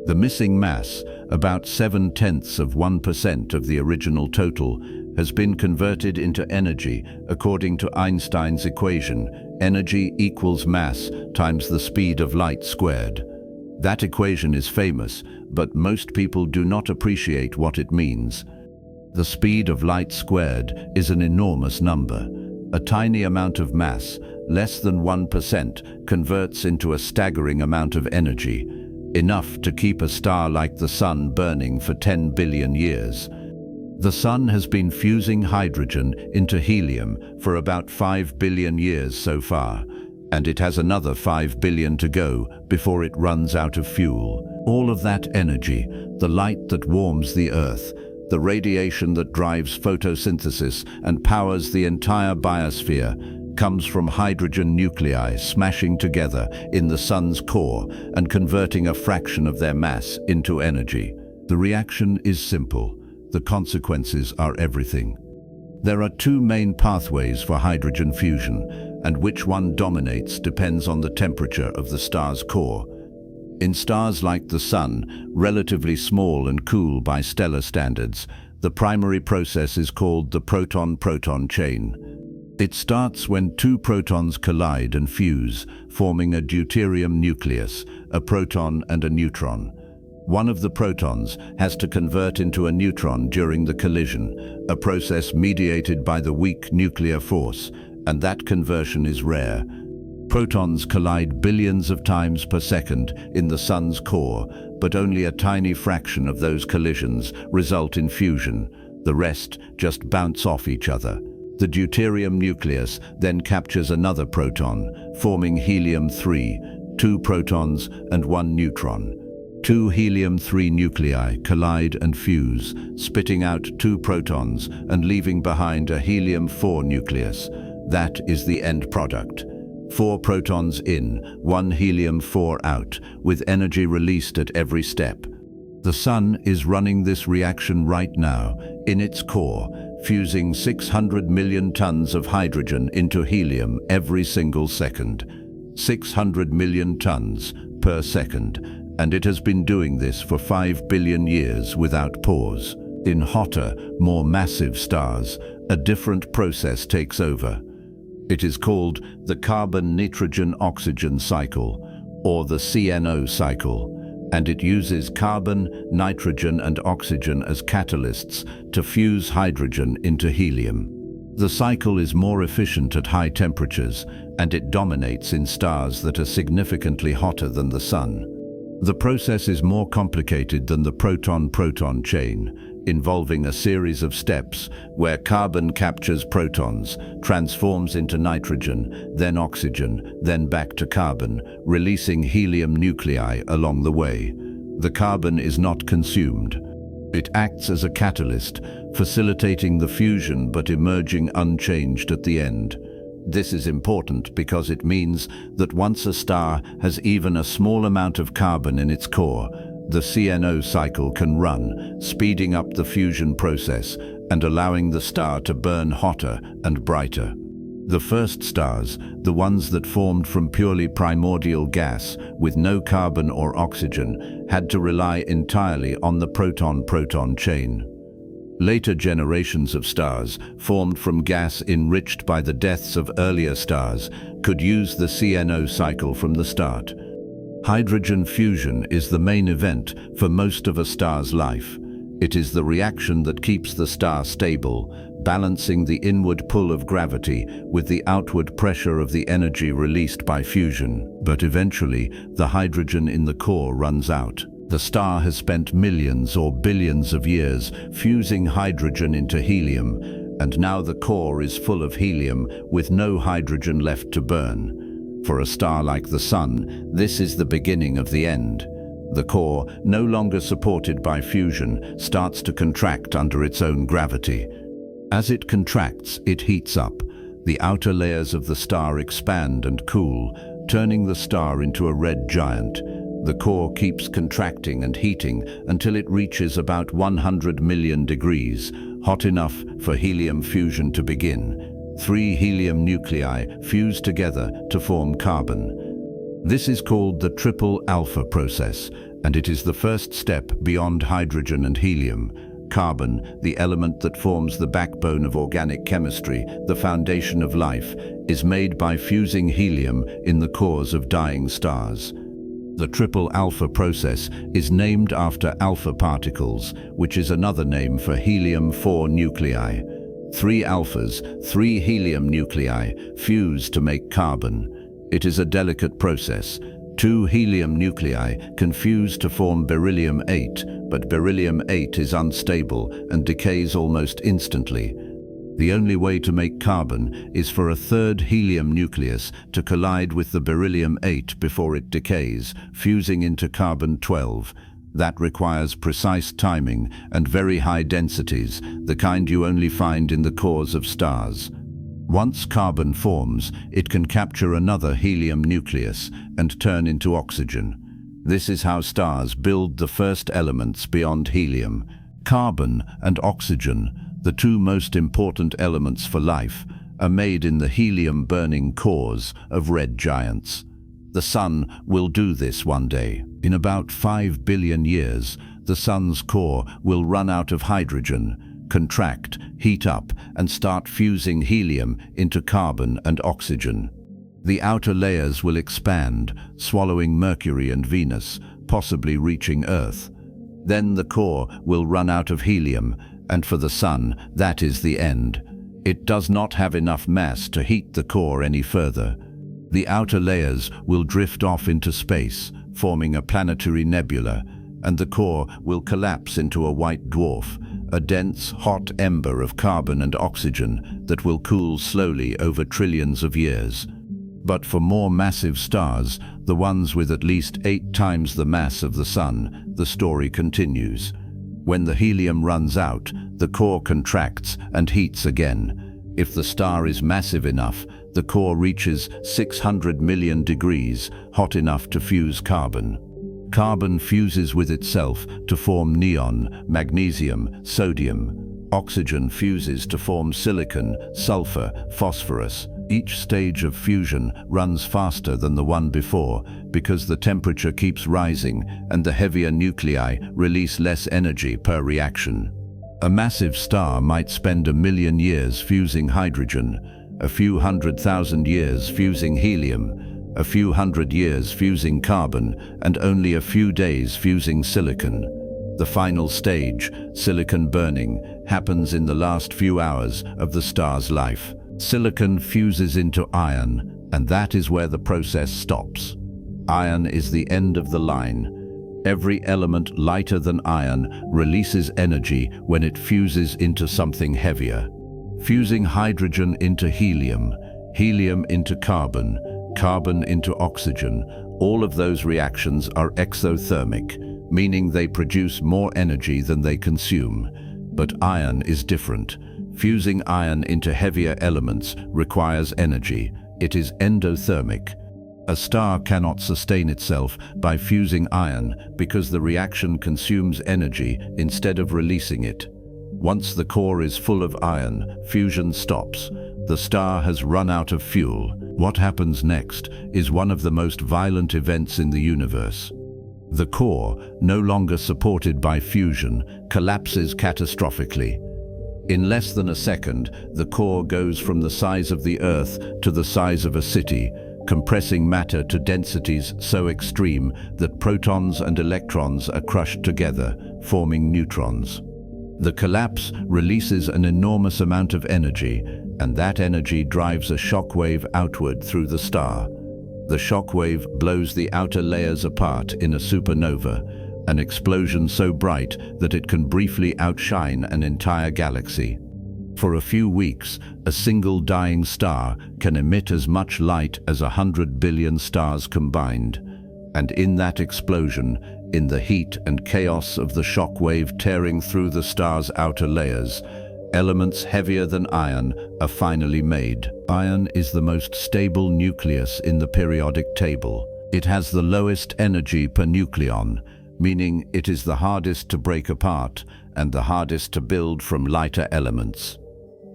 The missing mass, about 0.7% of the original total, has been converted into energy according to Einstein's equation, energy equals mass times the speed of light squared. That equation is famous, but most people do not appreciate what it means. The speed of light squared is an enormous number. A tiny amount of mass, less than 1%, converts into a staggering amount of energy, enough to keep a star like the sun burning for 10 billion years. The Sun has been fusing hydrogen into helium for about 5 billion years so far, and it has another 5 billion to go before it runs out of fuel. All of that energy, the light that warms the Earth, the radiation that drives photosynthesis and powers the entire biosphere, comes from hydrogen nuclei smashing together in the Sun's core and converting a fraction of their mass into energy. The reaction is simple. The consequences are everything. There are two main pathways for hydrogen fusion, and which one dominates depends on the temperature of the star's core. In stars like the Sun, relatively small and cool by stellar standards, the primary process is called the proton-proton chain. It starts when two protons collide and fuse, forming a deuterium nucleus, a proton and a neutron. One of the protons has to convert into a neutron during the collision, a process mediated by the weak nuclear force, and that conversion is rare. Protons collide billions of times per second in the Sun's core, but only a tiny fraction of those collisions result in fusion. The rest just bounce off each other. The deuterium nucleus then captures another proton, forming helium-3, two protons and one neutron. Two helium-3 nuclei collide and fuse, spitting out two protons and leaving behind a helium-4 nucleus. That is the end product. 4 protons in, 1 helium-4 out, with energy released at every step. The Sun is running this reaction right now, in its core, fusing 600 million tons of hydrogen into helium every single second. 600 million tons per second. And it has been doing this for 5 billion years without pause. In hotter, more massive stars, a different process takes over. It is called the carbon-nitrogen-oxygen cycle, or the CNO cycle, and it uses carbon, nitrogen and oxygen as catalysts to fuse hydrogen into helium. The cycle is more efficient at high temperatures, and it dominates in stars that are significantly hotter than the Sun. The process is more complicated than the proton-proton chain, involving a series of steps where carbon captures protons, transforms into nitrogen, then oxygen, then back to carbon, releasing helium nuclei along the way. The carbon is not consumed. It acts as a catalyst, facilitating the fusion but emerging unchanged at the end. This is important because it means that once a star has even a small amount of carbon in its core, the CNO cycle can run, speeding up the fusion process and allowing the star to burn hotter and brighter. The first stars, the ones that formed from purely primordial gas with no carbon or oxygen, had to rely entirely on the proton-proton chain. Later generations of stars, formed from gas enriched by the deaths of earlier stars, could use the CNO cycle from the start. Hydrogen fusion is the main event for most of a star's life. It is the reaction that keeps the star stable, balancing the inward pull of gravity with the outward pressure of the energy released by fusion. But eventually, the hydrogen in the core runs out. The star has spent millions or billions of years fusing hydrogen into helium, and now the core is full of helium with no hydrogen left to burn. For a star like the Sun, this is the beginning of the end. The core, no longer supported by fusion, starts to contract under its own gravity. As it contracts, it heats up. The outer layers of the star expand and cool, turning the star into a red giant. The core keeps contracting and heating until it reaches about 100 million degrees, hot enough for helium fusion to begin. 3 helium nuclei fuse together to form carbon. This is called the triple alpha process, and it is the first step beyond hydrogen and helium. Carbon, the element that forms the backbone of organic chemistry, the foundation of life, is made by fusing helium in the cores of dying stars. The triple alpha process is named after alpha particles, which is another name for helium-4 nuclei. 3 alphas, 3 helium nuclei, fuse to make carbon. It is a delicate process. Two helium nuclei can fuse to form beryllium-8, but beryllium-8 is unstable and decays almost instantly. The only way to make carbon is for a third helium nucleus to collide with the beryllium-8 before it decays, fusing into carbon-12. That requires precise timing and very high densities, the kind you only find in the cores of stars. Once carbon forms, it can capture another helium nucleus and turn into oxygen. This is how stars build the first elements beyond helium. Carbon and oxygen, the two most important elements for life, are made in the helium-burning cores of red giants. The Sun will do this one day. In about 5 billion years, the Sun's core will run out of hydrogen, contract, heat up, and start fusing helium into carbon and oxygen. The outer layers will expand, swallowing Mercury and Venus, possibly reaching Earth. Then the core will run out of helium, and for the Sun, that is the end. It does not have enough mass to heat the core any further. The outer layers will drift off into space, forming a planetary nebula, and the core will collapse into a white dwarf, a dense, hot ember of carbon and oxygen that will cool slowly over trillions of years. But for more massive stars, the ones with at least 8 times the mass of the Sun, the story continues. When the helium runs out, the core contracts and heats again. If the star is massive enough, the core reaches 600 million degrees, hot enough to fuse carbon. Carbon fuses with itself to form neon, magnesium, sodium. Oxygen fuses to form silicon, sulfur, phosphorus. Each stage of fusion runs faster than the one before because the temperature keeps rising and the heavier nuclei release less energy per reaction. A massive star might spend 1 million years fusing hydrogen, a few 100,000 years fusing helium, a few 100 years fusing carbon, and only a few days fusing silicon. The final stage, silicon burning, happens in the last few hours of the star's life. Silicon fuses into iron, and that is where the process stops. Iron is the end of the line. Every element lighter than iron releases energy when it fuses into something heavier. Fusing hydrogen into helium, helium into carbon, carbon into oxygen, all of those reactions are exothermic, meaning they produce more energy than they consume. But iron is different. Fusing iron into heavier elements requires energy. It is endothermic. A star cannot sustain itself by fusing iron because the reaction consumes energy instead of releasing it. Once the core is full of iron, fusion stops. The star has run out of fuel. What happens next is one of the most violent events in the universe. The core, no longer supported by fusion, collapses catastrophically. In less than a second, the core goes from the size of the Earth to the size of a city, compressing matter to densities so extreme that protons and electrons are crushed together, forming neutrons. The collapse releases an enormous amount of energy, and that energy drives a shockwave outward through the star. The shockwave blows the outer layers apart in a supernova, an explosion so bright that it can briefly outshine an entire galaxy. For a few weeks, a single dying star can emit as much light as 100 billion stars combined. And in that explosion, in the heat and chaos of the shockwave tearing through the star's outer layers, elements heavier than iron are finally made. Iron is the most stable nucleus in the periodic table. It has the lowest energy per nucleon, meaning it is the hardest to break apart and the hardest to build from lighter elements.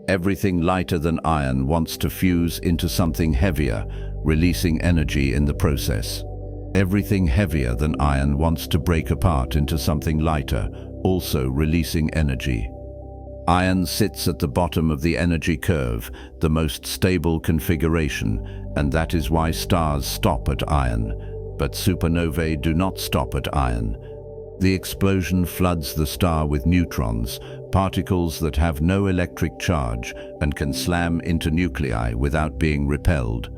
Everything lighter than iron wants to fuse into something heavier, releasing energy in the process. Everything heavier than iron wants to break apart into something lighter, also releasing energy. Iron sits at the bottom of the energy curve, the most stable configuration, and that is why stars stop at iron. But supernovae do not stop at iron. The explosion floods the star with neutrons, particles that have no electric charge and can slam into nuclei without being repelled.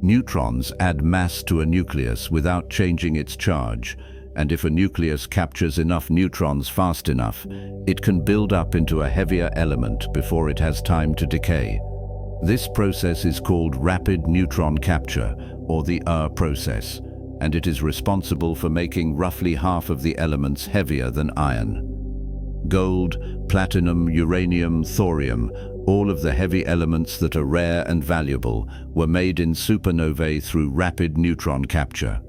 Neutrons add mass to a nucleus without changing its charge, and if a nucleus captures enough neutrons fast enough, it can build up into a heavier element before it has time to decay. This process is called rapid neutron capture, or the process, and it is responsible for making roughly half of the elements heavier than iron. Gold, platinum, uranium, thorium, all of the heavy elements that are rare and valuable, were made in supernovae through rapid neutron capture.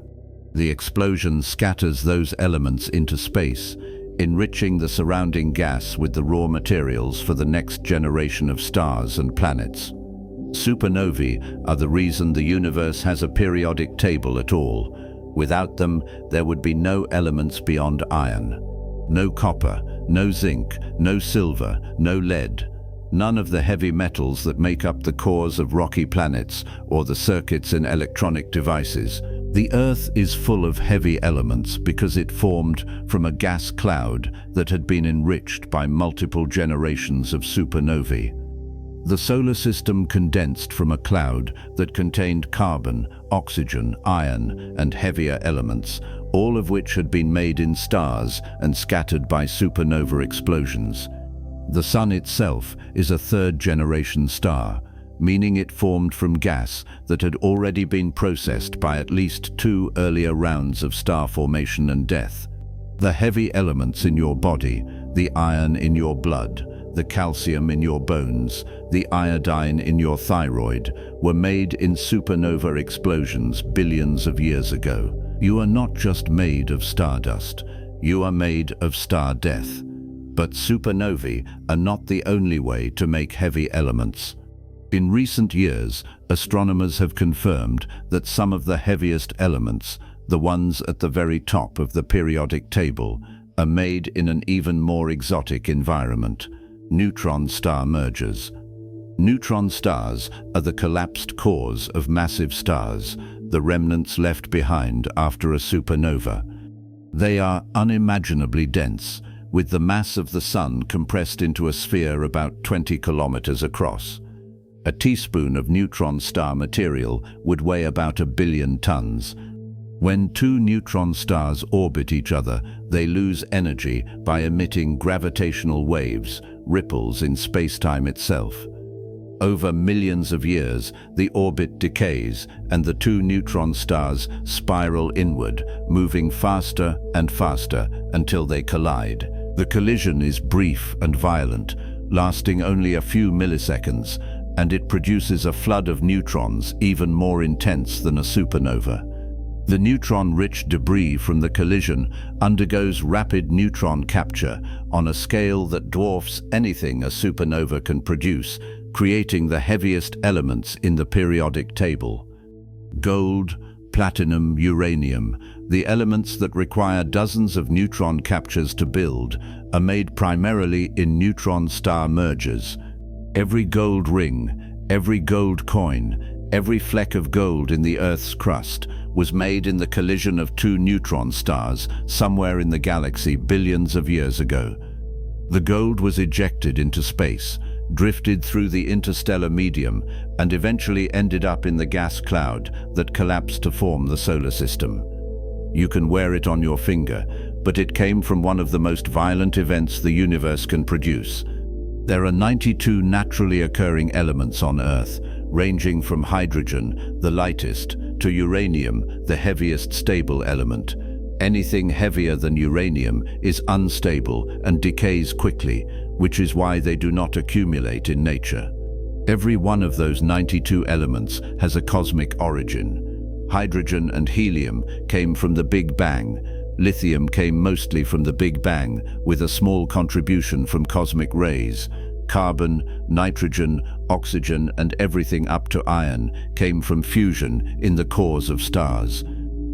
The explosion scatters those elements into space, enriching the surrounding gas with the raw materials for the next generation of stars and planets. Supernovae are the reason the universe has a periodic table at all. Without them, there would be no elements beyond iron. No copper, no zinc, no silver, no lead. None of the heavy metals that make up the cores of rocky planets or the circuits in electronic devices. The Earth is full of heavy elements because it formed from a gas cloud that had been enriched by multiple generations of supernovae. The solar system condensed from a cloud that contained carbon, oxygen, iron, and heavier elements, all of which had been made in stars and scattered by supernova explosions. The Sun itself is a third-generation star, meaning it formed from gas that had already been processed by at least 2 earlier rounds of star formation and death. The heavy elements in your body, the iron in your blood, the calcium in your bones, the iodine in your thyroid, were made in supernova explosions billions of years ago. You are not just made of stardust, you are made of star death. But supernovae are not the only way to make heavy elements. In recent years, astronomers have confirmed that some of the heaviest elements, the ones at the very top of the periodic table, are made in an even more exotic environment: neutron star mergers. Neutron stars are the collapsed cores of massive stars, the remnants left behind after a supernova. They are unimaginably dense, with the mass of the Sun compressed into a sphere about 20 kilometers across. A teaspoon of neutron star material would weigh about 1 billion tons. When 2 neutron stars orbit each other, they lose energy by emitting gravitational waves, ripples in space-time itself. Over millions of years, the orbit decays and the 2 neutron stars spiral inward, moving faster and faster until they collide. The collision is brief and violent, lasting only a few milliseconds, and it produces a flood of neutrons even more intense than a supernova. The neutron-rich debris from the collision undergoes rapid neutron capture on a scale that dwarfs anything a supernova can produce, creating the heaviest elements in the periodic table. Gold, platinum, uranium, the elements that require dozens of neutron captures to build, are made primarily in neutron star mergers. Every gold ring, every gold coin, every fleck of gold in the Earth's crust was made in the collision of 2 neutron stars somewhere in the galaxy billions of years ago. The gold was ejected into space, drifted through the interstellar medium, and eventually ended up in the gas cloud that collapsed to form the solar system. You can wear it on your finger, but it came from one of the most violent events the universe can produce. There are 92 naturally occurring elements on Earth, ranging from hydrogen, the lightest, to uranium, the heaviest stable element. Anything heavier than uranium is unstable and decays quickly, which is why they do not accumulate in nature. Every one of those 92 elements has a cosmic origin. Hydrogen and helium came from the Big Bang. Lithium came mostly from the Big Bang, with a small contribution from cosmic rays. Carbon, nitrogen, oxygen, and everything up to iron came from fusion in the cores of stars.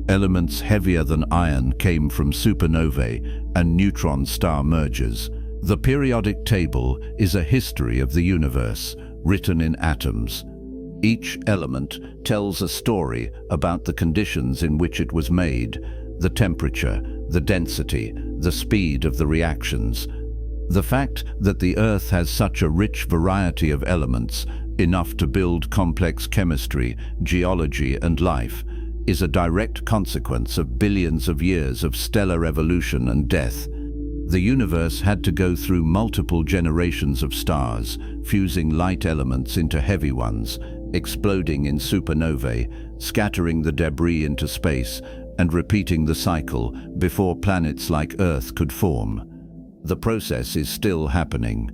Elements heavier than iron came from supernovae and neutron star mergers. The periodic table is a history of the universe, written in atoms. Each element tells a story about the conditions in which it was made, the temperature, the density, the speed of the reactions. The fact that the Earth has such a rich variety of elements enough to build complex chemistry, geology, and life, is a direct consequence of billions of years of stellar evolution and death. The universe had to go through multiple generations of stars, fusing light elements into heavy ones, exploding in supernovae, scattering the debris into space, and repeating the cycle before planets like Earth could form. The process is still happening.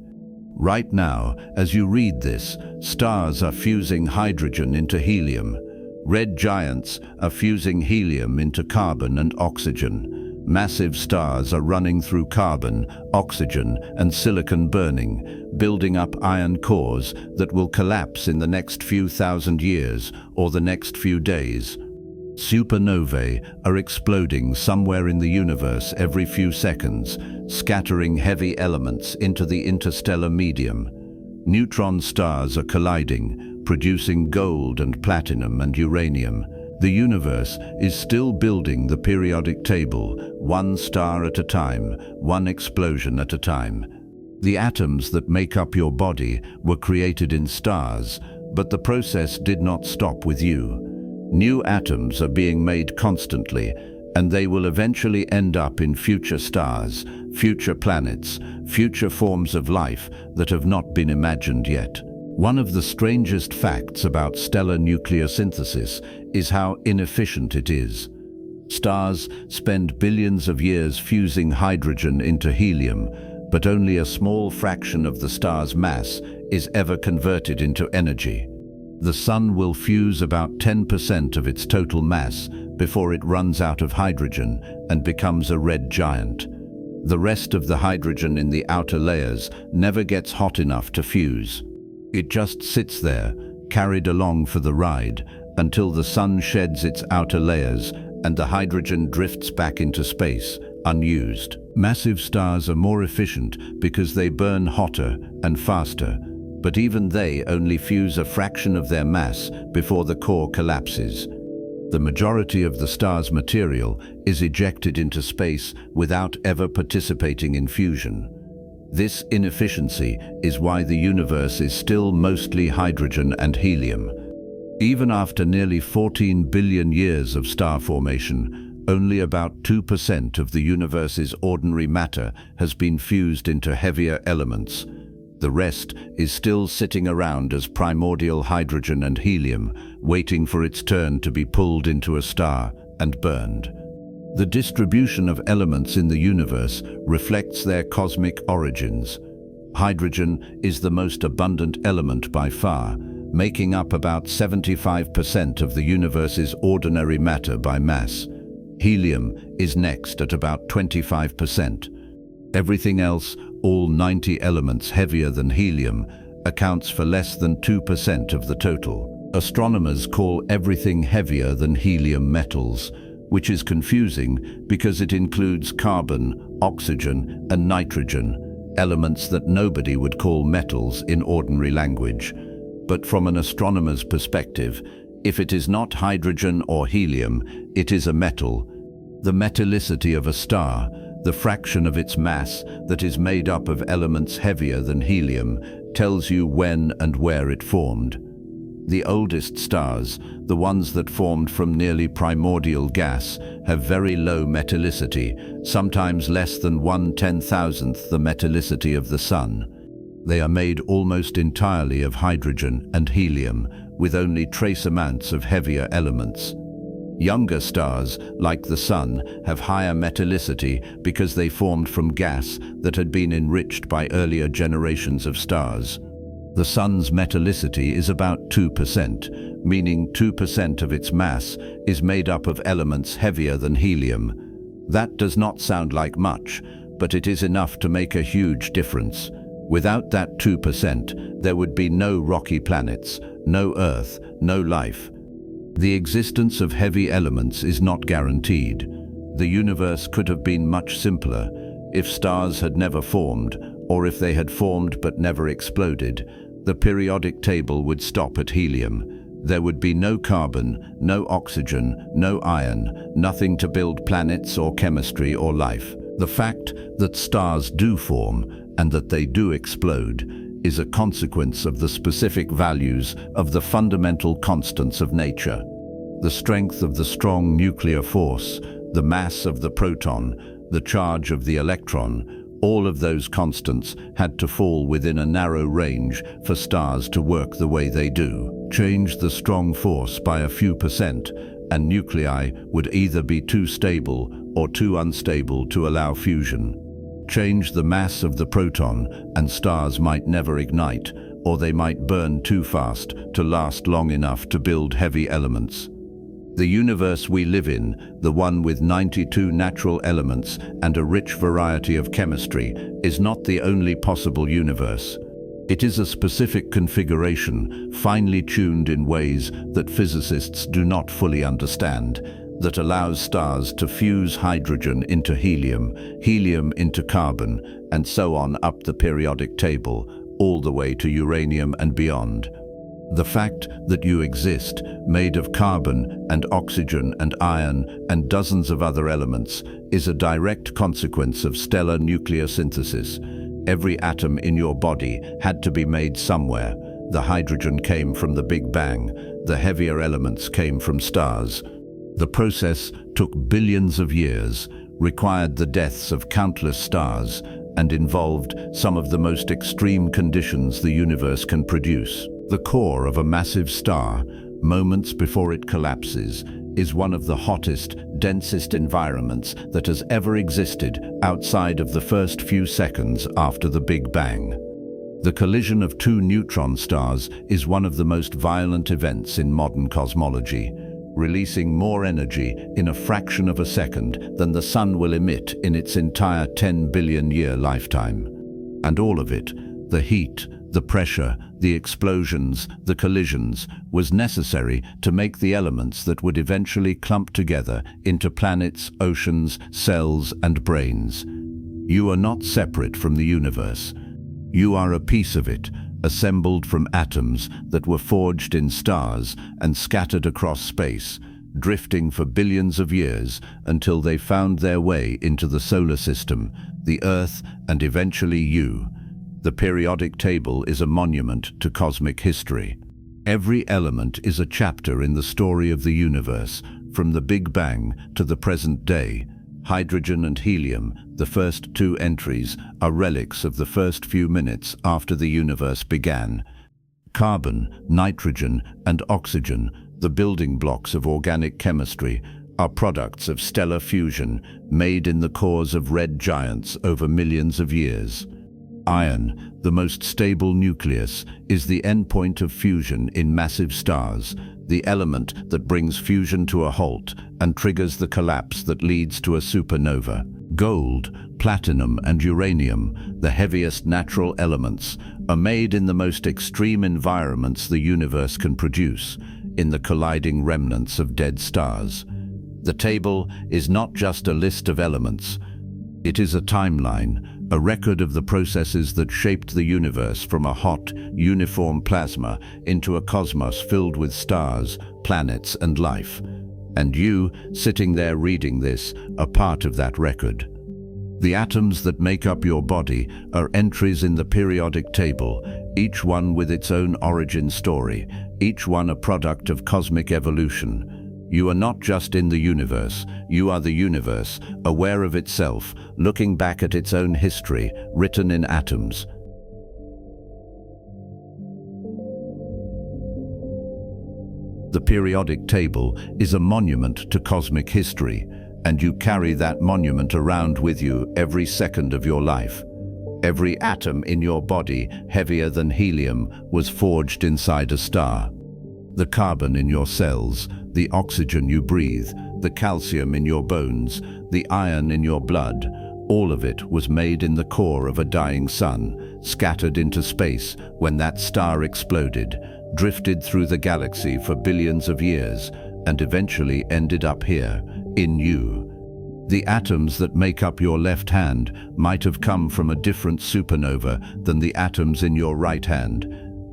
Right now, as you read this, stars are fusing hydrogen into helium. Red giants are fusing helium into carbon and oxygen. Massive stars are running through carbon, oxygen, and silicon burning, building up iron cores that will collapse in the next few thousand years or the next few days. Supernovae are exploding somewhere in the universe every few seconds, scattering heavy elements into the interstellar medium. Neutron stars are colliding, producing gold and platinum and uranium. The universe is still building the periodic table, one star at a time, one explosion at a time. The atoms that make up your body were created in stars, but the process did not stop with you. New atoms are being made constantly, and they will eventually end up in future stars, future planets, future forms of life that have not been imagined yet. One of the strangest facts about stellar nucleosynthesis is how inefficient it is. Stars spend billions of years fusing hydrogen into helium, but only a small fraction of the star's mass is ever converted into energy. The Sun will fuse about 10% of its total mass before it runs out of hydrogen and becomes a red giant. The rest of the hydrogen in the outer layers never gets hot enough to fuse. It just sits there, carried along for the ride, until the Sun sheds its outer layers and the hydrogen drifts back into space, unused. Massive stars are more efficient because they burn hotter and faster, but even they only fuse a fraction of their mass before the core collapses. The majority of the star's material is ejected into space without ever participating in fusion. This inefficiency is why the universe is still mostly hydrogen and helium. Even after nearly 14 billion years of star formation, only about 2% of the universe's ordinary matter has been fused into heavier elements. The rest is still sitting around as primordial hydrogen and helium, waiting for its turn to be pulled into a star and burned. The distribution of elements in the universe reflects their cosmic origins. Hydrogen is the most abundant element by far, making up about 75% of the universe's ordinary matter by mass. Helium is next at about 25%. Everything else, all 90 elements heavier than helium, accounts for less than 2% of the total. Astronomers call everything heavier than helium metals, which is confusing because it includes carbon, oxygen, and nitrogen, elements that nobody would call metals in ordinary language. But from an astronomer's perspective, if it is not hydrogen or helium, it is a metal. The metallicity of a star, the fraction of its mass that is made up of elements heavier than helium, tells you when and where it formed. The oldest stars, the ones that formed from nearly primordial gas, have very low metallicity, sometimes less than 1/10,000th the metallicity of the Sun. They are made almost entirely of hydrogen and helium, with only trace amounts of heavier elements. Younger stars, like the Sun, have higher metallicity because they formed from gas that had been enriched by earlier generations of stars. The Sun's metallicity is about 2%, meaning 2% of its mass is made up of elements heavier than helium. That does not sound like much, but it is enough to make a huge difference. Without that 2%, there would be no rocky planets, no Earth, no life. The existence of heavy elements is not guaranteed. The universe could have been much simpler if stars had never formed, or if they had formed but never exploded. The periodic table would stop at helium. There would be no carbon, no oxygen, no iron, nothing to build planets or chemistry or life. The fact that stars do form and that they do explode is a consequence of the specific values of the fundamental constants of nature. The strength of the strong nuclear force, the mass of the proton, the charge of the electron, all of those constants had to fall within a narrow range for stars to work the way they do. Change the strong force by a few percent, and nuclei would either be too stable or too unstable to allow fusion. Change the mass of the proton, and stars might never ignite, or they might burn too fast to last long enough to build heavy elements. The universe we live in, the one with 92 natural elements and a rich variety of chemistry, is not the only possible universe. It is a specific configuration, finely tuned in ways that physicists do not fully understand, that allows stars to fuse hydrogen into helium, helium into carbon, and so on up the periodic table, all the way to uranium and beyond. The fact that you exist, made of carbon and oxygen and iron and dozens of other elements, is a direct consequence of stellar nuclear synthesis. Every atom in your body had to be made somewhere. The hydrogen came from the Big Bang. The heavier elements came from stars. The process took billions of years, required the deaths of countless stars, and involved some of the most extreme conditions the universe can produce. The core of a massive star, moments before it collapses, is one of the hottest, densest environments that has ever existed outside of the first few seconds after the Big Bang. The collision of two neutron stars is one of the most violent events in modern cosmology, releasing more energy in a fraction of a second than the sun will emit in its entire 10 billion year lifetime. And all of it, the heat, the pressure, the explosions, the collisions, was necessary to make the elements that would eventually clump together into planets, oceans, cells, and brains. You are not separate from the universe. You are a piece of it, assembled from atoms that were forged in stars and scattered across space, drifting for billions of years until they found their way into the solar system, the Earth, and eventually you. The periodic table is a monument to cosmic history. Every element is a chapter in the story of the universe, from the Big Bang to the present day. Hydrogen and helium, the first two entries, are relics of the first few minutes after the universe began. Carbon, nitrogen, and oxygen, the building blocks of organic chemistry, are products of stellar fusion made in the cores of red giants over millions of years. Iron, the most stable nucleus, is the endpoint of fusion in massive stars, the element that brings fusion to a halt and triggers the collapse that leads to a supernova. Gold, platinum, and uranium, the heaviest natural elements, are made in the most extreme environments the universe can produce, in the colliding remnants of dead stars. The table is not just a list of elements. It is a timeline, a record of the processes that shaped the universe from a hot, uniform plasma into a cosmos filled with stars, planets, and life. And you, sitting there reading this, are part of that record. The atoms that make up your body are entries in the periodic table, each one with its own origin story, each one a product of cosmic evolution. You are not just in the universe, you are the universe, aware of itself, looking back at its own history, written in atoms. The periodic table is a monument to cosmic history, and you carry that monument around with you every second of your life. Every atom in your body, heavier than helium, was forged inside a star. The carbon in your cells, the oxygen you breathe, the calcium in your bones, the iron in your blood, all of it was made in the core of a dying sun, scattered into space when that star exploded, drifted through the galaxy for billions of years, and eventually ended up here, in you. The atoms that make up your left hand might have come from a different supernova than the atoms in your right hand.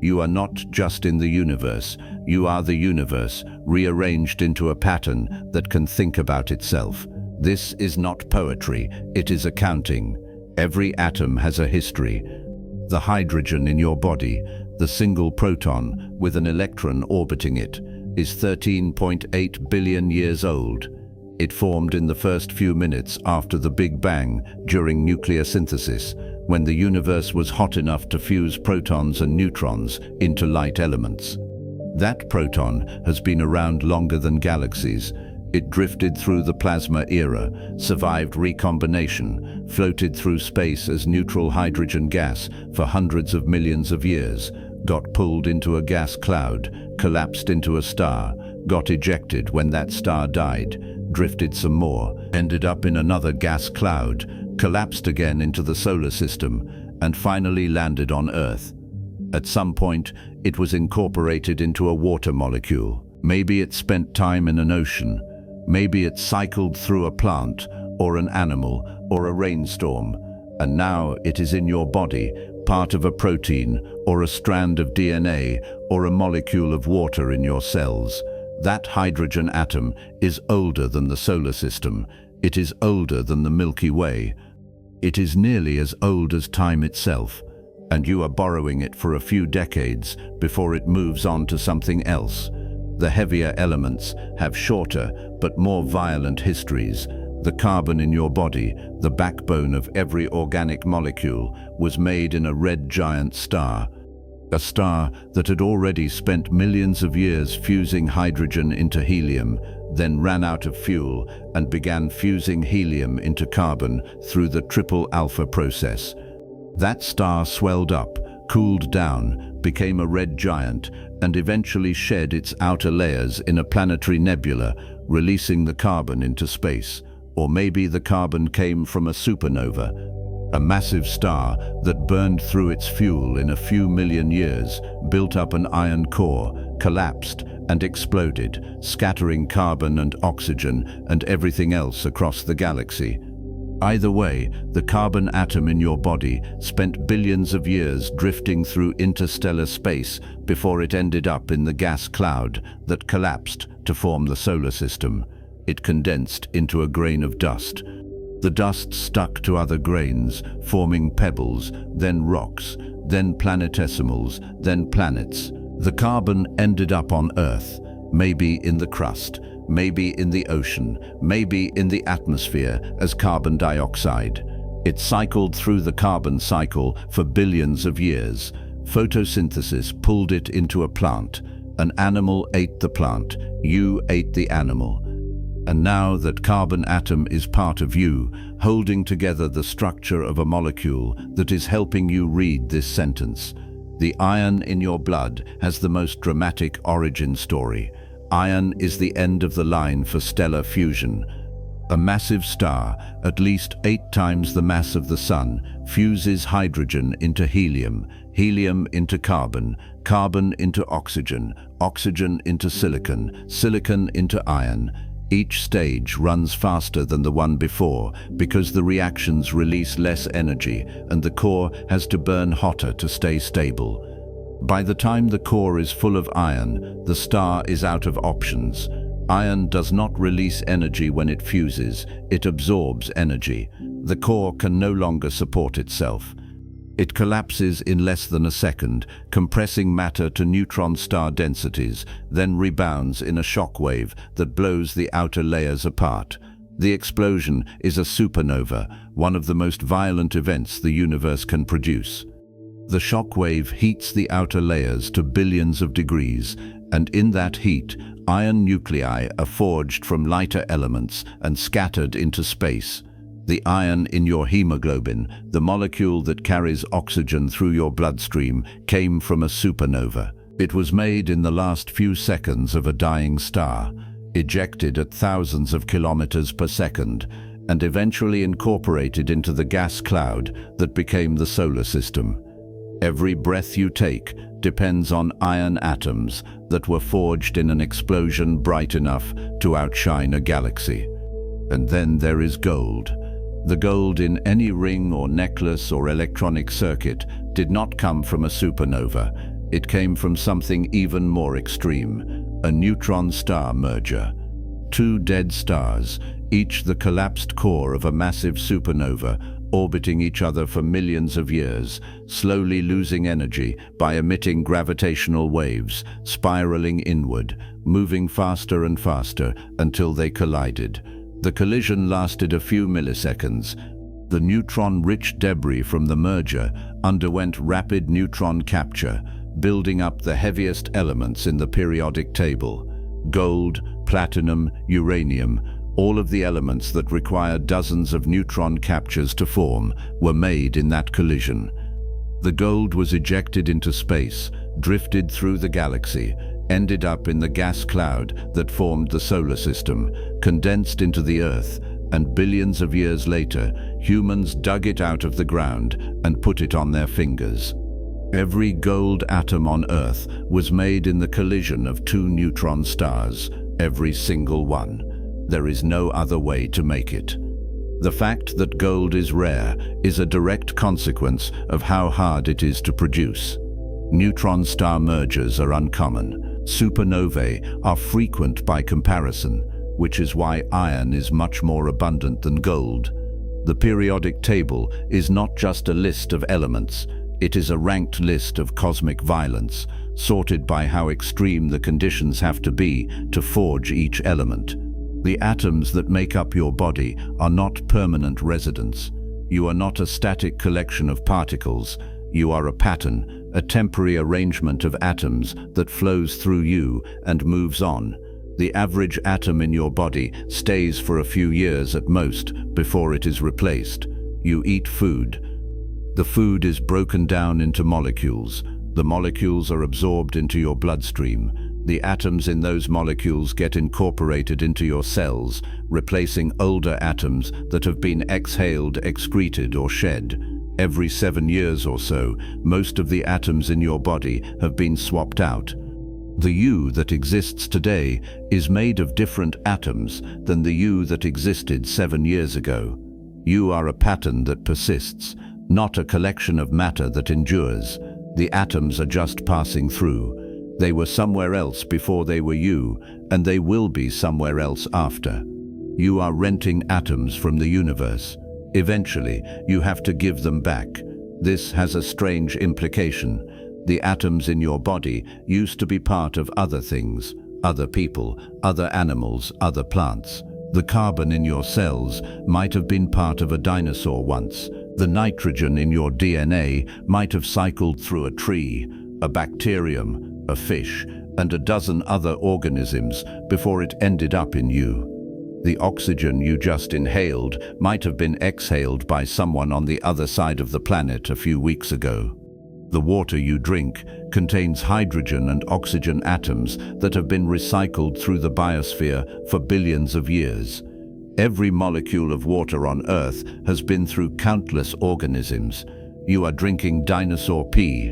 You are not just in the universe, you are the universe, rearranged into a pattern that can think about itself. This is not poetry, it is accounting. Every atom has a history. The hydrogen in your body, the single proton with an electron orbiting it, is 13.8 billion years old. It formed in the first few minutes after the Big Bang during nuclear synthesis, when the universe was hot enough to fuse protons and neutrons into light elements. That proton has been around longer than galaxies. It drifted through the plasma era, survived recombination, floated through space as neutral hydrogen gas for hundreds of millions of years, got pulled into a gas cloud, collapsed into a star, got ejected when that star died, drifted some more, ended up in another gas cloud, collapsed again into the solar system, and finally landed on Earth. At some point, it was incorporated into a water molecule. Maybe it spent time in an ocean. Maybe it cycled through a plant, or an animal, or a rainstorm. And now it is in your body, part of a protein, or a strand of DNA, or a molecule of water in your cells. That hydrogen atom is older than the solar system. It is older than the Milky Way. It is nearly as old as time itself, and you are borrowing it for a few decades before it moves on to something else. The heavier elements have shorter but more violent histories. The carbon in your body, the backbone of every organic molecule, was made in a red giant star. A star that had already spent millions of years fusing hydrogen into helium, then ran out of fuel and began fusing helium into carbon through the triple alpha process. That star swelled up, cooled down, became a red giant, and eventually shed its outer layers in a planetary nebula, releasing the carbon into space. Or maybe the carbon came from a supernova, a massive star that burned through its fuel in a few million years, built up an iron core, collapsed, and exploded, scattering carbon and oxygen and everything else across the galaxy. Either way, the carbon atom in your body spent billions of years drifting through interstellar space before it ended up in the gas cloud that collapsed to form the solar system. It condensed into a grain of dust. The dust stuck to other grains, forming pebbles, then rocks, then planetesimals, then planets. The carbon ended up on Earth, maybe in the crust, maybe in the ocean, maybe in the atmosphere as carbon dioxide. It cycled through the carbon cycle for billions of years. Photosynthesis pulled it into a plant. An animal ate the plant. You ate the animal. And now that carbon atom is part of you, holding together the structure of a molecule that is helping you read this sentence. The iron in your blood has the most dramatic origin story. Iron is the end of the line for stellar fusion. A massive star, at least 8 times the mass of the Sun, fuses hydrogen into helium, helium into carbon, carbon into oxygen, oxygen into silicon, silicon into iron. Each stage runs faster than the one before because the reactions release less energy and the core has to burn hotter to stay stable. By the time the core is full of iron, the star is out of options. Iron does not release energy when it fuses, it absorbs energy. The core can no longer support itself. It collapses in less than a second, compressing matter to neutron star densities, then rebounds in a shock wave that blows the outer layers apart. The explosion is a supernova, one of the most violent events the universe can produce. The shock wave heats the outer layers to billions of degrees, and in that heat, iron nuclei are forged from lighter elements and scattered into space. The iron in your hemoglobin, the molecule that carries oxygen through your bloodstream, came from a supernova. It was made in the last few seconds of a dying star, ejected at thousands of kilometers per second, and eventually incorporated into the gas cloud that became the solar system. Every breath you take depends on iron atoms that were forged in an explosion bright enough to outshine a galaxy. And then there is gold. The gold in any ring or necklace or electronic circuit did not come from a supernova. It came from something even more extreme, a neutron-star merger. 2 dead stars, each the collapsed core of a massive supernova, orbiting each other for millions of years, slowly losing energy by emitting gravitational waves, spiraling inward, moving faster and faster until they collided. The collision lasted a few milliseconds. The neutron-rich debris from the merger underwent rapid neutron capture, building up the heaviest elements in the periodic table: gold, platinum, uranium. All of the elements that require dozens of neutron captures to form were made in that collision. The gold was ejected into space, drifted through the galaxy, ended up in the gas cloud that formed the solar system, condensed into the Earth, and billions of years later, humans dug it out of the ground and put it on their fingers. Every gold atom on Earth was made in the collision of two neutron stars, every single one. There is no other way to make it. The fact that gold is rare is a direct consequence of how hard it is to produce. Neutron star mergers are uncommon. Supernovae are frequent by comparison, which is why iron is much more abundant than gold. The periodic table is not just a list of elements. It is a ranked list of cosmic violence, sorted by how extreme the conditions have to be to forge each element. The atoms that make up your body are not permanent residents. You are not a static collection of particles. You are a pattern, a temporary arrangement of atoms that flows through you and moves on. The average atom in your body stays for a few years at most before it is replaced. You eat food. The food is broken down into molecules. The molecules are absorbed into your bloodstream. The atoms in those molecules get incorporated into your cells, replacing older atoms that have been exhaled, excreted, or shed. Every 7 years or so, most of the atoms in your body have been swapped out. The you that exists today is made of different atoms than the you that existed 7 years ago. You are a pattern that persists, not a collection of matter that endures. The atoms are just passing through. They were somewhere else before they were you, and they will be somewhere else after. You are renting atoms from the universe. Eventually, you have to give them back. This has a strange implication. The atoms in your body used to be part of other things, other people, other animals, other plants. The carbon in your cells might have been part of a dinosaur once. The nitrogen in your DNA might have cycled through a tree, a bacterium, a fish, and a dozen other organisms before it ended up in you. The oxygen you just inhaled might have been exhaled by someone on the other side of the planet a few weeks ago. The water you drink contains hydrogen and oxygen atoms that have been recycled through the biosphere for billions of years. Every molecule of water on Earth has been through countless organisms. You are drinking dinosaur pee.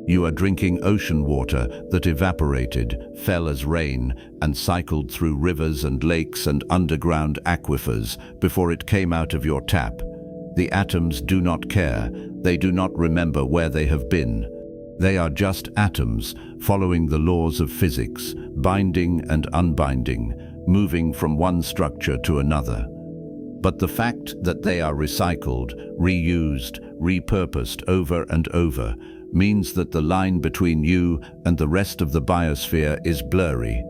You are drinking ocean water that evaporated, fell as rain, and cycled through rivers and lakes and underground aquifers before it came out of your tap. The atoms do not care. They do not remember where they have been. They are just atoms, following the laws of physics, binding and unbinding, moving from one structure to another. But the fact that they are recycled, reused, repurposed over and over means that the line between you and the rest of the biosphere is blurry.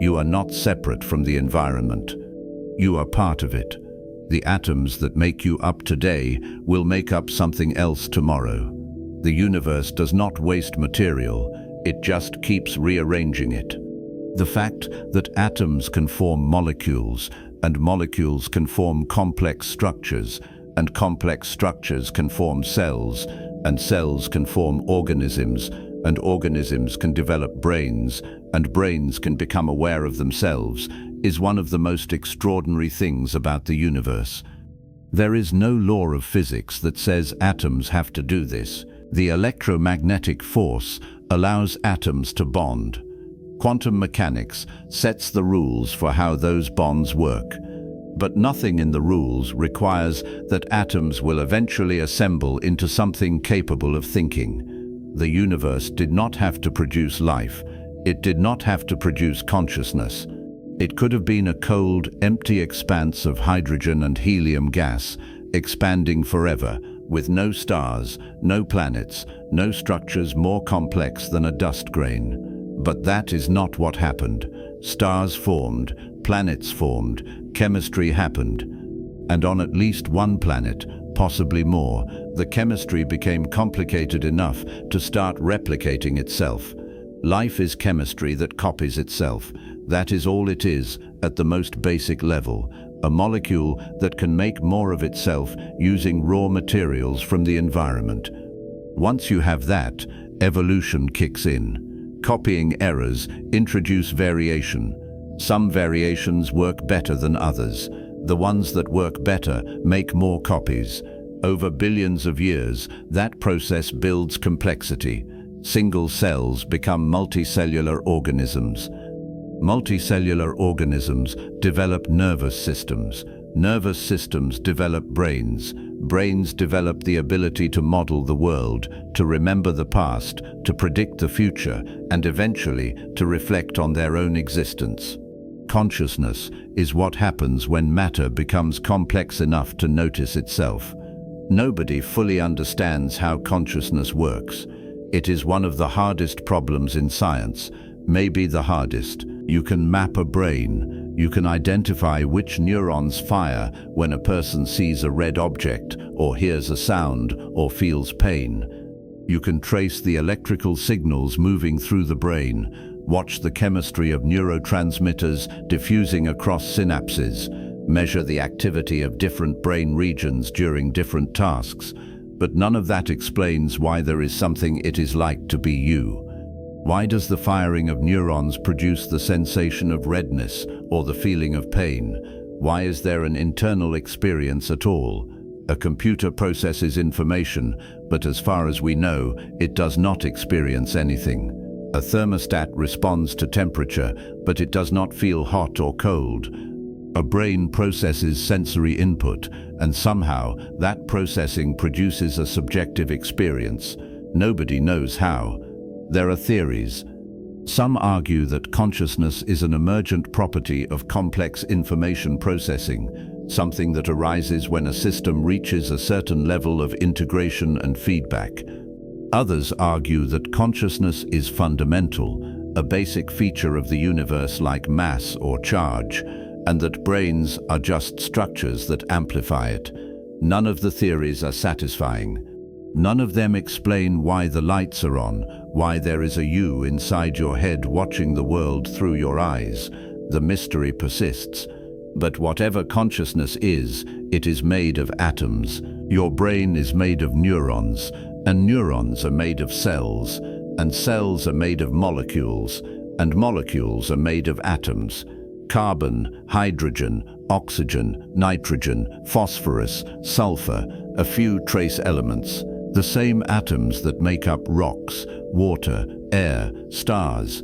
You are not separate from the environment. You are part of it. The atoms that make you up today will make up something else tomorrow. The universe does not waste material, it just keeps rearranging it. The fact that atoms can form molecules, and molecules can form complex structures, and complex structures can form cells, and cells can form organisms, and organisms can develop brains, and brains can become aware of themselves, is one of the most extraordinary things about the universe. There is no law of physics that says atoms have to do this. The electromagnetic force allows atoms to bond. Quantum mechanics sets the rules for how those bonds work. But nothing in the rules requires that atoms will eventually assemble into something capable of thinking. The universe did not have to produce life. It did not have to produce consciousness. It could have been a cold, empty expanse of hydrogen and helium gas, expanding forever, with no stars, no planets, no structures more complex than a dust grain. But that is not what happened. Stars formed, planets formed, chemistry happened. And on at least one planet, possibly more, the chemistry became complicated enough to start replicating itself. Life is chemistry that copies itself. That is all it is, at the most basic level. A molecule that can make more of itself using raw materials from the environment. Once you have that, evolution kicks in. Copying errors introduce variation. Some variations work better than others. The ones that work better make more copies. Over billions of years, that process builds complexity. Single cells become multicellular organisms. Multicellular organisms develop nervous systems. Nervous systems develop brains. Brains develop the ability to model the world, to remember the past, to predict the future, and eventually to reflect on their own existence. Consciousness is what happens when matter becomes complex enough to notice itself. Nobody fully understands how consciousness works. It is one of the hardest problems in science, maybe the hardest. You can map a brain. You can identify which neurons fire when a person sees a red object, or hears a sound, or feels pain. You can trace the electrical signals moving through the brain, watch the chemistry of neurotransmitters diffusing across synapses, measure the activity of different brain regions during different tasks. But none of that explains why there is something it is like to be you. Why does the firing of neurons produce the sensation of redness or the feeling of pain? Why is there an internal experience at all? A computer processes information, but as far as we know, it does not experience anything. A thermostat responds to temperature, but it does not feel hot or cold. A brain processes sensory input, and somehow that processing produces a subjective experience. Nobody knows how. There are theories. Some argue that consciousness is an emergent property of complex information processing, something that arises when a system reaches a certain level of integration and feedback. Others argue that consciousness is fundamental, a basic feature of the universe like mass or charge, and that brains are just structures that amplify it. None of the theories are satisfying. None of them explain why the lights are on, why there is a you inside your head watching the world through your eyes. The mystery persists. But whatever consciousness is, it is made of atoms. Your brain is made of neurons, and neurons are made of cells, and cells are made of molecules, and molecules are made of atoms. Carbon, hydrogen, oxygen, nitrogen, phosphorus, sulfur, a few trace elements. The same atoms that make up rocks, water, air, stars.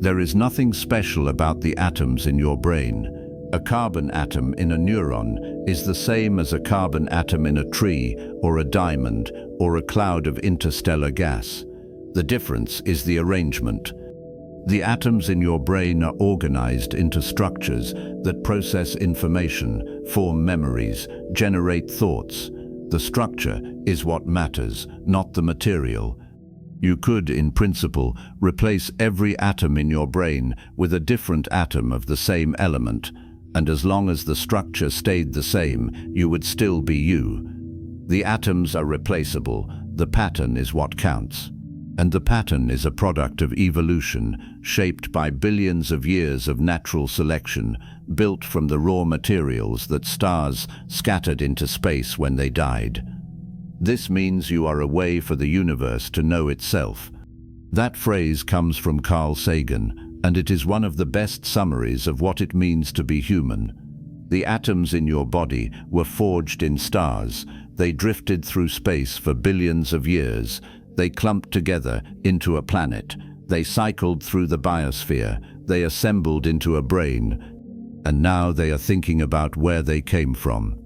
There is nothing special about the atoms in your brain. A carbon atom in a neuron is the same as a carbon atom in a tree, or a diamond, or a cloud of interstellar gas. The difference is the arrangement. The atoms in your brain are organized into structures that process information, form memories, generate thoughts. The structure is what matters, not the material. You could, in principle, replace every atom in your brain with a different atom of the same element, and as long as the structure stayed the same, you would still be you. The atoms are replaceable, the pattern is what counts. And the pattern is a product of evolution, shaped by billions of years of natural selection, built from the raw materials that stars scattered into space when they died. This means you are a way for the universe to know itself. That phrase comes from Carl Sagan, and it is one of the best summaries of what it means to be human. The atoms in your body were forged in stars. They drifted through space for billions of years. They clumped together into a planet. They cycled through the biosphere. They assembled into a brain. And now they are thinking about where they came from.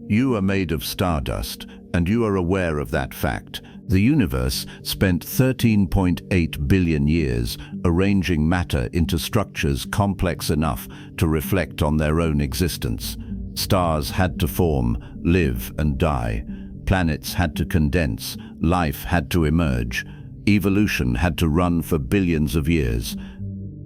You are made of stardust, and you are aware of that fact. The universe spent 13.8 billion years arranging matter into structures complex enough to reflect on their own existence. Stars had to form, live and die. Planets had to condense. Life had to emerge. Evolution had to run for billions of years.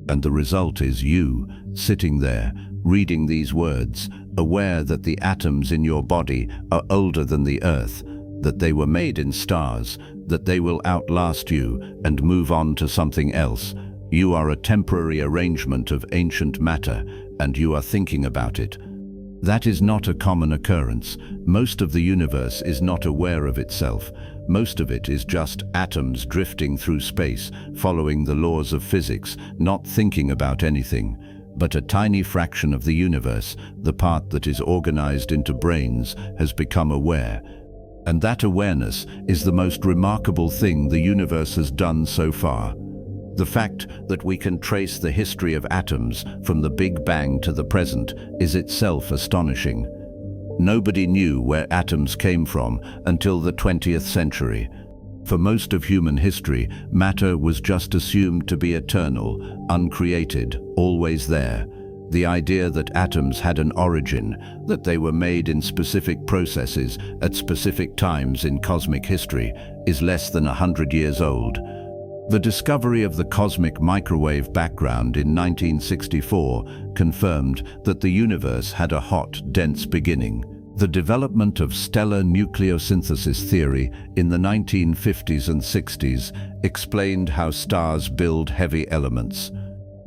And the result is you, sitting there, reading these words, aware that the atoms in your body are older than the Earth, that they were made in stars, that they will outlast you and move on to something else. You are a temporary arrangement of ancient matter, and you are thinking about it. That is not a common occurrence. Most of the universe is not aware of itself. Most of it is just atoms drifting through space, following the laws of physics, not thinking about anything. But a tiny fraction of the universe, the part that is organized into brains, has become aware. And that awareness is the most remarkable thing the universe has done so far. The fact that we can trace the history of atoms from the Big Bang to the present is itself astonishing. Nobody knew where atoms came from until the 20th century. For most of human history, matter was just assumed to be eternal, uncreated, always there. The idea that atoms had an origin, that they were made in specific processes at specific times in cosmic history, is less than 100 years old. The discovery of the cosmic microwave background in 1964 confirmed that the universe had a hot, dense beginning. The development of stellar nucleosynthesis theory in the 1950s and 60s explained how stars build heavy elements.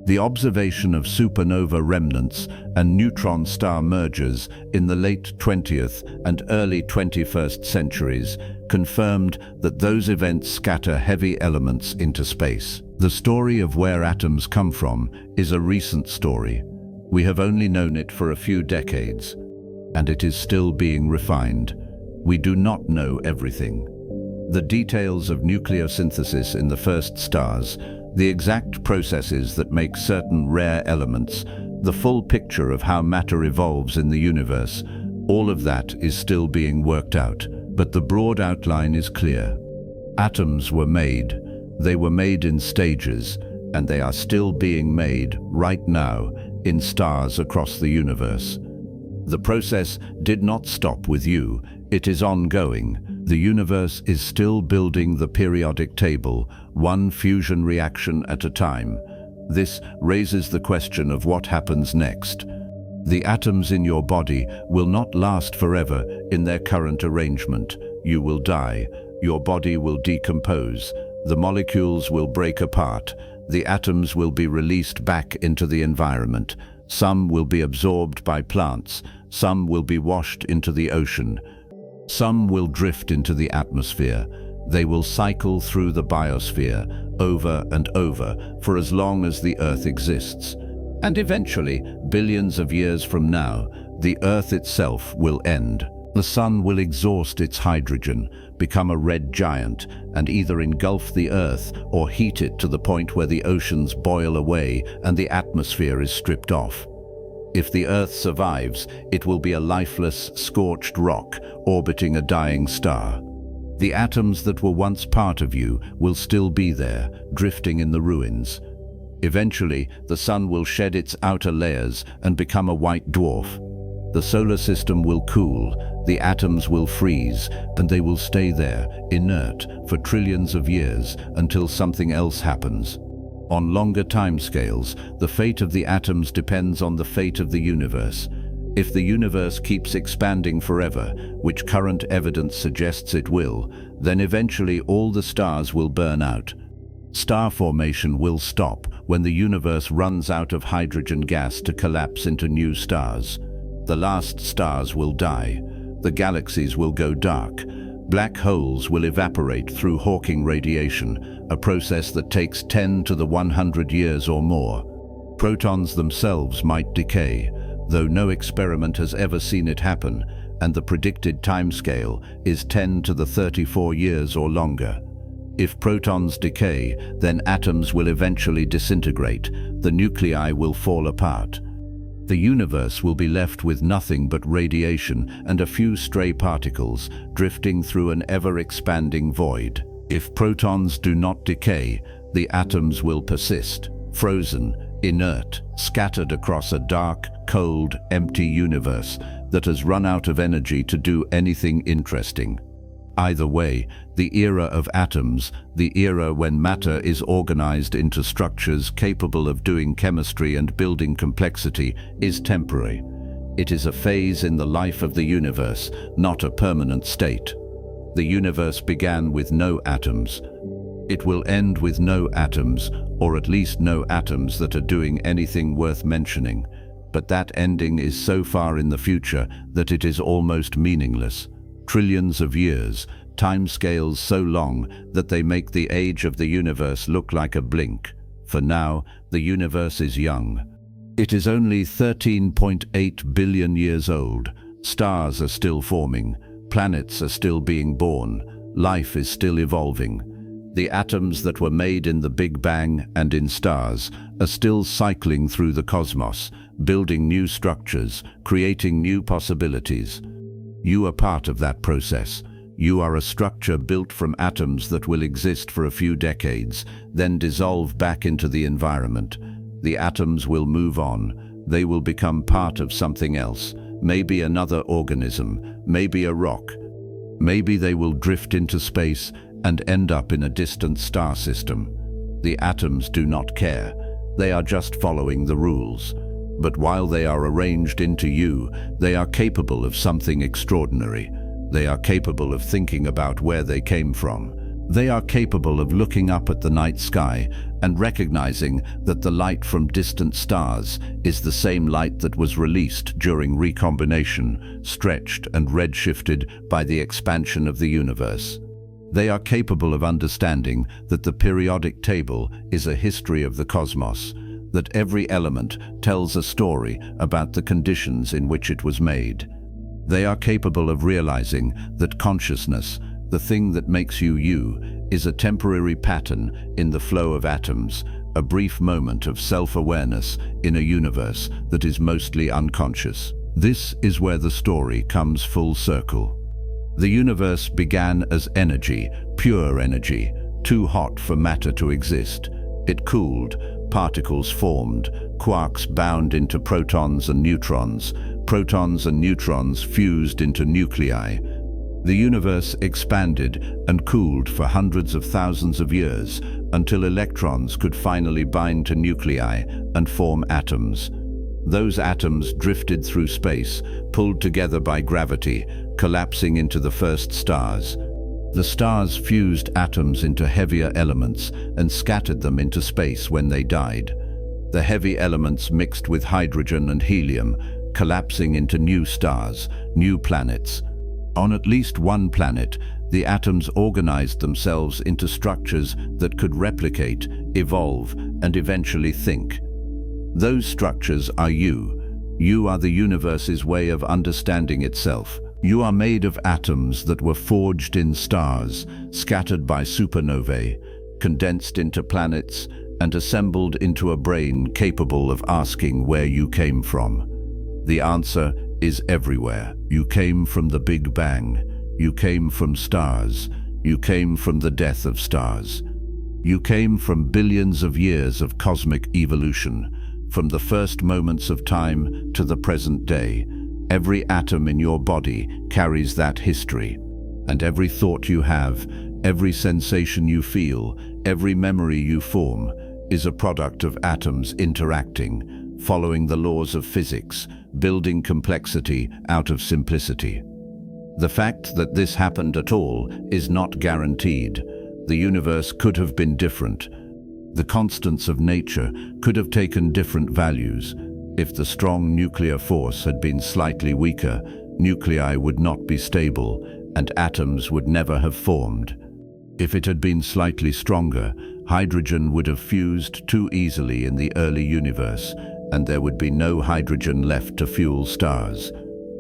The observation of supernova remnants and neutron star mergers in the late 20th and early 21st centuries confirmed that those events scatter heavy elements into space. The story of where atoms come from is a recent story. We have only known it for a few decades, and it is still being refined. We do not know everything. The details of nucleosynthesis in the first stars, the exact processes that make certain rare elements, the full picture of how matter evolves in the universe, all of that is still being worked out. But the broad outline is clear. Atoms were made. They were made in stages, and they are still being made right now in stars across the universe. The process did not stop with you. It is ongoing. The universe is still building the periodic table, one fusion reaction at a time. This raises the question of what happens next. The atoms in your body will not last forever in their current arrangement. You will die. Your body will decompose. The molecules will break apart. The atoms will be released back into the environment. Some will be absorbed by plants. Some will be washed into the ocean. Some will drift into the atmosphere. They will cycle through the biosphere over and over for as long as the Earth exists. And eventually, billions of years from now, the Earth itself will end. The sun will exhaust its hydrogen, become a red giant, and either engulf the Earth or heat it to the point where the oceans boil away and the atmosphere is stripped off. If the Earth survives, it will be a lifeless, scorched rock orbiting a dying star. The atoms that were once part of you will still be there, drifting in the ruins. Eventually, the sun will shed its outer layers and become a white dwarf. The solar system will cool, the atoms will freeze, and they will stay there, inert, for trillions of years until something else happens. On longer timescales, the fate of the atoms depends on the fate of the universe. If the universe keeps expanding forever, which current evidence suggests it will, then eventually all the stars will burn out. Star formation will stop when the universe runs out of hydrogen gas to collapse into new stars. The last stars will die. The galaxies will go dark. Black holes will evaporate through Hawking radiation, a process that takes 10 to the 100 years or more. Protons themselves might decay, though no experiment has ever seen it happen, and the predicted timescale is 10 to the 34 years or longer. If protons decay, then atoms will eventually disintegrate. The nuclei will fall apart. The universe will be left with nothing but radiation and a few stray particles drifting through an ever-expanding void. If protons do not decay, the atoms will persist, frozen, inert, scattered across a dark, cold, empty universe, that has run out of energy to do anything interesting. Either way, the era of atoms, the era when matter is organized into structures capable of doing chemistry and building complexity, is temporary. It is a phase in the life of the universe, not a permanent state. The universe began with no atoms. It will end with no atoms, or at least no atoms that are doing anything worth mentioning. But that ending is so far in the future that it is almost meaningless. Trillions of years, timescales so long that they make the age of the universe look like a blink. For now, the universe is young. It is only 13.8 billion years old. Stars are still forming. Planets are still being born. Life is still evolving. The atoms that were made in the Big Bang and in stars are still cycling through the cosmos, building new structures, creating new possibilities. You are part of that process. You are a structure built from atoms that will exist for a few decades, then dissolve back into the environment. The atoms will move on. They will become part of something else, maybe another organism, maybe a rock. Maybe they will drift into space and end up in a distant star system. The atoms do not care. They are just following the rules. But while they are arranged into you, they are capable of something extraordinary. They are capable of thinking about where they came from. They are capable of looking up at the night sky and recognizing that the light from distant stars is the same light that was released during recombination, stretched and redshifted by the expansion of the universe. They are capable of understanding that the periodic table is a history of the cosmos, that every element tells a story about the conditions in which it was made. They are capable of realizing that consciousness, the thing that makes you you, is a temporary pattern in the flow of atoms, a brief moment of self-awareness in a universe that is mostly unconscious. This is where the story comes full circle. The universe began as energy, pure energy, too hot for matter to exist. It cooled, particles formed, quarks bound into protons and neutrons fused into nuclei. The universe expanded and cooled for hundreds of thousands of years until electrons could finally bind to nuclei and form atoms. Those atoms drifted through space, pulled together by gravity, collapsing into the first stars. The stars fused atoms into heavier elements and scattered them into space when they died. The heavy elements mixed with hydrogen and helium, collapsing into new stars, new planets. On at least one planet, the atoms organized themselves into structures that could replicate, evolve, and eventually think. Those structures are you. You are the universe's way of understanding itself. You are made of atoms that were forged in stars, scattered by supernovae, condensed into planets, and assembled into a brain capable of asking where you came from. The answer is everywhere. You came from the Big Bang. You came from stars. You came from the death of stars. You came from billions of years of cosmic evolution, from the first moments of time to the present day. Every atom in your body carries that history, and every thought you have, every sensation you feel, every memory you form, is a product of atoms interacting, following the laws of physics, building complexity out of simplicity. The fact that this happened at all is not guaranteed. The universe could have been different. The constants of nature could have taken different values. If the strong nuclear force had been slightly weaker, nuclei would not be stable, and atoms would never have formed. If it had been slightly stronger, hydrogen would have fused too easily in the early universe, and there would be no hydrogen left to fuel stars.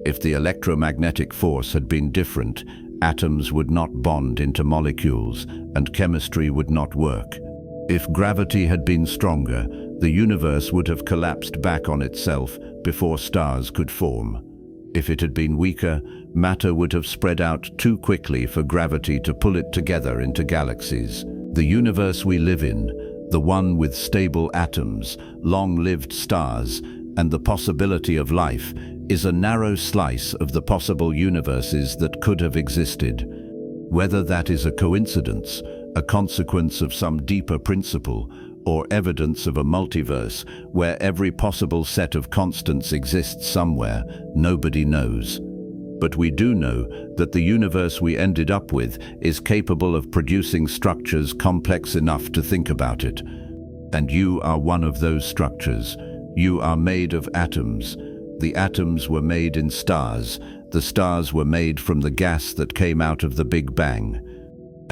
If the electromagnetic force had been different, atoms would not bond into molecules, and chemistry would not work. If gravity had been stronger, the universe would have collapsed back on itself before stars could form. If it had been weaker, matter would have spread out too quickly for gravity to pull it together into galaxies. The universe we live in, the one with stable atoms, long-lived stars, and the possibility of life is a narrow slice of the possible universes that could have existed. Whether that is a coincidence, a consequence of some deeper principle, or evidence of a multiverse where every possible set of constants exists somewhere, nobody knows. But we do know that the universe we ended up with is capable of producing structures complex enough to think about it. And you are one of those structures. You are made of atoms. The atoms were made in stars. The stars were made from the gas that came out of the Big Bang.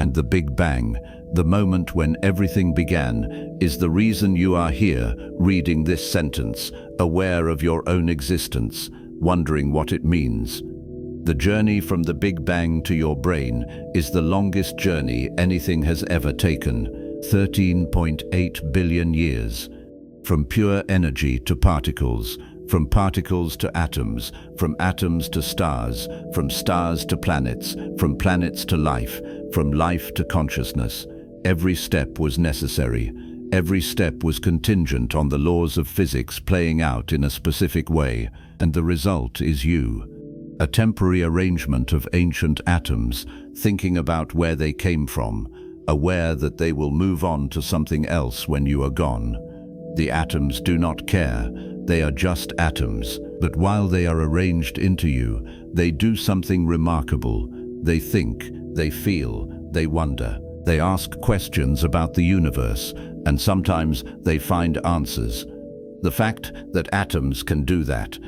And the Big Bang, the moment when everything began, is the reason you are here, reading this sentence, aware of your own existence, wondering what it means. The journey from the Big Bang to your brain is the longest journey anything has ever taken, 13.8 billion years. From pure energy to particles, from particles to atoms, from atoms to stars, from stars to planets, from planets to life, from life to consciousness. Every step was necessary. Every step was contingent on the laws of physics playing out in a specific way, and the result is you. A temporary arrangement of ancient atoms, thinking about where they came from, aware that they will move on to something else when you are gone. The atoms do not care. They are just atoms, but while they are arranged into you, they do something remarkable. They think, they feel, they wonder. They ask questions about the universe, and sometimes they find answers. The fact that atoms can do that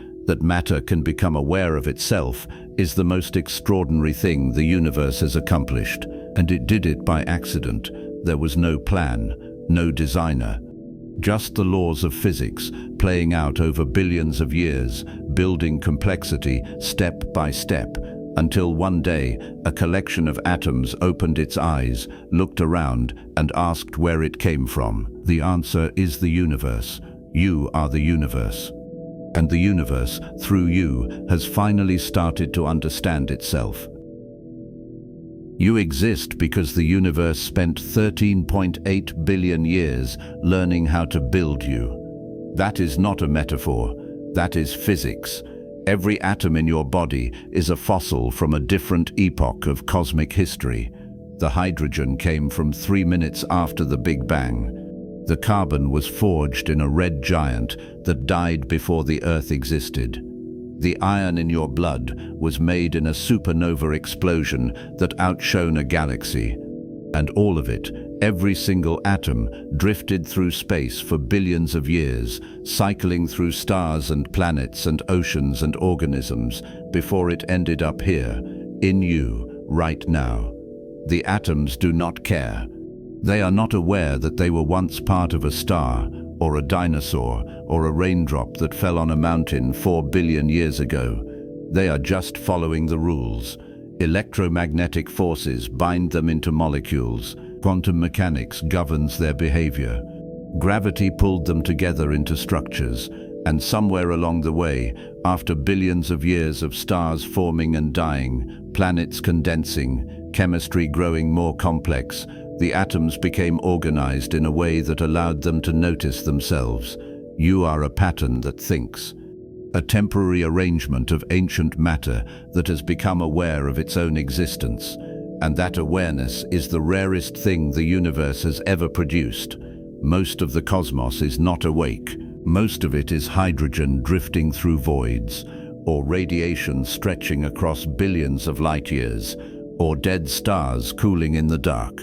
matter can become aware of itself, is the most extraordinary thing the universe has accomplished, and it did it by accident. There was no plan, no designer. Just the laws of physics playing out over billions of years, building complexity step by step, until one day a collection of atoms opened its eyes, looked around, and asked where it came from. The answer is the universe. You are the universe. And the universe, through you, has finally started to understand itself. You exist because the universe spent 13.8 billion years learning how to build you. That is not a metaphor. That is physics. Every atom in your body is a fossil from a different epoch of cosmic history. The hydrogen came from 3 minutes after the Big Bang. The carbon was forged in a red giant that died before the Earth existed. The iron in your blood was made in a supernova explosion that outshone a galaxy. And all of it, every single atom, drifted through space for billions of years, cycling through stars and planets and oceans and organisms before it ended up here, in you, right now. The atoms do not care. They are not aware that they were once part of a star, or a dinosaur, or a raindrop that fell on a mountain 4 billion years ago. They are just following the rules. Electromagnetic forces bind them into molecules. Quantum mechanics governs their behavior. Gravity pulled them together into structures, and somewhere along the way, after billions of years of stars forming and dying, planets condensing, chemistry growing more complex, the atoms became organized in a way that allowed them to notice themselves. You are a pattern that thinks. A temporary arrangement of ancient matter that has become aware of its own existence. And that awareness is the rarest thing the universe has ever produced. Most of the cosmos is not awake. Most of it is hydrogen drifting through voids, or radiation stretching across billions of light years, or dead stars cooling in the dark.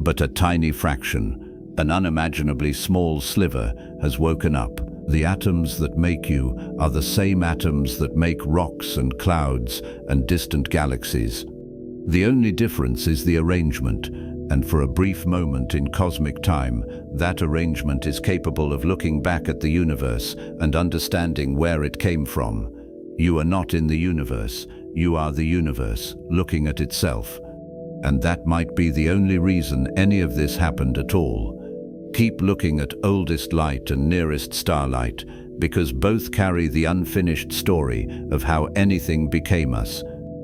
But a tiny fraction, an unimaginably small sliver, has woken up. The atoms that make you are the same atoms that make rocks and clouds and distant galaxies. The only difference is the arrangement, and for a brief moment in cosmic time, that arrangement is capable of looking back at the universe and understanding where it came from. You are not in the universe. You are the universe, looking at itself. And that might be the only reason any of this happened at all. Keep looking at oldest light and nearest starlight, because both carry the unfinished story of how anything became us,